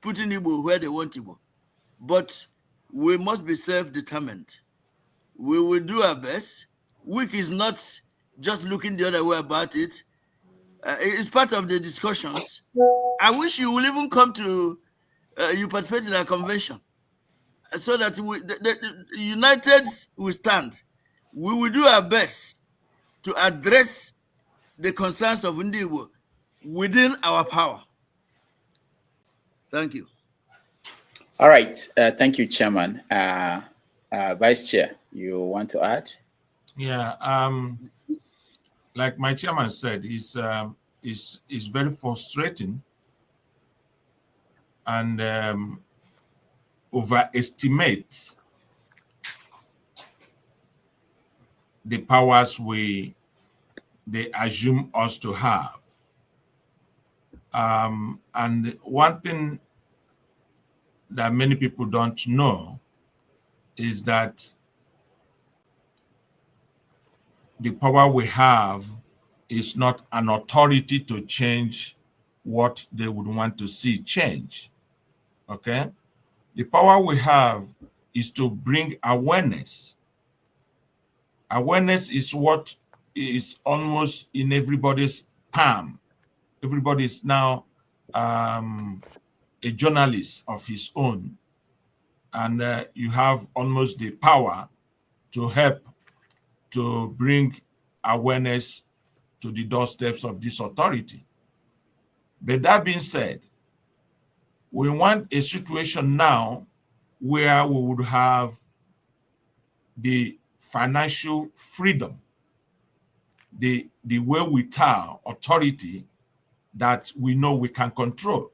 putting Igbo where they want Igbo. But we must be self-determined. We will do our best. WIC is not just looking the other way about it. It's part of the discussions. I wish you will even come to, you participate in our convention so that the united we stand. We will do our best to address the concerns of Ndigo within our power. Thank you.
All right. Thank you, Chairman. Vice Chair, you want to add?
Yeah. Like my chairman said, it's very frustrating and overestimates the powers they assume us to have. And one thing that many people don't know is that the power we have is not an authority to change what they would want to see change. Okay? The power we have is to bring awareness. Awareness is what is almost in everybody's palm. Everybody is now a journalist of his own. And you have almost the power to help to bring awareness to the doorsteps of this authority. But that being said, we want a situation now where we would have the financial freedom, the wherewithal authority that we know we can control,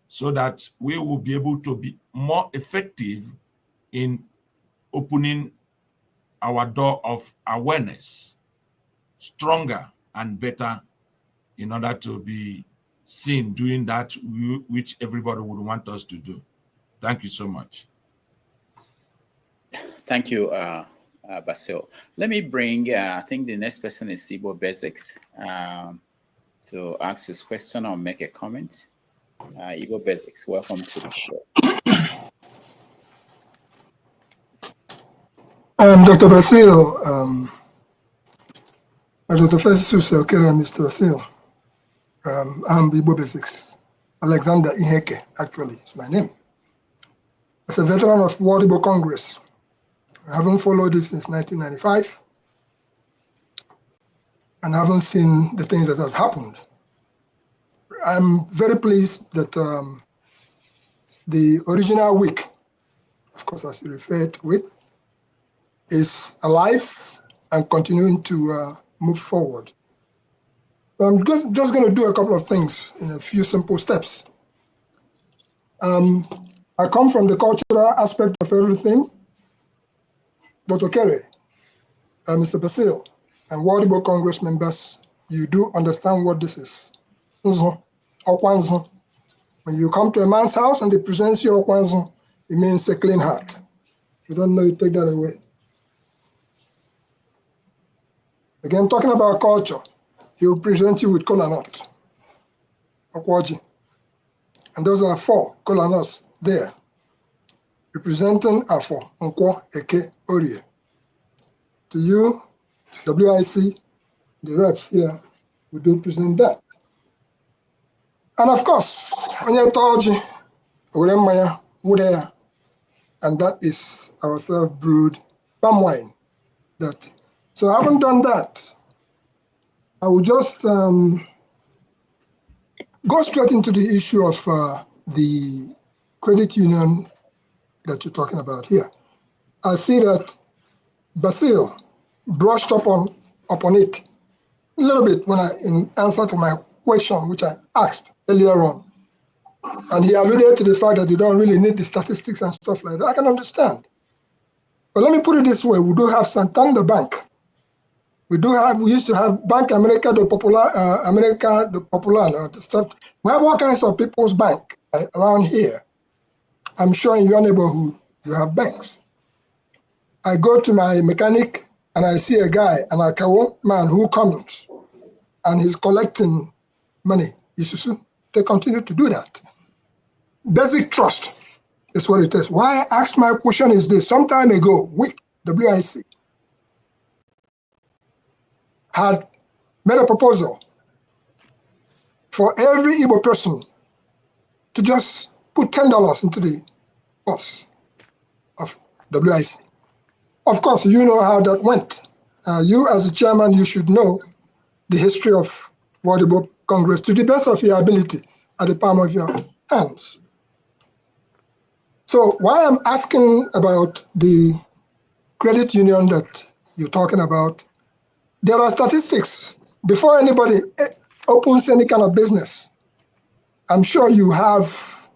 so that we will be able to be more effective in opening our door of awareness, stronger and better, in order to be seen doing that which everybody would want us to do. Thank you so much.
Thank you, Basil. Let me bring, I think the next person is Igbo Basics to ask his question or make a comment. Igbo Basics, welcome to the show.
Dr. Basil, Dr. Festus Okere, Mr. Basil. I'm Igbo Basics. Alexander Iheke, actually, is my name. As a veteran of World Igbo Congress, I haven't followed this since 1995, and I haven't seen the things that have happened. I'm very pleased that the original WIC, of course, as you referred to it, is alive and continuing to move forward. So I'm just going to do a couple of things in a few simple steps. I come from the cultural aspect of everything. Dr. Kerry, Mr. Basil, and World Igbo Congress members, you do understand what this is. When you come to a man's house and they present you Okwanzo, it means a clean heart. If you don't know, you take that away. Again, talking about culture, he will present you with kola nut, okwaji. And those are 4 kola nuts there, representing Afo, Nkwo, Eke, Orie. To you, WIC, the reps here, we do present that. And of course, onye toji, Uremaya, Wudea, and that is our self-brewed palm wine. So I haven't done that. I will just go straight into the issue of the credit union that you're talking about here. I see that Basil brushed upon it a little bit in answer to my question, which I asked earlier on. And he alluded to the fact that you don't really need the statistics and stuff like that. I can understand. But let me put it this way. We do have Santander Bank. We used to have Bank America the Popular, the stuff. We have all kinds of people's bank around here. I'm sure in your neighborhood, you have banks. I go to my mechanic and I see a guy, an Akawo man who comes and he's collecting money. They continue to do that. Basic trust is what it is. Why I asked my question is this. Some time ago, we, WIC, had made a proposal for every Igbo person to just put $10 into the course of WIC. Of course, you know how that went. You as a chairman, you should know the history of World Igbo Congress to the best of your ability at the palm of your hands. So why I'm asking about the credit union that you're talking about, there are statistics. Before anybody opens any kind of business, I'm sure you have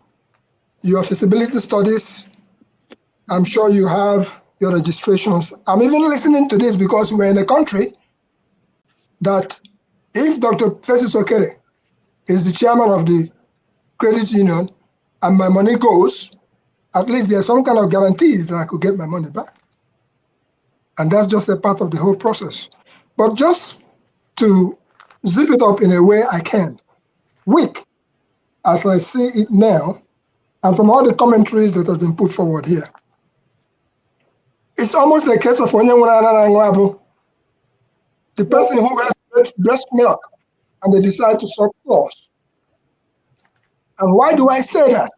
your feasibility studies. I'm sure you have your registrations. I'm even listening to this because we're in a country that if Dr. Festus Okere is the chairman of the credit union and my money goes, at least there's some kind of guarantees that I could get my money back. And that's just a part of the whole process. But just to zip it up in a way I can, weak, as I see it now, and from all the commentaries that have been put forward here, it's almost a case of the person who had breast milk and they decide to suck claws. And why do I say that?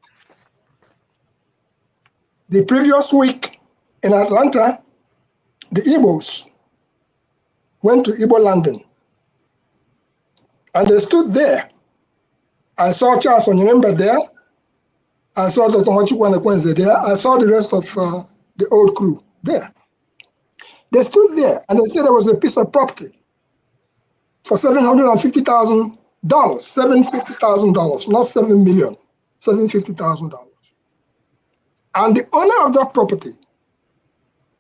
The previous week in Atlanta, the Igbos went to Igbo landing and they stood there. I saw Charles Onyemba there. I saw Dr. Nwachukwu there. I saw the rest of the old crew there. They stood there and they said there was a piece of property for $750,000, $750,000, not $7 million, $750,000. And the owner of that property,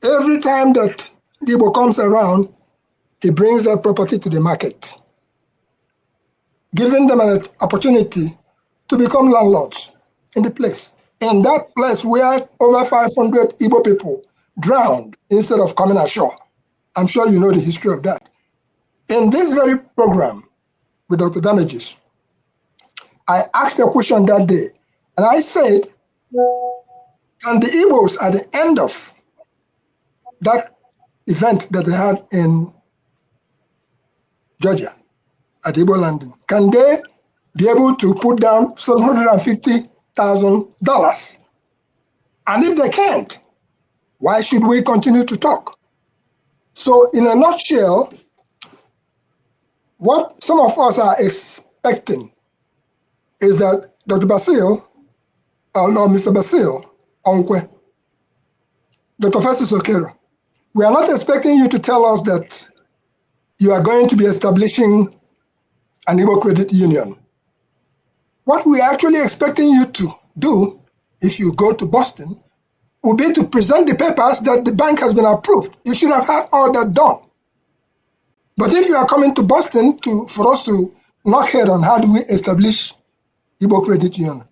every time that Igbo comes around, he brings that property to the market, giving them an opportunity to become landlords in the place. In that place where over 500 Igbo people drowned instead of coming ashore. I'm sure you know the history of that. In this very program with Dr. Damages, I asked a question that day, and I said, can the Igbos at the end of that event that they had in Georgia at Igbo landing, can they be able to put down $750,000? And if they can't, why should we continue to talk? So in a nutshell, what some of us are expecting is that Dr. Basil, Mr. Basil, Onkwe, Dr. Festus Okero, we are not expecting you to tell us that you are going to be establishing an Igbo credit union. What we are actually expecting you to do, if you go to Boston, would be to present the papers that the bank has been approved. You should have had all that done. But if you are coming to Boston for us to knock head on how do we establish Igbo credit union,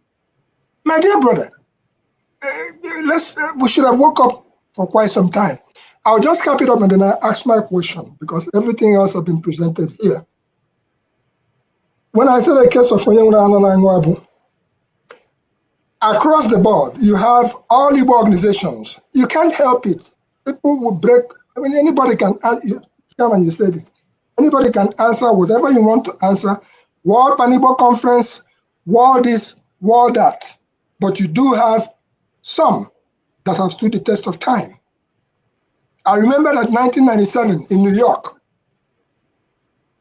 my dear brother, we should have woke up for quite some time. I'll just cap it up and then I ask my question because everything else has been presented here. When I said the case of Onyenwere, across the board, you have all Igbo organizations. You can't help it. People will break. I mean, anybody can. Chairman, you said it. Anybody can answer whatever you want to answer. World Pan-Igbo Conference, world this, world that. But you do have some that have stood the test of time. I remember that 1997 in New York,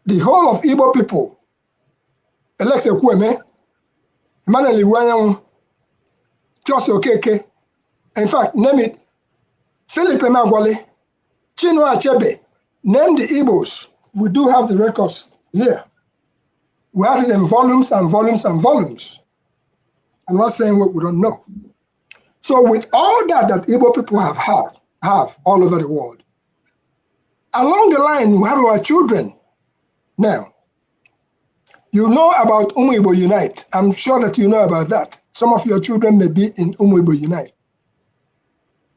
the whole of Igbo people, Alex Ekwueme, Emmanuel Iwanyanwu, Jos Okeke, In fact, name it Philip Emeagwali, Chinua Achebe, name the Igbos. We do have the records here. We have it in volumes and volumes and volumes. I'm not saying what we don't know. So with all that Igbo people have all over the world, along the line, we have our children. Now, you know about Igbo Unite. I'm sure that you know about that. Some of your children may be in Igbo Unite.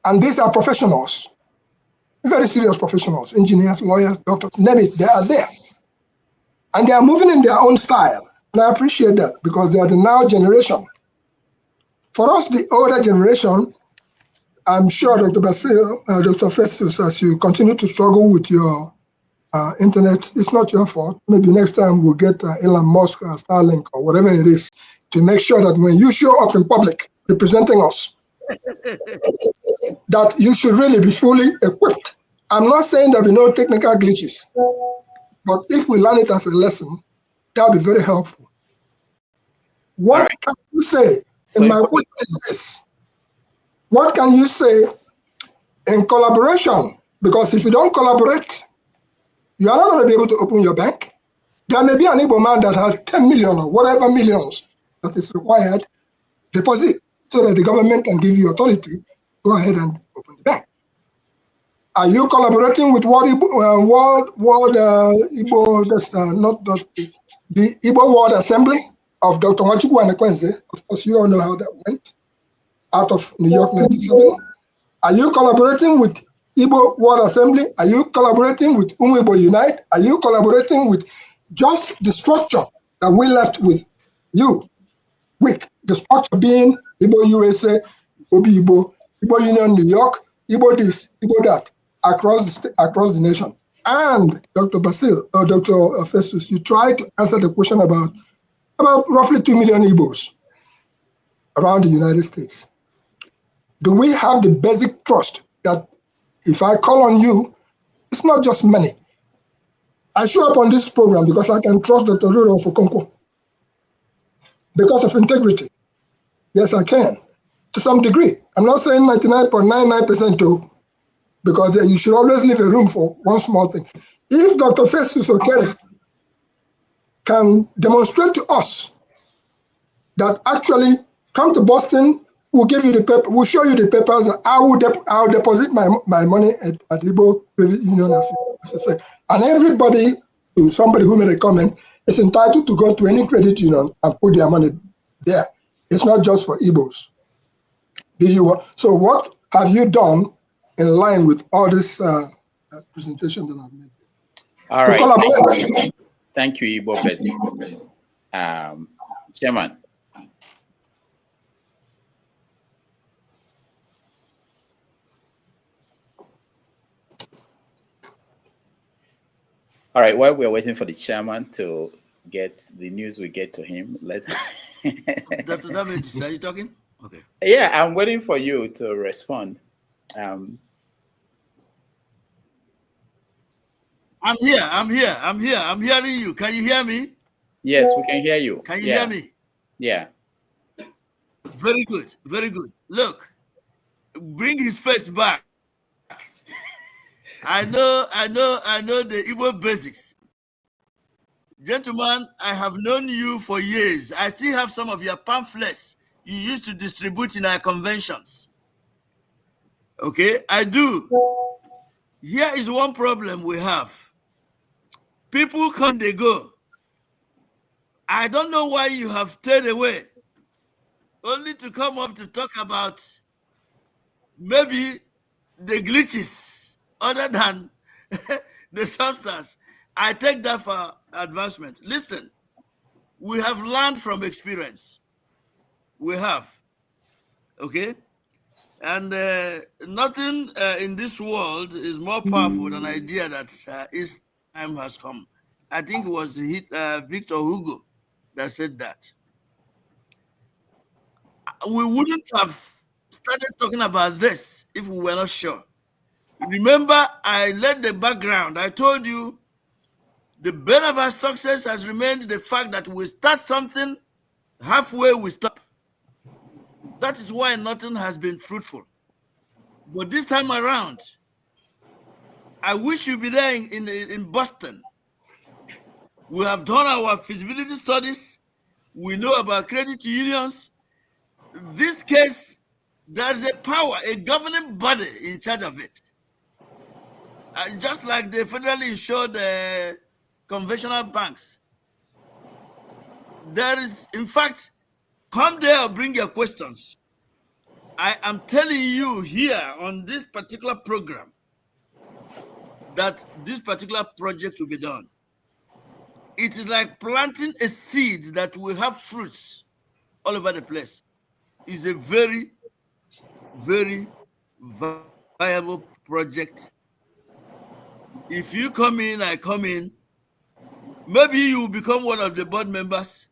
And these are professionals, very serious professionals, engineers, lawyers, doctors, name it, they are there. And they are moving in their own style. And I appreciate that because they are the now generation. For us, the older generation, I'm sure Dr. Basil, Dr. Festus, as you continue to struggle with your internet, it's not your fault. Maybe next time we'll get Elon Musk, Starlink, or whatever it is, to make sure that when you show up in public representing us, that you should really be fully equipped. I'm not saying there'll be no technical glitches, but if we learn it as a lesson, that'll be very helpful. What can you say? So in my question is this: what can you say in collaboration? Because if you don't collaborate, you are not going to be able to open your bank. There may be an Igbo man that has 10 million or whatever millions that is required deposit so that the government can give you authority. Go ahead and open the bank. Are you collaborating with World Igbo? That's not the Igbo World Assembly of Dr. Nwachukwu and Ekwenze. Of course, you all know how that went out of New York '97. Are you collaborating with Igbo World Assembly? Are you collaborating with Igbo Unite? Are you collaborating with just the structure that we left with you? With the structure being Igbo USA, Igbo Union New York, Igbo this, Igbo that, across the nation. And Dr. Basil, or Dr. Festus, you tried to answer the question about roughly 2 million Igbos around the United States. Do we have the basic trust that if I call on you, it's not just money? I show up on this program because I can trust Dr. Ruro Fokonko because of integrity. Yes, I can, to some degree. I'm not saying 99.99% too, because you should always leave a room for one small thing. If Dr. Festus Okere can demonstrate to us that actually come to Boston, we'll give you the paper, we'll show you the papers, I'll deposit my money at Igbo Credit Union, as I say. And everybody, somebody who made a comment, is entitled to go to any credit union and put their money there. It's not just for Igbos. So what have you done in line with all this presentation that I've made?
All right. Thank you, Igbo President. Chairman. All right, while we're waiting for the chairman to get the news, we get to him.
Dr. David, are you talking? Okay.
Yeah, I'm waiting for you to respond.
I'm here. I'm hearing you. Can you hear me?
Yes, we can hear you.
Can you hear me?
Yeah.
Very good. Very good. Look, bring his face back. I know the Igbo basics. Gentlemen, I have known you for years. I still have some of your pamphlets you used to distribute in our conventions. Okay, I do. Here is one problem we have. People come, they go. I don't know why you have stayed away, only to come up to talk about maybe the glitches other than the substance. I take that for advancement. Listen, we have learned from experience. We have. Okay? And nothing in this world is more powerful than the idea that its time has come. I think it was Victor Hugo that said that. We wouldn't have started talking about this if we were not sure. Remember, I laid the background. I told you the bane of our success has remained the fact that we start something, halfway we stop. That is why nothing has been fruitful. But this time around, I wish you'd be there in Boston. We have done our feasibility studies. We know about credit unions. This case, there is a power, a governing body in charge of it. Just like the federally insured conventional banks. There is, in fact, come there or bring your questions. I am telling you here on this particular program that this particular project will be done. It is like planting a seed that will have fruits all over the place. It's a very, very viable project. If you come in, I come in, maybe you will become one of the board members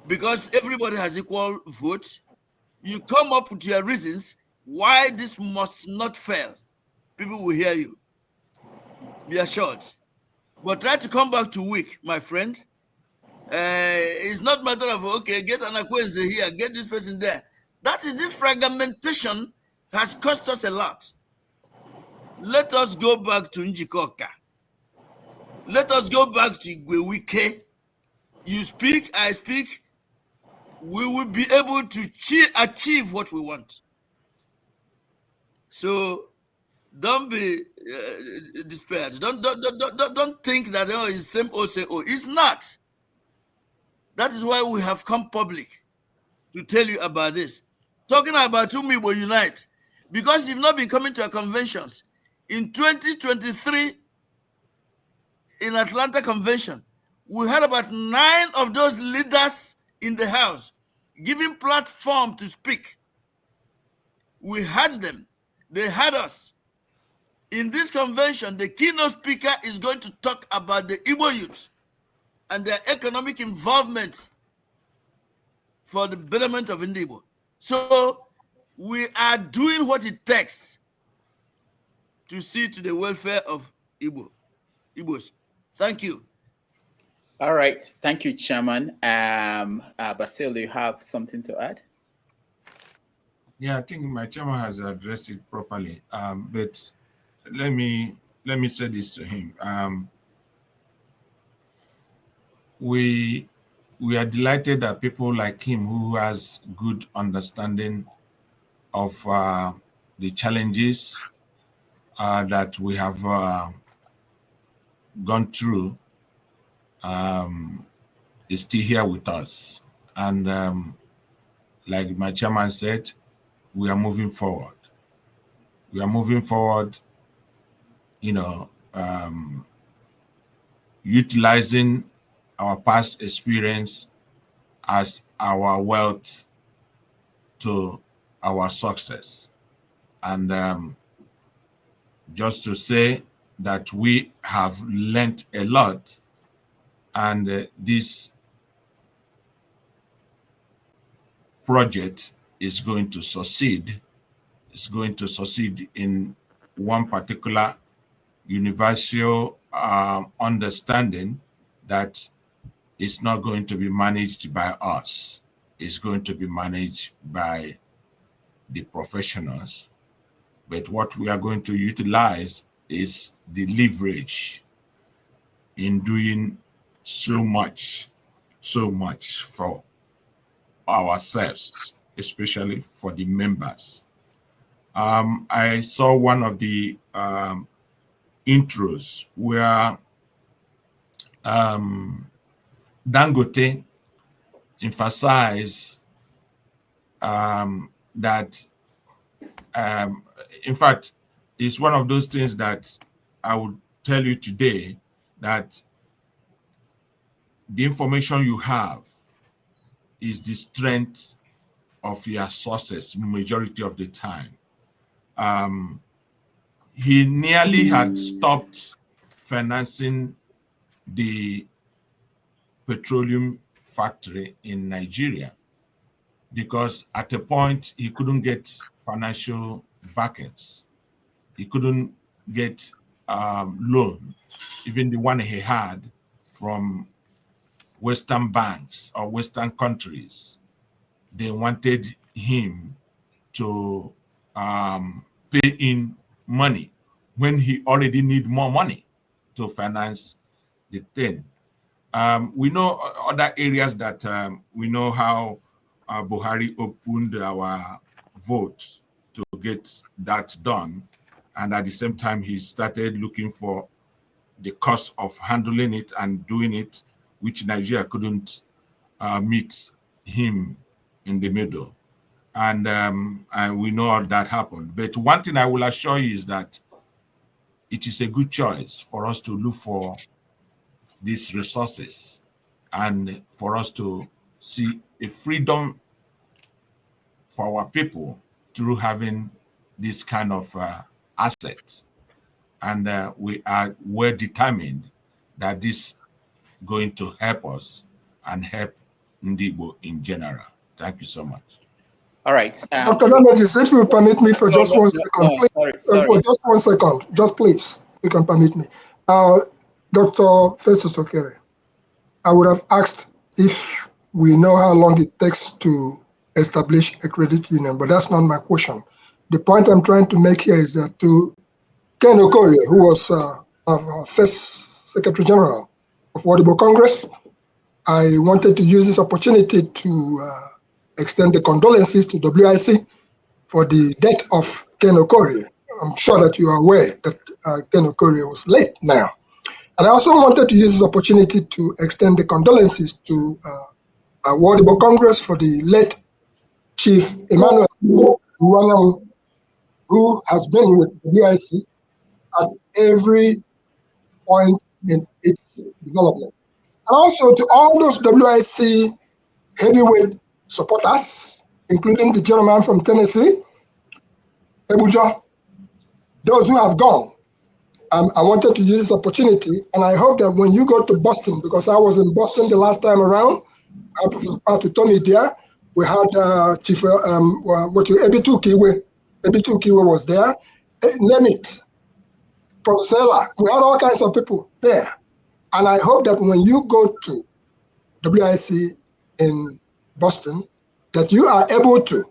because everybody has equal vote. You come up with your reasons why this must not fail. People will hear you. Be assured. But try to come back to weak, my friend. It's not a matter of, okay, get an acquaintance here, get this person there. That is, this fragmentation has cost us a lot. Let us go back to Njikoka. Let us go back to Igwewike. You speak, I speak. We will be able to achieve what we want. So don't be despaired. Don't think that it's same old, same old. It's not. That is why we have come public to tell you about this. Talking about Igbo Unite, because you've not been coming to our conventions. In 2023, in Atlanta Convention, we had about 9 of those leaders in the house giving platform to speak. We had them. They had us. In this convention, the keynote speaker is going to talk about the Igbo youth and their economic involvement for the betterment of Igbo. So we are doing what it takes to see to the welfare of Igbos. Thank you.
All right. Thank you, Chairman. Basil, you have something to add?
Yeah, I think my chairman has addressed it properly. But let me say this to him. We are delighted that people like him who has good understanding of the challenges that we have gone through is still here with us. And like my chairman said, we are moving forward. We are moving forward, utilizing our past experience as our wealth to our success. And just to say that we have learned a lot, and this project is going to succeed. It's going to succeed in one particular universal understanding that it's not going to be managed by us. It's going to be managed by the professionals. But what we are going to utilize is the leverage in doing so much for ourselves, especially for the members. I saw one of the intros where Dangote emphasized that, in fact, it's one of those things that I would tell you today, that the information you have is the strength of your sources majority of the time. He nearly had stopped financing the petroleum factory in Nigeria because at a point he couldn't get financial backings. He couldn't get loan, even the one he had from Western banks or Western countries. They wanted him to pay in money when he already need more money to finance the thing. We know other areas that we know how Buhari opened our votes to get that done. And at the same time, he started looking for the cost of handling it and doing it, which Nigeria couldn't meet him in the middle. And we know all that happened. But one thing I will assure you is that it is a good choice for us to look for these resources and for us to see a freedom for our people through having this kind of assets. And we are well determined that this is going to help us and help Igbo in general. Thank you so much.
All right.
Dr. Damages, if you permit me for just 1 second, please.
Sorry.
For just 1 second, just please, you can permit me. Dr. Festus Okere, I would have asked if we know how long it takes to establish a credit union, but that's not my question. The point I'm trying to make here is that to Ken Okorie, who was our first Secretary General of Igbo Congress, I wanted to use this opportunity to extend the condolences to WIC for the death of Ken Okorie. I'm sure that you are aware that Ken Okorie was late now. And I also wanted to use this opportunity to extend the condolences to Igbo Congress for the late Chief Emmanuel Uwanyamu, who has been with WIC at every point in its development. And also to all those WIC heavyweight supporters, including the gentleman from Tennessee, Abuja, those who have gone. I wanted to use this opportunity, and I hope that when you go to Boston, because I was in Boston the last time around, I was to Tony there. We had Chief Ebitu Kiwe was there. Name it, Professor Ella. We had all kinds of people there, and I hope that when you go to WIC in Boston, that you are able to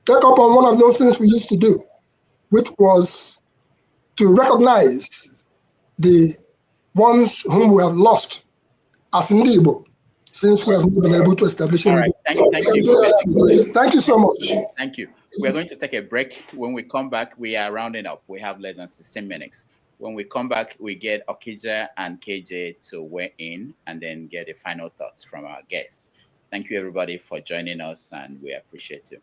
take up on one of those things we used to do, which was to recognize the ones whom we have lost as Igbo, since we have not been able to establish
All right. Thank you.
Thank you so much.
Thank you. We're going to take a break. When we come back, we are rounding up. We have less than 16 minutes. When we come back, we get Okija and KJ to weigh in and then get the final thoughts from our guests. Thank you, everybody, for joining us, and we appreciate you.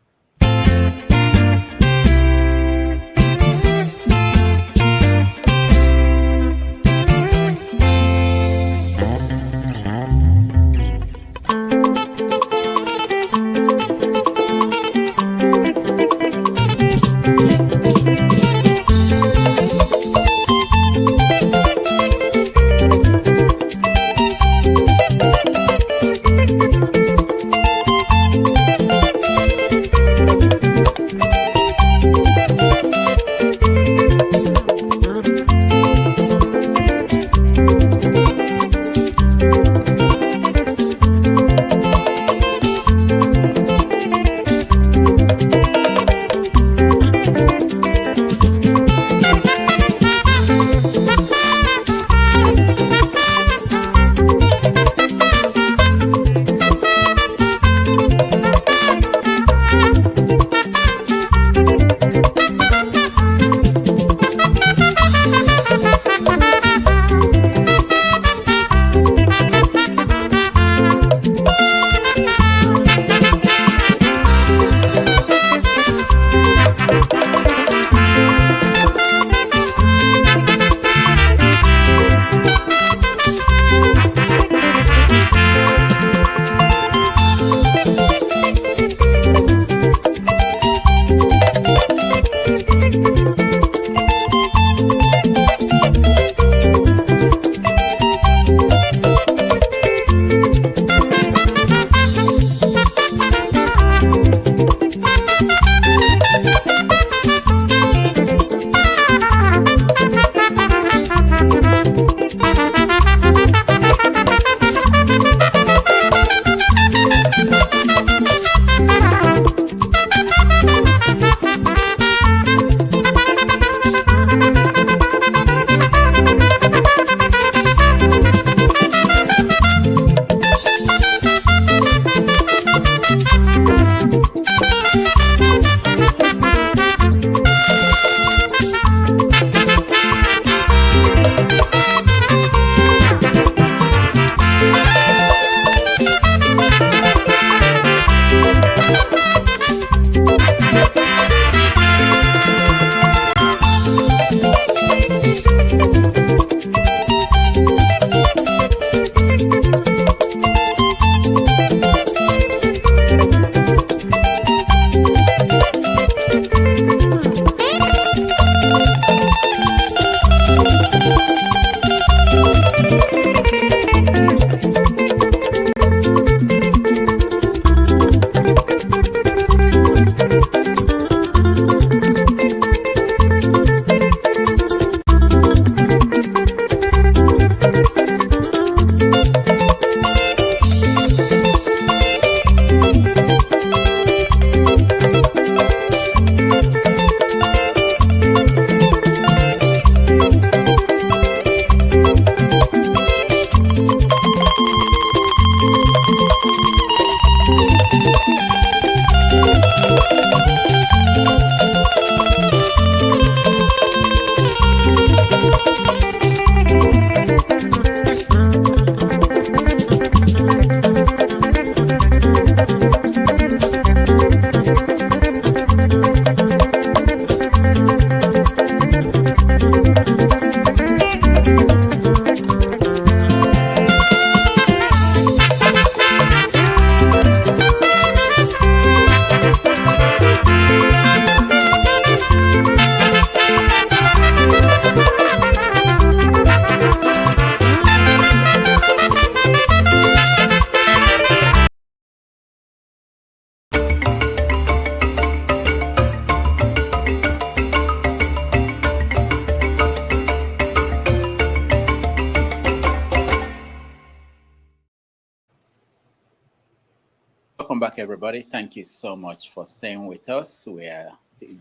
Welcome back, everybody. Thank you so much for staying with us. We are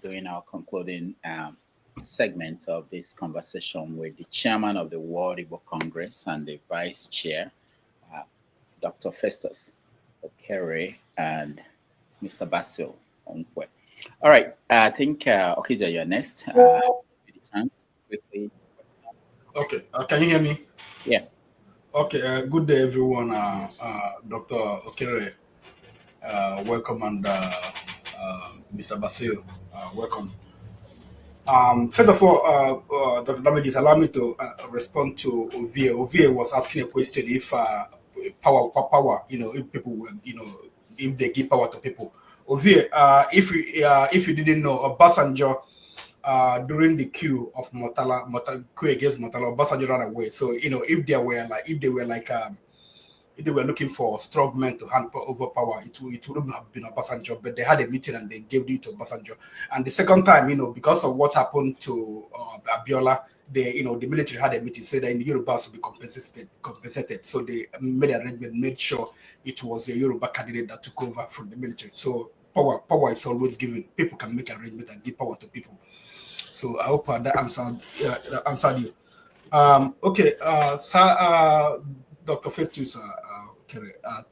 doing our concluding segment of this conversation with the chairman of the World Igbo Congress and the vice chair, Dr. Festus Okere and Mr. Basil Onkwe. All right, I think Okija, you're next. Chance quickly.
Okay, can you hear me?
Yeah.
Okay, good day, everyone. Dr. Okere, welcome, and Mr. Basil, welcome. First of all, Dr. Damagis, allow me to respond to Ovie. Ovie was asking a question if power, if people were, if they give power to people. Ovie, if you didn't know, Obasanjo, during the coup of coup against Murtala, Obasanjo ran away. So, if they were looking for strong men to hand over power, it wouldn't have been Obasanjo, but they had a meeting and they gave it to Obasanjo. And the second time, because of what happened to Abiola, the military had a meeting, said that in the Yorubas would be compensated. So they made an arrangement, made sure it was a Yoruba candidate that took over from the military. So power is always given. People can make arrangement and give power to people. So I hope that answered you. Okay, Dr. Festus,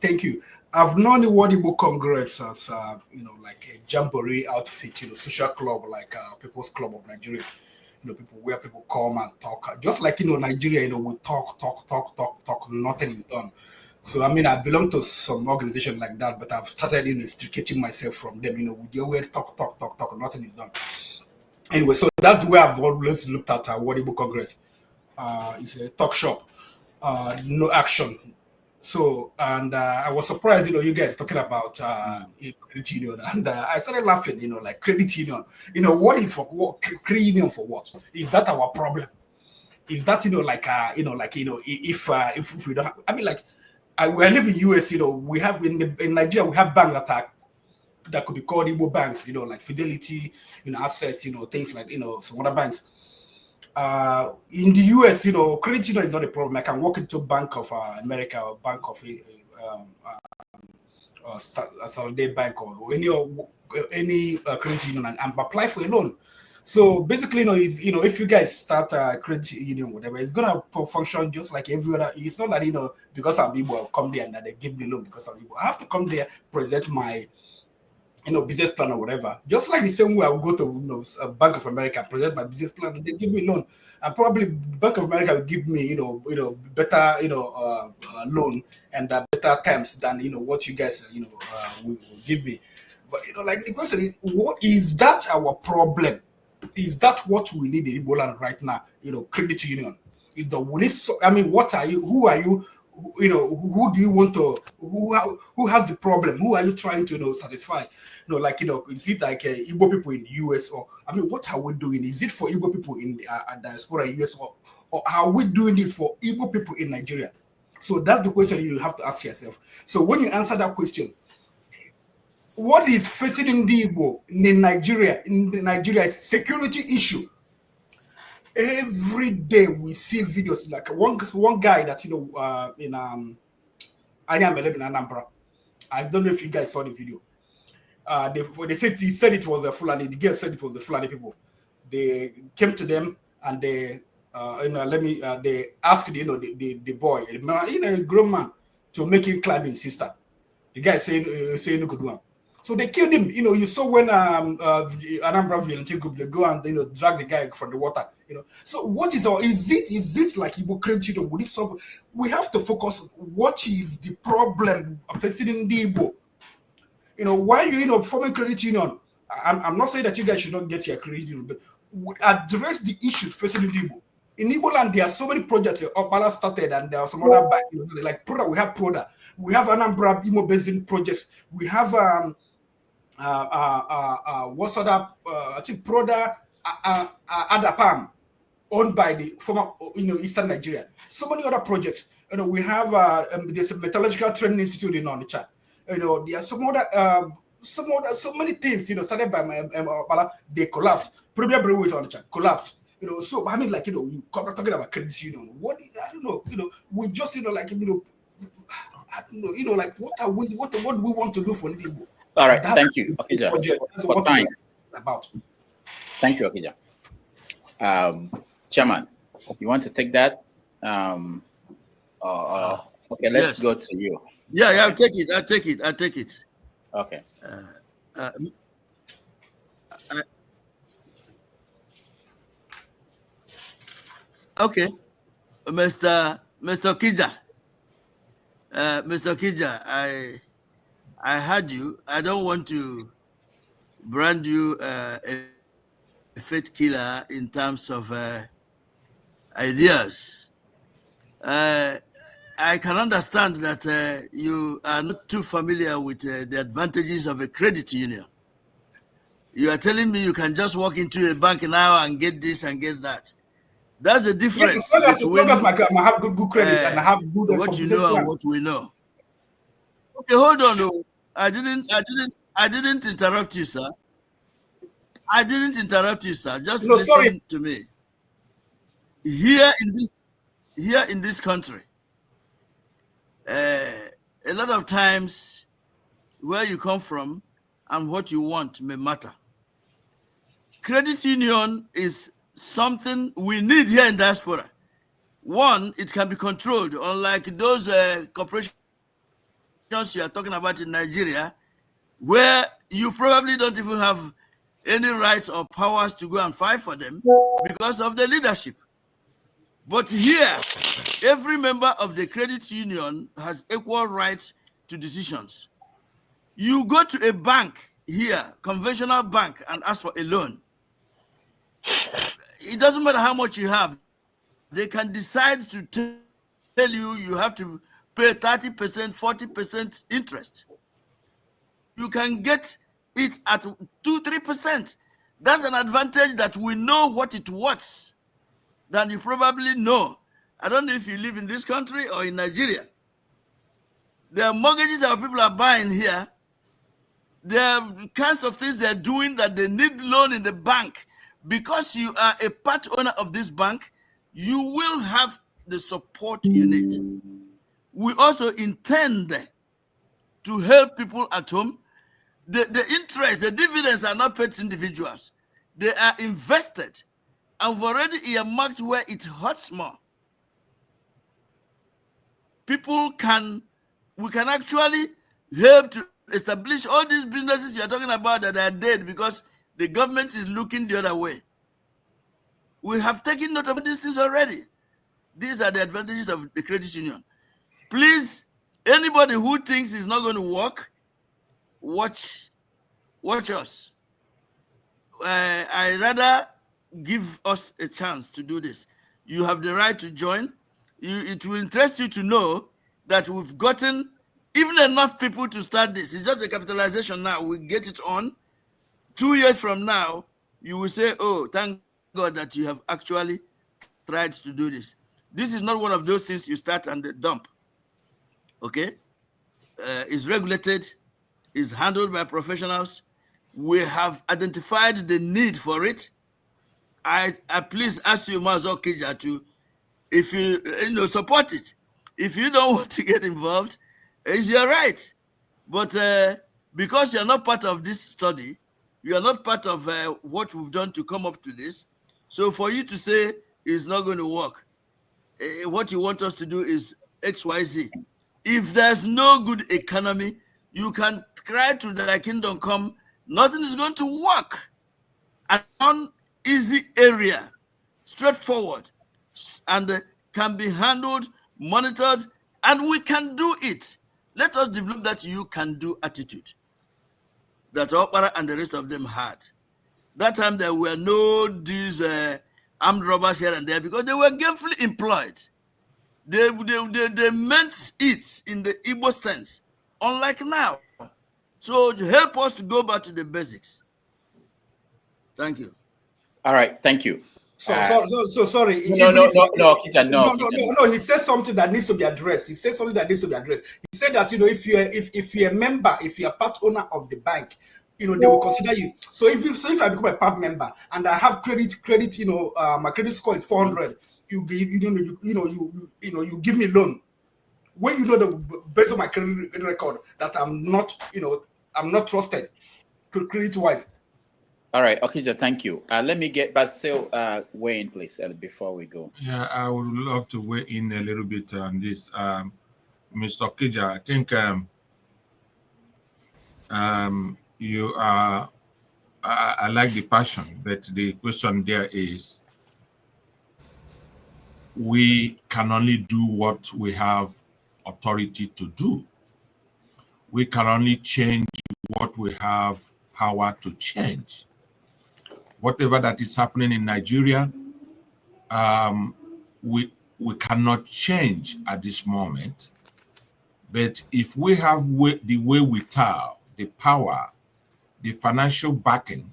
thank you. I've known the World Igbo Congress as like a jamboree outfit, social club, like People's Club of Nigeria. People where people come and talk, just like Nigeria. We talk, nothing is done. So I belong to some organization like that, but I've started extricating myself from them. We always talk, nothing is done. Anyway, so that's the way I've always looked at World Igbo Congress. It's a talk shop, no action. So, and I was surprised, you guys talking about credit union, and I started laughing, like credit union. What is for what? Credit union for what? Is that our problem? Is that if we don't have, we live in US, we have in Nigeria we have banks that could be called Igbo banks, like Fidelity, Access, things like some other banks. In the US, credit union is not a problem. I can walk into Bank of America or Bank of Saturday Bank or any credit union and apply for a loan. So basically, if you guys start a credit union, whatever, it's gonna function just like every other. It's not that because I'm Igbo, I'll come there and that they give me loan because I'm Igbo. I have to come there, present my business plan or whatever. Just like the same way I will go to Bank of America, present my business plan, and they give me loan. And probably Bank of America will give me better loan and better terms than what you guys will give me. But like the question is, what is that our problem? Is that what we need in Igbo land right now? Credit union. What are you? Who are you? Who do you want to? Who has the problem? Who are you trying to satisfy? Is it like Igbo people in the US or what are we doing? Is it for Igbo people in diaspora in US or are we doing it for Igbo people in Nigeria? So that's the question you have to ask yourself. So when you answer that question, what is facing in the Igbo in Nigeria? In Nigeria is security issue. Every day we see videos like one guy that in Anambra. I don't know if you guys saw the video. They said he said it was a Fulani. The girl said it was the Fulani people. They came to them and they they asked the boy, a grown man, to make him climb his sister. The guy saying no could do him. So they killed him. You saw when Anambra Vigilante group they go and drag the guy from the water. So what is it like Igbo credit union? Would it solve? We have to focus. What is the problem facing the Igbo? Why you forming credit union? I'm not saying that you guys should not get your credit union, but address the issues facing the Igbo. In Igbo land, there are so many projects. Opala started, and there are some other banks like Proda. We have Proda. We have Anambra Imo Basin projects. We have what's other? I think Proda Adapam, owned by the former Eastern Nigeria. So many other projects. We have there's a metallurgical training institute in Onitsha. There are so many things started by my they collapsed. Premier Brewery is Onitsha collapsed. So you talking about credit union. What I don't know. We just I
You know, like what do we want to do for Igbo?
All right, thank you, Okija. For time.
About.
Thank you, Okija. Chairman, you want to take that? Okay, let's go to you.
Yeah, okay. I'll take it.
Okay.
Okay, Mr. Kija. Mr. Kija, I heard you. I don't want to brand you a faith killer in terms of ideas. I can understand that you are not too familiar with the advantages of a credit union. You are telling me you can just walk into a bank now and get this and get that. That's the difference.
Yes, as long as I have good credit and I have good
what you know and what we know. Okay, hold on. Though. I didn't interrupt you, sir. I didn't interrupt you, sir. Just listen to me. Here in this country, a lot of times where you come from and what you want may matter. Credit union is something we need here in diaspora. One, it can be controlled, unlike those corporations you are talking about in Nigeria, where you probably don't even have any rights or powers to go and fight for them because of the leadership. But here, every member of the credit union has equal rights to decisions. You go to a bank here, conventional bank, and ask for a loan. It doesn't matter how much you have. They can decide to tell you you have to pay 30%, 40% interest. You can get it at 2-3%. That's an advantage that we know what it was than you probably know. I don't know if you live in this country or in Nigeria. There are mortgages that people are buying here. There are kinds of things they're doing that they need loan in the bank. Because you are a part owner of this bank, you will have the support you need. We also intend to help people at home. The interest, the dividends are not paid to individuals. They are invested. And we've already earmarked where it hurts more. We can actually help to establish all these businesses you're talking about that are dead because the government is looking the other way. We have taken note of these things already. These are the advantages of the credit union. Please, anybody who thinks it's not going to work, watch us. I rather give us a chance to do this. You have the right to join. It will interest you to know that we've gotten even enough people to start this. It's just a capitalization now. We get it on. 2 years from now, you will say, oh, thank God that you have actually tried to do this. This is not one of those things you start and dump. Okay? It's regulated. It's handled by professionals. We have identified the need for it. I please ask you, Mazo Kija, to, if you support it. If you don't want to get involved, it's your right. But because you're not part of this study, you are not part of what we've done to come up to this. So for you to say it's not going to work, what you want us to do is XYZ. If there's no good economy, you can cry to the kingdom come, nothing is going to work. An easy area, straightforward, and can be handled, monitored, and we can do it. Let us develop that you can do attitude that Okpara and the rest of them had. That time there were no these armed robbers here and there because they were gainfully employed. They meant it in the Igbo sense, unlike now. So help us to go back to the basics. Thank you.
All right, thank you.
So sorry.
No.
He said something that needs to be addressed. He said that if you're a member, if you're a part owner of the bank, they will consider you. So if I become a part member and I have credit, my credit score is 400, you give me loan. when you know that based on my credit record that I'm not, I'm not trusted credit wise.
All right, Okija, thank you. Let me get Basil weigh in, please, before we go.
Yeah, I would love to weigh in a little bit on this. Mr. Okija, I think you are, I like the passion, but the question there is, we can only do what we have authority to do. We can only change what we have power to change. Whatever that is happening in Nigeria, we cannot change at this moment. But if we have the wherewithal, the power, the financial backing,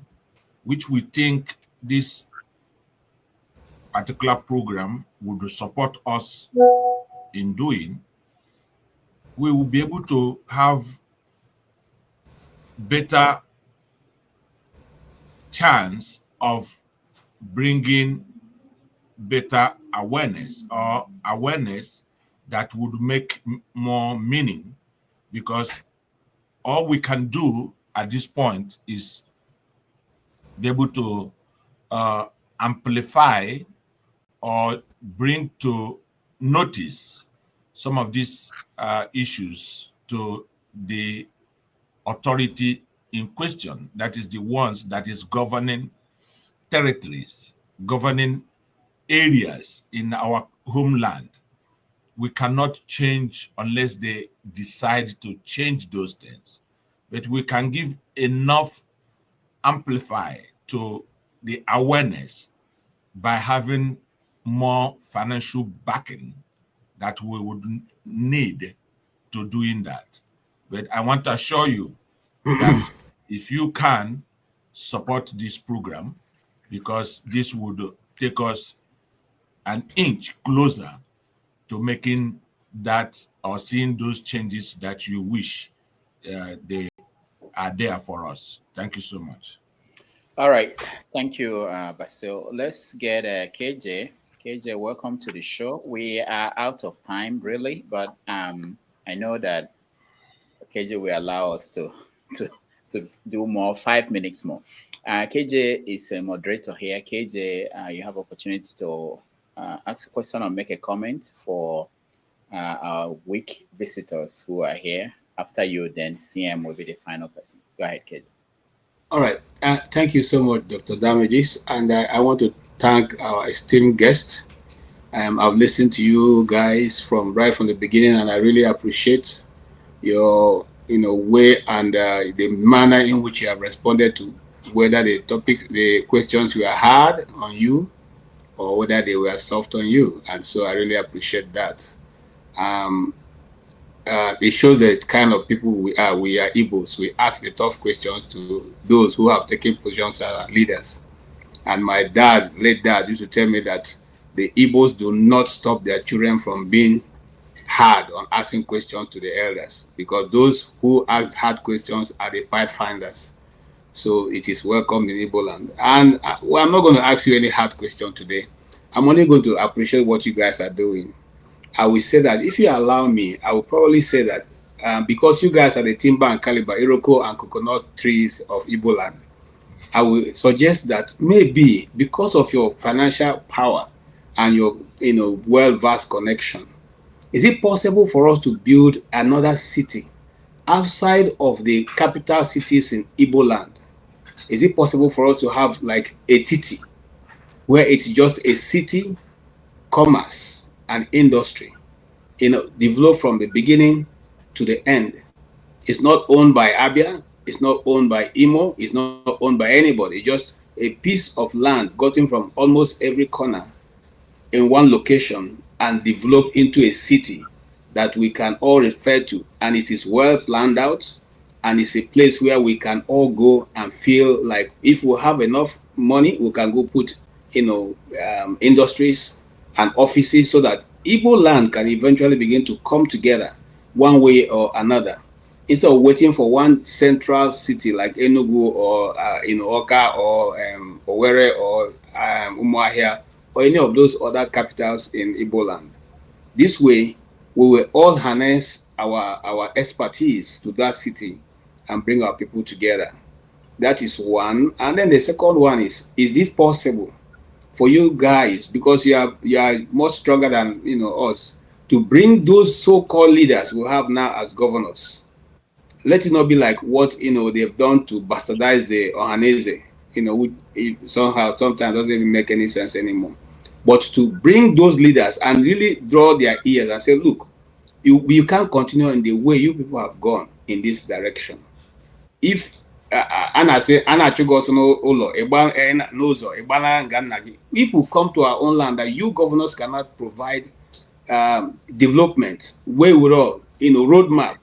which we think this particular program would support us in doing, we will be able to have better chance of bringing better awareness, or awareness that would make more meaning, because all we can do at this point is be able to amplify or bring to notice some of these issues to the authority in question, that is the ones that is governing territories, governing areas in our homeland. We cannot change unless they decide to change those things. But we can give enough amplify to the awareness by having more financial backing that we would need to doing that. But I want to assure you that if you can support this program, because this would take us an inch closer to making that or seeing those changes that you wish they are there for us. Thank you so much.
All right. Thank you, Basil. Let's get KJ. KJ, welcome to the show. We are out of time, really, but I know that KJ will allow us to do more, 5 minutes more. KJ is a moderator here. KJ, you have opportunity to ask a question or make a comment for our week visitors who are here. After you, then CM will be the final person. Go ahead, KJ.
All right. Thank you so much, Dr. Damages. And I want to thank our esteemed guest. I've listened to you guys right from the beginning, and I really appreciate your way and the manner in which you have responded to whether the questions were hard on you or whether they were soft on you. And so I really appreciate that. It shows the kind of people we are. We are Igbos. We ask the tough questions to those who have taken positions as leaders. And my dad, late dad, used to tell me that the Igbos do not stop their children from being hard on asking questions to the elders, because those who ask hard questions are the pathfinders. So it is welcome in Igbo land. And well, I'm not going to ask you any hard question today. I'm only going to appreciate what you guys are doing. I will say that if you allow me, I will probably say that because you guys are the timber and caliber, Iroko and coconut trees of Igbo land, I will suggest that maybe because of your financial power and your well-versed connection, is it possible for us to build another city outside of the capital cities in Igbo land? Is it possible for us to have like a titi where it's just a city, commerce, and industry, developed from the beginning to the end? It's not owned by Abia, it's not owned by Imo, it's not owned by anybody. It's just a piece of land gotten from almost every corner in one location and developed into a city that we can all refer to, and it is well planned out, and it's a place where we can all go and feel like if we have enough money, we can go put industries and offices so that Igbo land can eventually begin to come together one way or another, instead of waiting for one central city like Enugu or Oka or Owerri or Umuahia or any of those other capitals in Igbo land. This way, we will all harness our expertise to that city and bring our people together. That is one. And then the second one is this possible for you guys, because you are more stronger than us, to bring those so-called leaders we have now as governors? Let it not be like what they've done to bastardize the Ohanese, which somehow sometimes doesn't even make any sense anymore. But to bring those leaders and really draw their ears and say, look, you can't continue in the way you people have gone in this direction. If if we come to our own land that you governors cannot provide development, where we're all, roadmap,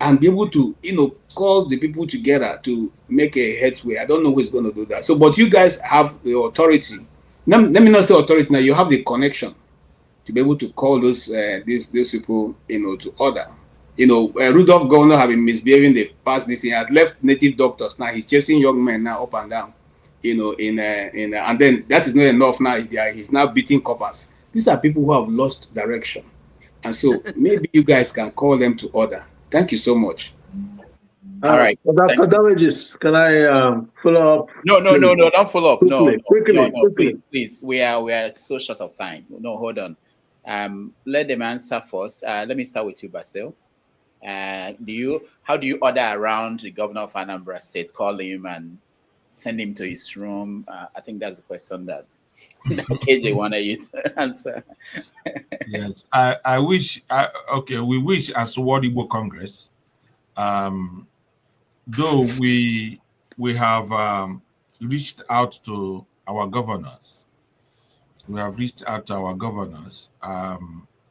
and be able to, call the people together to make a headway. I don't know who is going to do that. So, but you guys have the authority. Let me not say authority now. You have the connection to be able to call those these people, to order. Rudolph governor have been misbehaving the past this year. He had left native doctors. Now he's chasing young men now up and down. And then that is not enough. Now he's now beating coppers. These are people who have lost direction, and so maybe you guys can call them to order. Thank you so much.
All right.
Dr. Damages, can I follow up?
No, don't follow up.
Quickly.
Please. We are so short of time. No, hold on. Let them answer first. Let me start with you, Basil. How do you order around the governor of Anambra State, call him and send him to his room? I think that's the question that they wanted you to answer.
Yes, we wish as World Igbo Congress, though we have reached out to our governors. We have reached out to our governors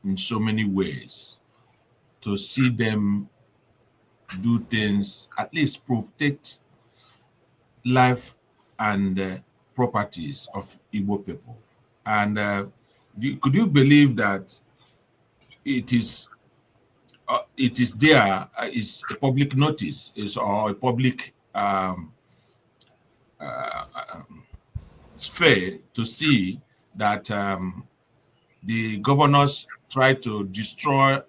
in so many ways to see them do things, at least protect life and properties of Igbo people. And could you believe that it is there, is a public notice, or a public sphere to see that the governors try to destroy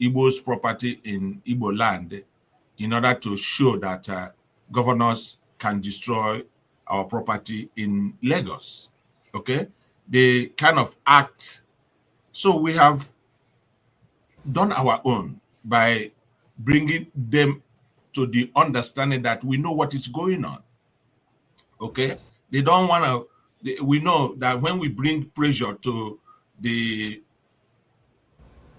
Igbo's property in Igbo land in order to show that governors can destroy our property in Lagos. Okay? They kind of act. So we have done our own by bringing them to the understanding that we know what is going on. Okay? They don't want to, we know that when we bring pressure to the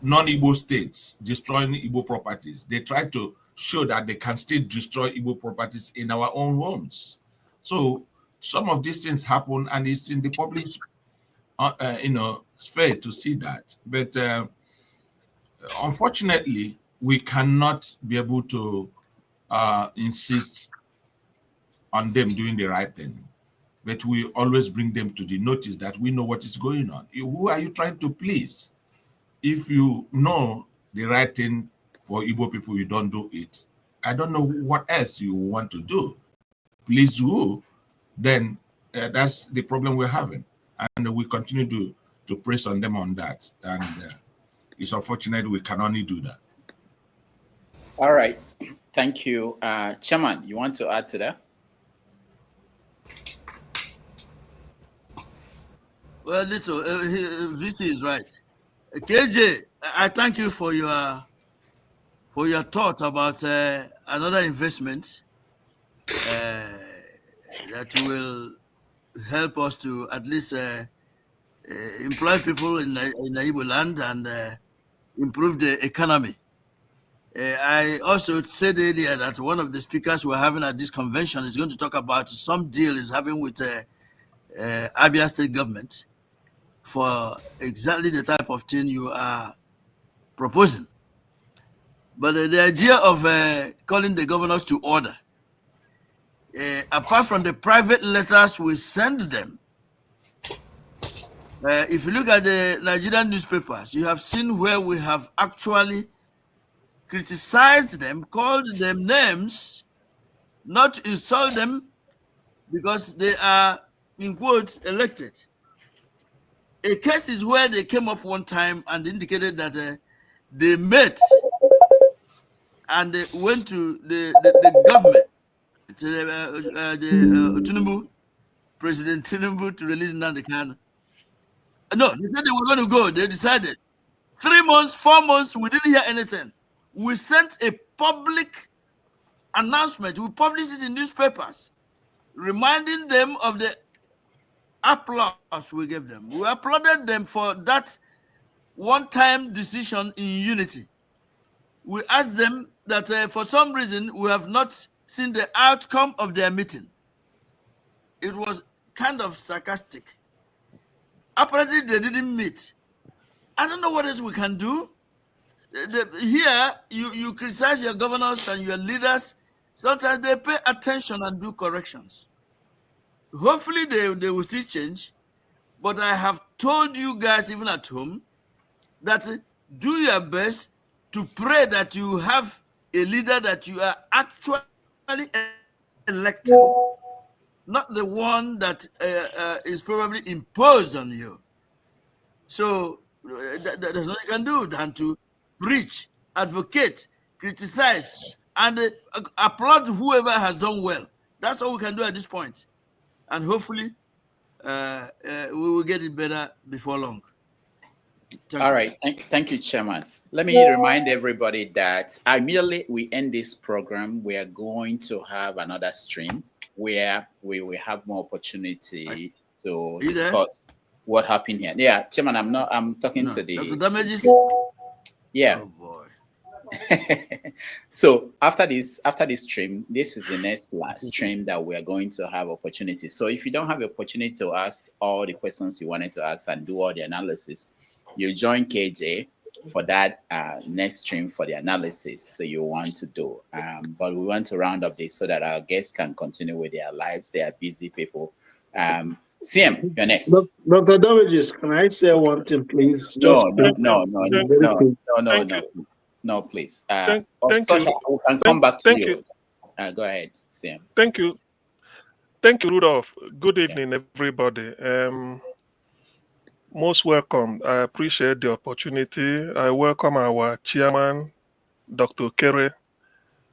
non-Igbo states destroying Igbo properties, they try to show that they can still destroy Igbo properties in our own homes. So some of these things happen, and it's in the public sphere to see that. But unfortunately, we cannot be able to insist on them doing the right thing. But we always bring them to the notice that we know what is going on. Who are you trying to please? If you know the right thing for Igbo people, you don't do it. I don't know what else you want to do. Please who? Then that's the problem we're having. And we continue to press on them on that. And it's unfortunate we can only do that.
All right. Thank you. Chairman, you want to add to that?
Well, little, VC is right. KJ, I thank you for your thought about another investment that will help us to at least employ people in the Igbo land and improve the economy. I also said earlier that one of the speakers we're having at this convention is going to talk about some deal he's having with Abia State government for exactly the type of thing you are proposing. But the idea of calling the governors to order, apart from the private letters we send them, if you look at the Nigerian newspapers, you have seen where we have actually criticized them, called them names, not to insult them because they are, in quotes, elected. A case is where they came up one time and indicated that They met and they went to the government, to Tinubu, President Tinubu, to release Nnamdi Kanu. No, they said they were going to go. They decided. 3 months, 4 months, we didn't hear anything. We sent a public announcement. We published it in newspapers, reminding them of the applause we gave them. We applauded them for that one-time decision in unity. We asked them that for some reason we have not seen the outcome of their meeting. It was kind of sarcastic. Apparently they didn't meet. I don't know what else we can do. Here, you criticize your governors and your leaders. Sometimes they pay attention and do corrections. Hopefully they will see change. But I have told you guys, even at home, that do your best to pray that you have a leader that you are actually elected, not the one that is probably imposed on you. So there's nothing you can do than to preach, advocate, criticize, and applaud whoever has done well. That's all we can do at this point. And hopefully we will get it better before long.
All right. Thank you, Chairman. Let me remind everybody that immediately we end this program, we are going to have another stream where we will have more opportunity to discuss what happened here. Yeah, Chairman, I'm talking to the
damages.
Yeah.
Oh boy.
So after this stream, this is the next last stream that we are going to have opportunity. So if you don't have the opportunity to ask all the questions you wanted to ask and do all the analysis, you join KJ for that next stream for the analysis so you want to do. But we want to round up this so that our guests can continue with their lives. They are busy people. CM, you're next.
Dr. Damages, can I say one thing, please?
No, please.
Thank you.
We can come back to you. Go ahead, CM.
Thank you. Thank you, Rudolph. Good evening, everybody. Most welcome. I appreciate the opportunity. I welcome our chairman, Dr. Kere,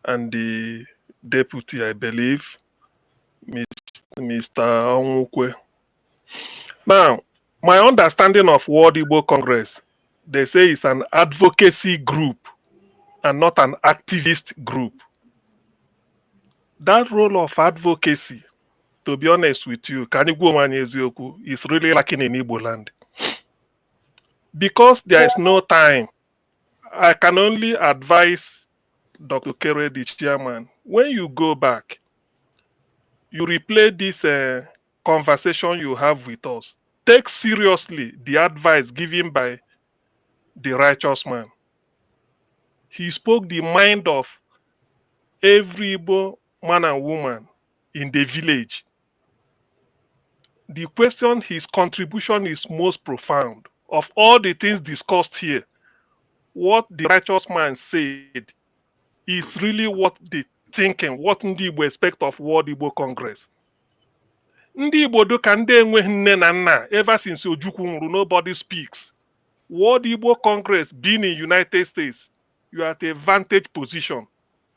and the deputy, I believe, Mr. Onwukwe. Now, my understanding of World Igbo Congress, they say it's an advocacy group and not an activist group. That role of advocacy, to be honest with you, is really lacking in Igbo land. Because there is no time, I can only advise Dr. Kere, the chairman, when you go back, you replay this conversation you have with us. Take seriously the advice given by the righteous man. He spoke the mind of every Igbo man and woman in the village. The question, his contribution is most profound. Of all the things discussed here, what the righteous man said is really what they thinking, what Ndi Igbo expect of World Igbo Congress. Ndi Igbo do ka ndị enweghị nne na nna, ever since Ojukwu nwụrụ, nobody speaks. World Igbo Congress being in United States, you are at a vantage position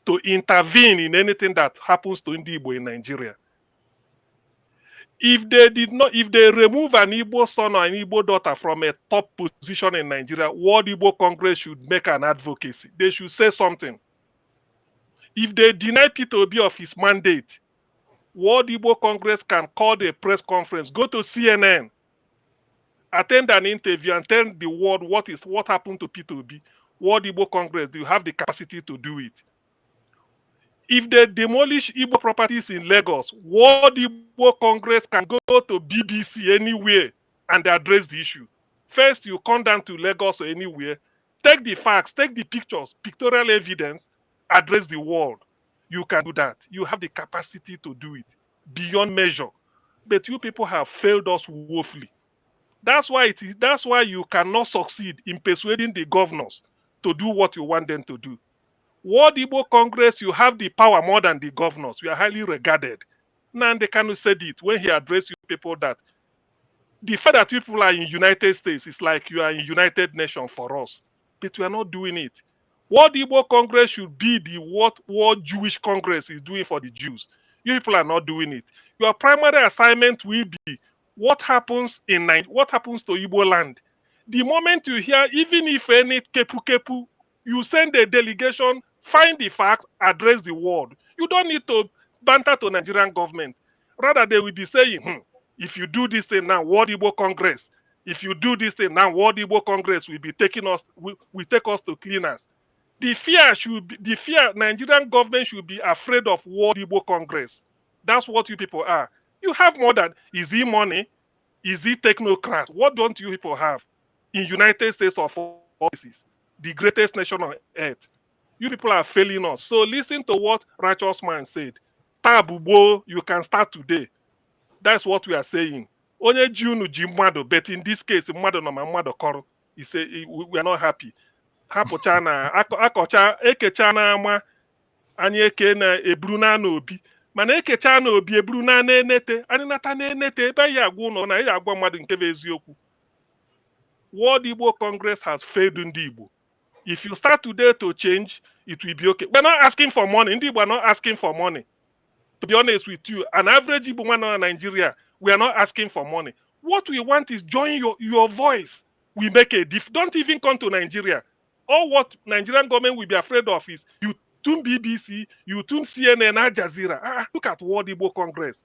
to intervene in anything that happens to Ndi Igbo in Nigeria. If they remove an Igbo son or an Igbo daughter from a top position in Nigeria, World Igbo Congress should make an advocacy. They should say something. If they deny Peter Obi of his mandate, World Igbo Congress can call a press conference, go to CNN, attend an interview and tell the world what happened to Peter Obi. World Igbo Congress, do you have the capacity to do it? If they demolish Igbo properties in Lagos, World Igbo Congress can go to BBC anywhere and address the issue. First, you come down to Lagos or anywhere, take the facts, take the pictures, pictorial evidence, address the world. You can do that. You have the capacity to do it beyond measure. But you people have failed us woefully. That's why you cannot succeed in persuading the governors to do what you want them to do. World Igbo Congress, you have the power more than the governors. You are highly regarded. Nnamdi Kanu said it when he addressed you people that the fact that people are in United States is like you are in United Nations for us. but we are not doing it. What Igbo Congress should be what Jewish Congress is doing for the Jews. You people are not doing it. Your primary assignment will be what happens to Igbo land. The moment you hear, even if any kepu, you send a delegation, find the facts, address the world. You don't need to banter to Nigerian government. Rather, they will be saying, if you do this thing now, World Igbo Congress. If you do this thing now, World Igbo Congress will be taking us, will take us to cleaners. The fear Nigerian government should be afraid of World Igbo Congress. That's what you people are. You have more than, is it money? Is it technocrat? What don't you people have in United States of all places, the greatest nation on earth? You people are failing us. So listen to what Righteous Man said. Tabubo, you can start today. That's what we are saying. Onye Junu Jimado, but in this case, Mado no Mado Koro. He said we are not happy. Hapụcha na akọcha ekecha na ama anyị eke na eburu na obi mana ekecha na obi eburu na enete anyị nata na enete ebe ya agwa ụlọ na ya agwa mmadụ nke bụ eziokwu. World Igbo Congress has failed ndị Igbo. If you start today to change, it will be okay. We're not asking for money. Ndị Igbo are not asking for money. To be honest with you, an average Igbo man in Nigeria, we are not asking for money. What we want is join your voice. We make a diff. Don't even come to Nigeria. All what Nigerian government will be afraid of is you tune BBC, you tune CNN, Al Jazeera. Look at World Igbo Congress.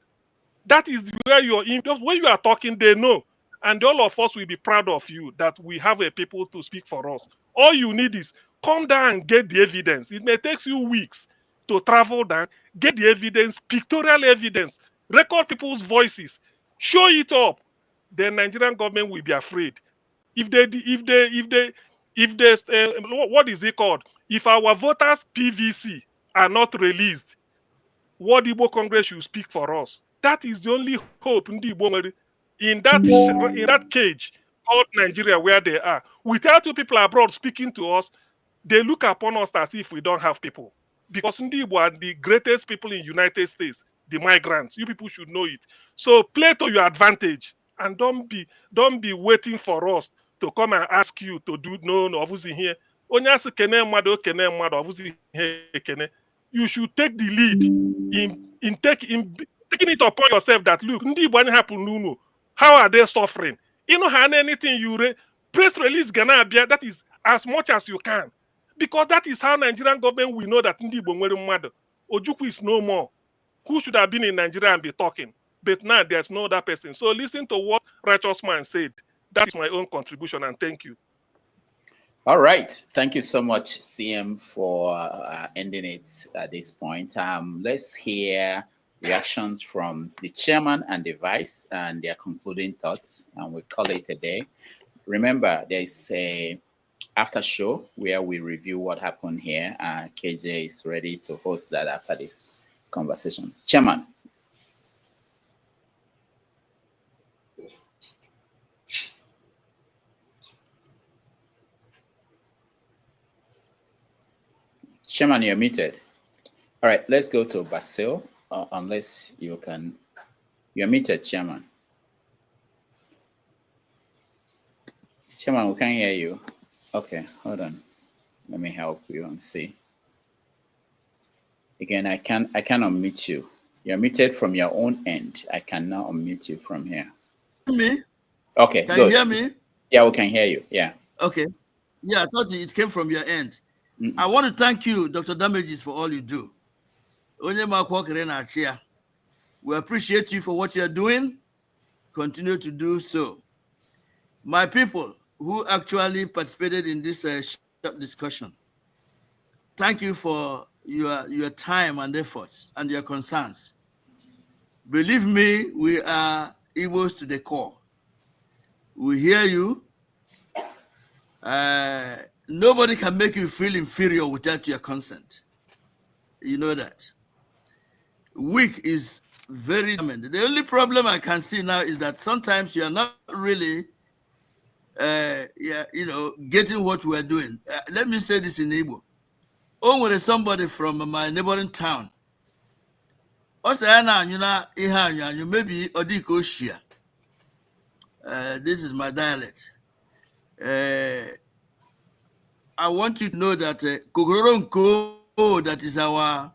That is where when you are talking, they know. And all of us will be proud of you that we have a people to speak for us. All you need is come down and get the evidence. It may take you weeks to travel down, get the evidence, pictorial evidence, record people's voices, show it up. The Nigerian government will be afraid. If what is it called? If our voters PVC are not released, World Igbo Congress should speak for us. That is the only hope in that cage called Nigeria where they are. Without you people abroad speaking to us, they look upon us as if we don't have people. Because Ndi Igbo are the greatest people in United States, the migrants. You people should know it. So play to your advantage and don't be waiting for us to come and ask you to do no obviously here. You should take the lead in taking it upon yourself that look, Ndi Igbo happen how are they suffering? You know, anything you press release gonna appear, that is as much as you can. Because that is how Nigerian government will know that Ndi Igbo nwere mmadụ. Ojukwu is no more. Who should have been in Nigeria and be talking? But now there's no other person. So listen to what Righteous Man said. That is my own contribution, and thank you.
All right. Thank you so much, CM, for ending it at this point. Let's hear reactions from the chairman and the vice and their concluding thoughts, and we'll call it a day. Remember, there's a after show where we review what happened here. KJ is ready to host that after this conversation. Chairman. Chairman, you're muted. All right, let's go to Basil, unless you can. You're muted, Chairman. Chairman, we can't hear you. Okay, hold on. Let me help you and see. Again, I can unmute you. You're muted from your own end. I cannot unmute you from here.
Me?
Okay,
Can
good.
you hear me?
Yeah, we can hear you. Yeah.
Okay. Yeah, I thought it came from your end. I want to thank you, Dr. Damages, for all you do. We appreciate you for what you're doing. Continue to do so. My people who actually participated in this short discussion, thank you for your time and efforts and your concerns. Believe me, we are Igbos to the core. We hear you. Nobody can make you feel inferior without your consent. You know that. Weak is very common. The only problem I can see now is that sometimes you are not really getting what we are doing. Let me say this in Igbo. Oh, when somebody from my neighboring town, maybe Odiko Shia. This is my dialect. I want you to know that Kogoro & Co, that is our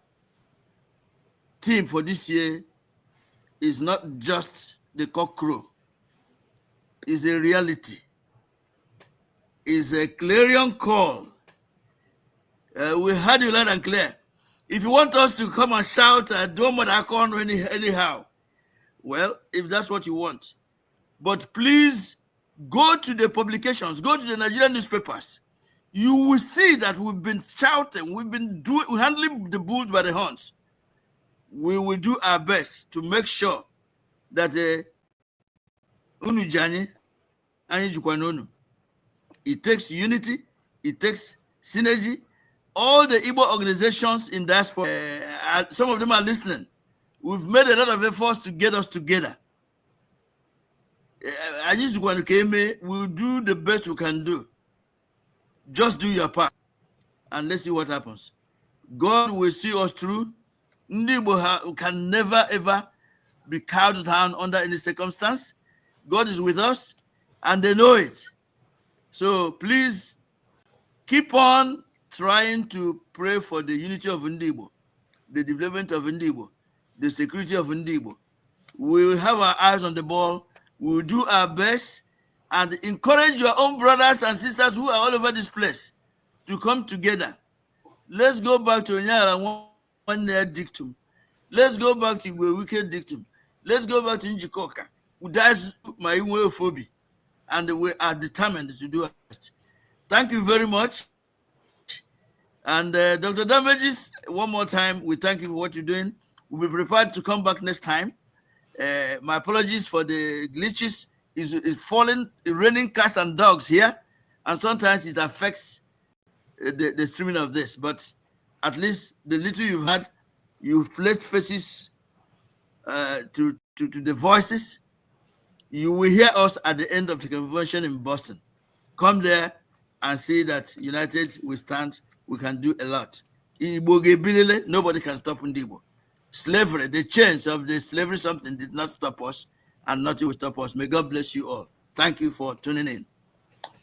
team for this year, is not just the cock crow. It's a reality. It's a clarion call. We heard you loud and clear. If you want us to come and shout anyhow, well, if that's what you want. But please go to the publications, go to the Nigerian newspapers. You will see that we've been shouting, we're handling the bulls by the horns. We will do our best to make sure that it takes unity, it takes synergy. All the Igbo organizations in diaspora, some of them are listening. We've made a lot of efforts to get us together. We'll do the best we can do. Just do your part, and let's see what happens. God will see us through. Ndibo can never ever be cowed down under any circumstance. God is with us, and they know it. So please keep on trying to pray for the unity of Ndibo, the development of Ndibo, the security of Ndibo. We will have our eyes on the ball. We will do our best and encourage your own brothers and sisters who are all over this place to come together. Let's go back to Onyara one near dictum. Let's go back to a wicked dictum. Let's go back to Njikoka. That's my phobia, and we are determined to do it. Thank you very much. And Dr. Damages, one more time, we thank you for what you're doing. We'll be prepared to come back next time. My apologies for the glitches. It's falling, raining cats and dogs here, and sometimes it affects the streaming of this. But at least the little you've had, you've placed faces to the voices. You will hear us at the end of the convention in Boston. Come there and see that united we stand. We can do a lot. Nobody can stop Ndibo. Slavery, the chains of the slavery, something did not stop us, and nothing will stop us. May God bless you all. Thank you for tuning in.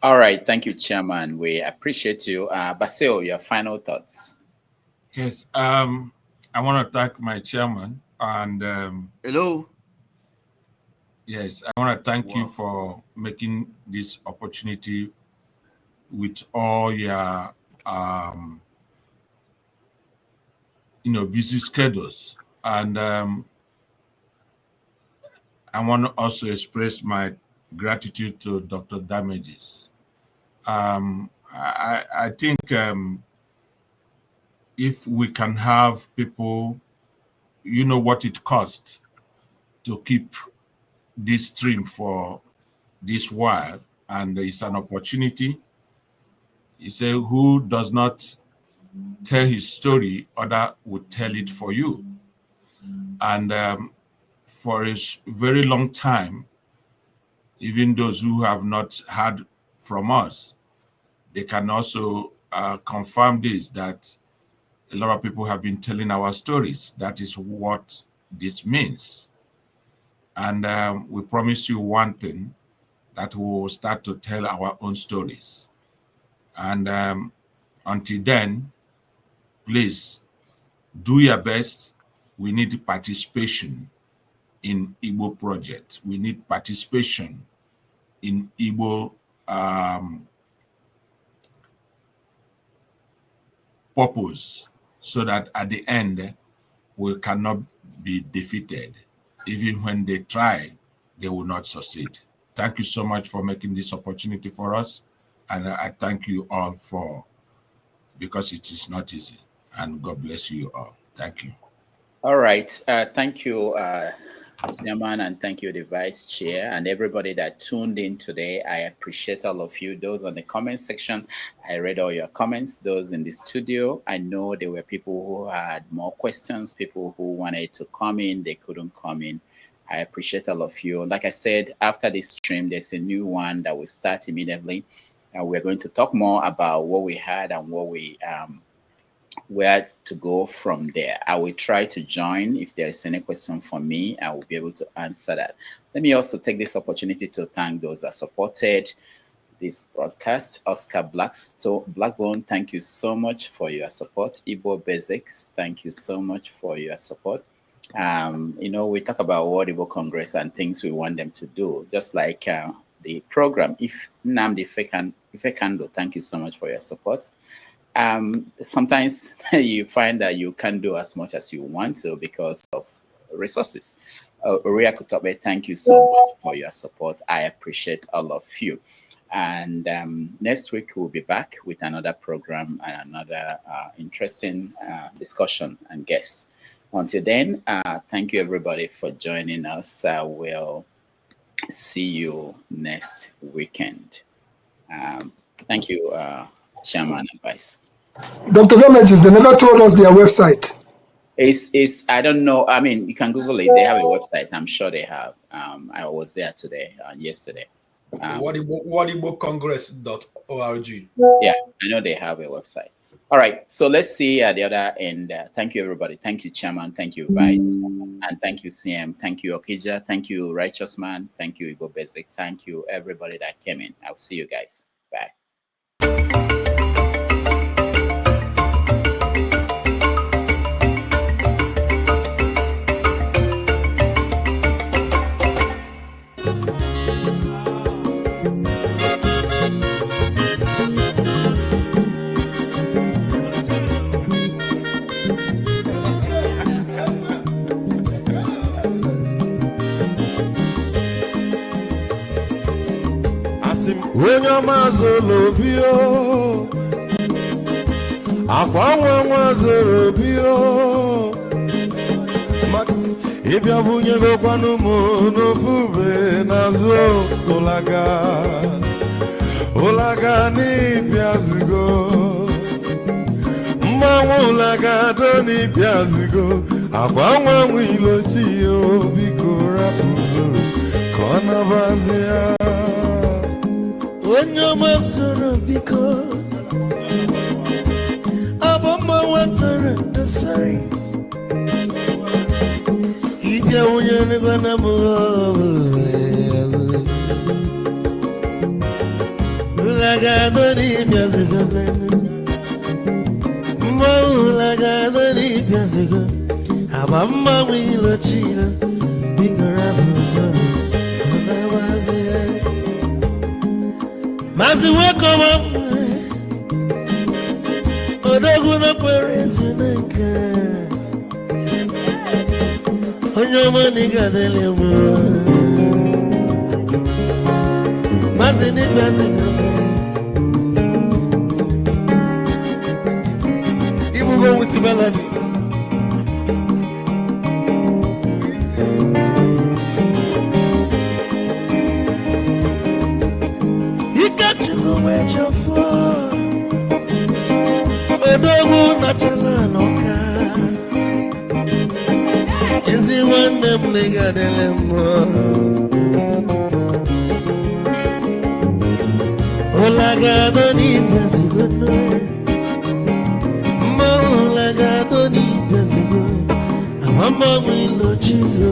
All right. Thank you, Chairman. We appreciate you. Basil, your final thoughts.
Yes. I want to thank my chairman and
hello.
Yes, I want to thank you for making this opportunity with all your busy schedules. And I want to also express my gratitude to Dr. Damages. I think if we can have people, what it costs to keep this stream for this while, and it's an opportunity. You say, who does not tell his story, other would tell it for you. And for a very long time, even those who have not heard from us, they can also confirm this, that a lot of people have been telling our stories. That is what this means. And we promise you one thing, that we will start to tell our own stories. And until then, please do your best. We need participation in Igbo project. We need participation in Igbo purpose, so that at the end, we cannot be defeated. Even when they try, they will not succeed. Thank you so much for making this opportunity for us. And I thank you all because it is not easy. And God bless you all. Thank you.
All right. Thank you, Chairman, and thank you, the Vice Chair, and everybody that tuned in today. I appreciate all of you. Those on the comment section, I read all your comments. Those in the studio, I know there were people who had more questions, people who wanted to come in, they couldn't come in. I appreciate all of you. Like I said, after this stream, there's a new one that will start immediately. And we're going to talk more about what we had and what we where to go from there. I will try to join. If there is any question for me, I will be able to answer that. Let me also take this opportunity to thank those that supported this broadcast. Oscar Blackbone, thank you so much for your support. Igbo Basics, thank you so much for your support. We talk about World Igbo Congress and things we want them to do, just like the program. If Nnamdi Ifekando, thank you so much for your support. Sometimes you find that you can't do as much as you want to because of resources. Oria Kutobe, thank you so much for your support. I appreciate all of you. And next week we'll be back with another program and another interesting discussion and guests. Until then, thank you everybody for joining us. We'll see you next weekend. Thank you, Chairman and Vice.
Dr. Damages, they never told us their website.
It's I don't know. I mean, you can Google it. They have a website. I'm sure they have. I was there today and yesterday.
WhatIgboCongress.org.
Yeah, I know they have a website. All right, so let's see at the other end. Thank you, everybody. Thank you, Chairman. Thank you, Vice. And thank you, CM. Thank you, Okija. Thank you, Righteous Man. Thank you, Igbo Basic. Thank you, everybody that came in. I'll see you guys. Bye.
When your mazolo bio, akwa mazolo bio, Max, if you bunye go kwanu mo no fube nazo olaga ni piazugo, ulaga do ni piazugo, akwa mwilo chiyo biko rapuzo, kona bazia. When your master because Abama water the sorry. If you're gonna move, Lagadoni Piazigo, Lagadoni Piazigo, Abama will china, bigger apples. Mazi welcome up. Odoguna Perezinaka. Onyomani Gadelemo. Mazi ni Pazika. Ibu go with the melody. Olagadoni Pesigo, Molagadoni Pesigo, Amama Wilo Chilo.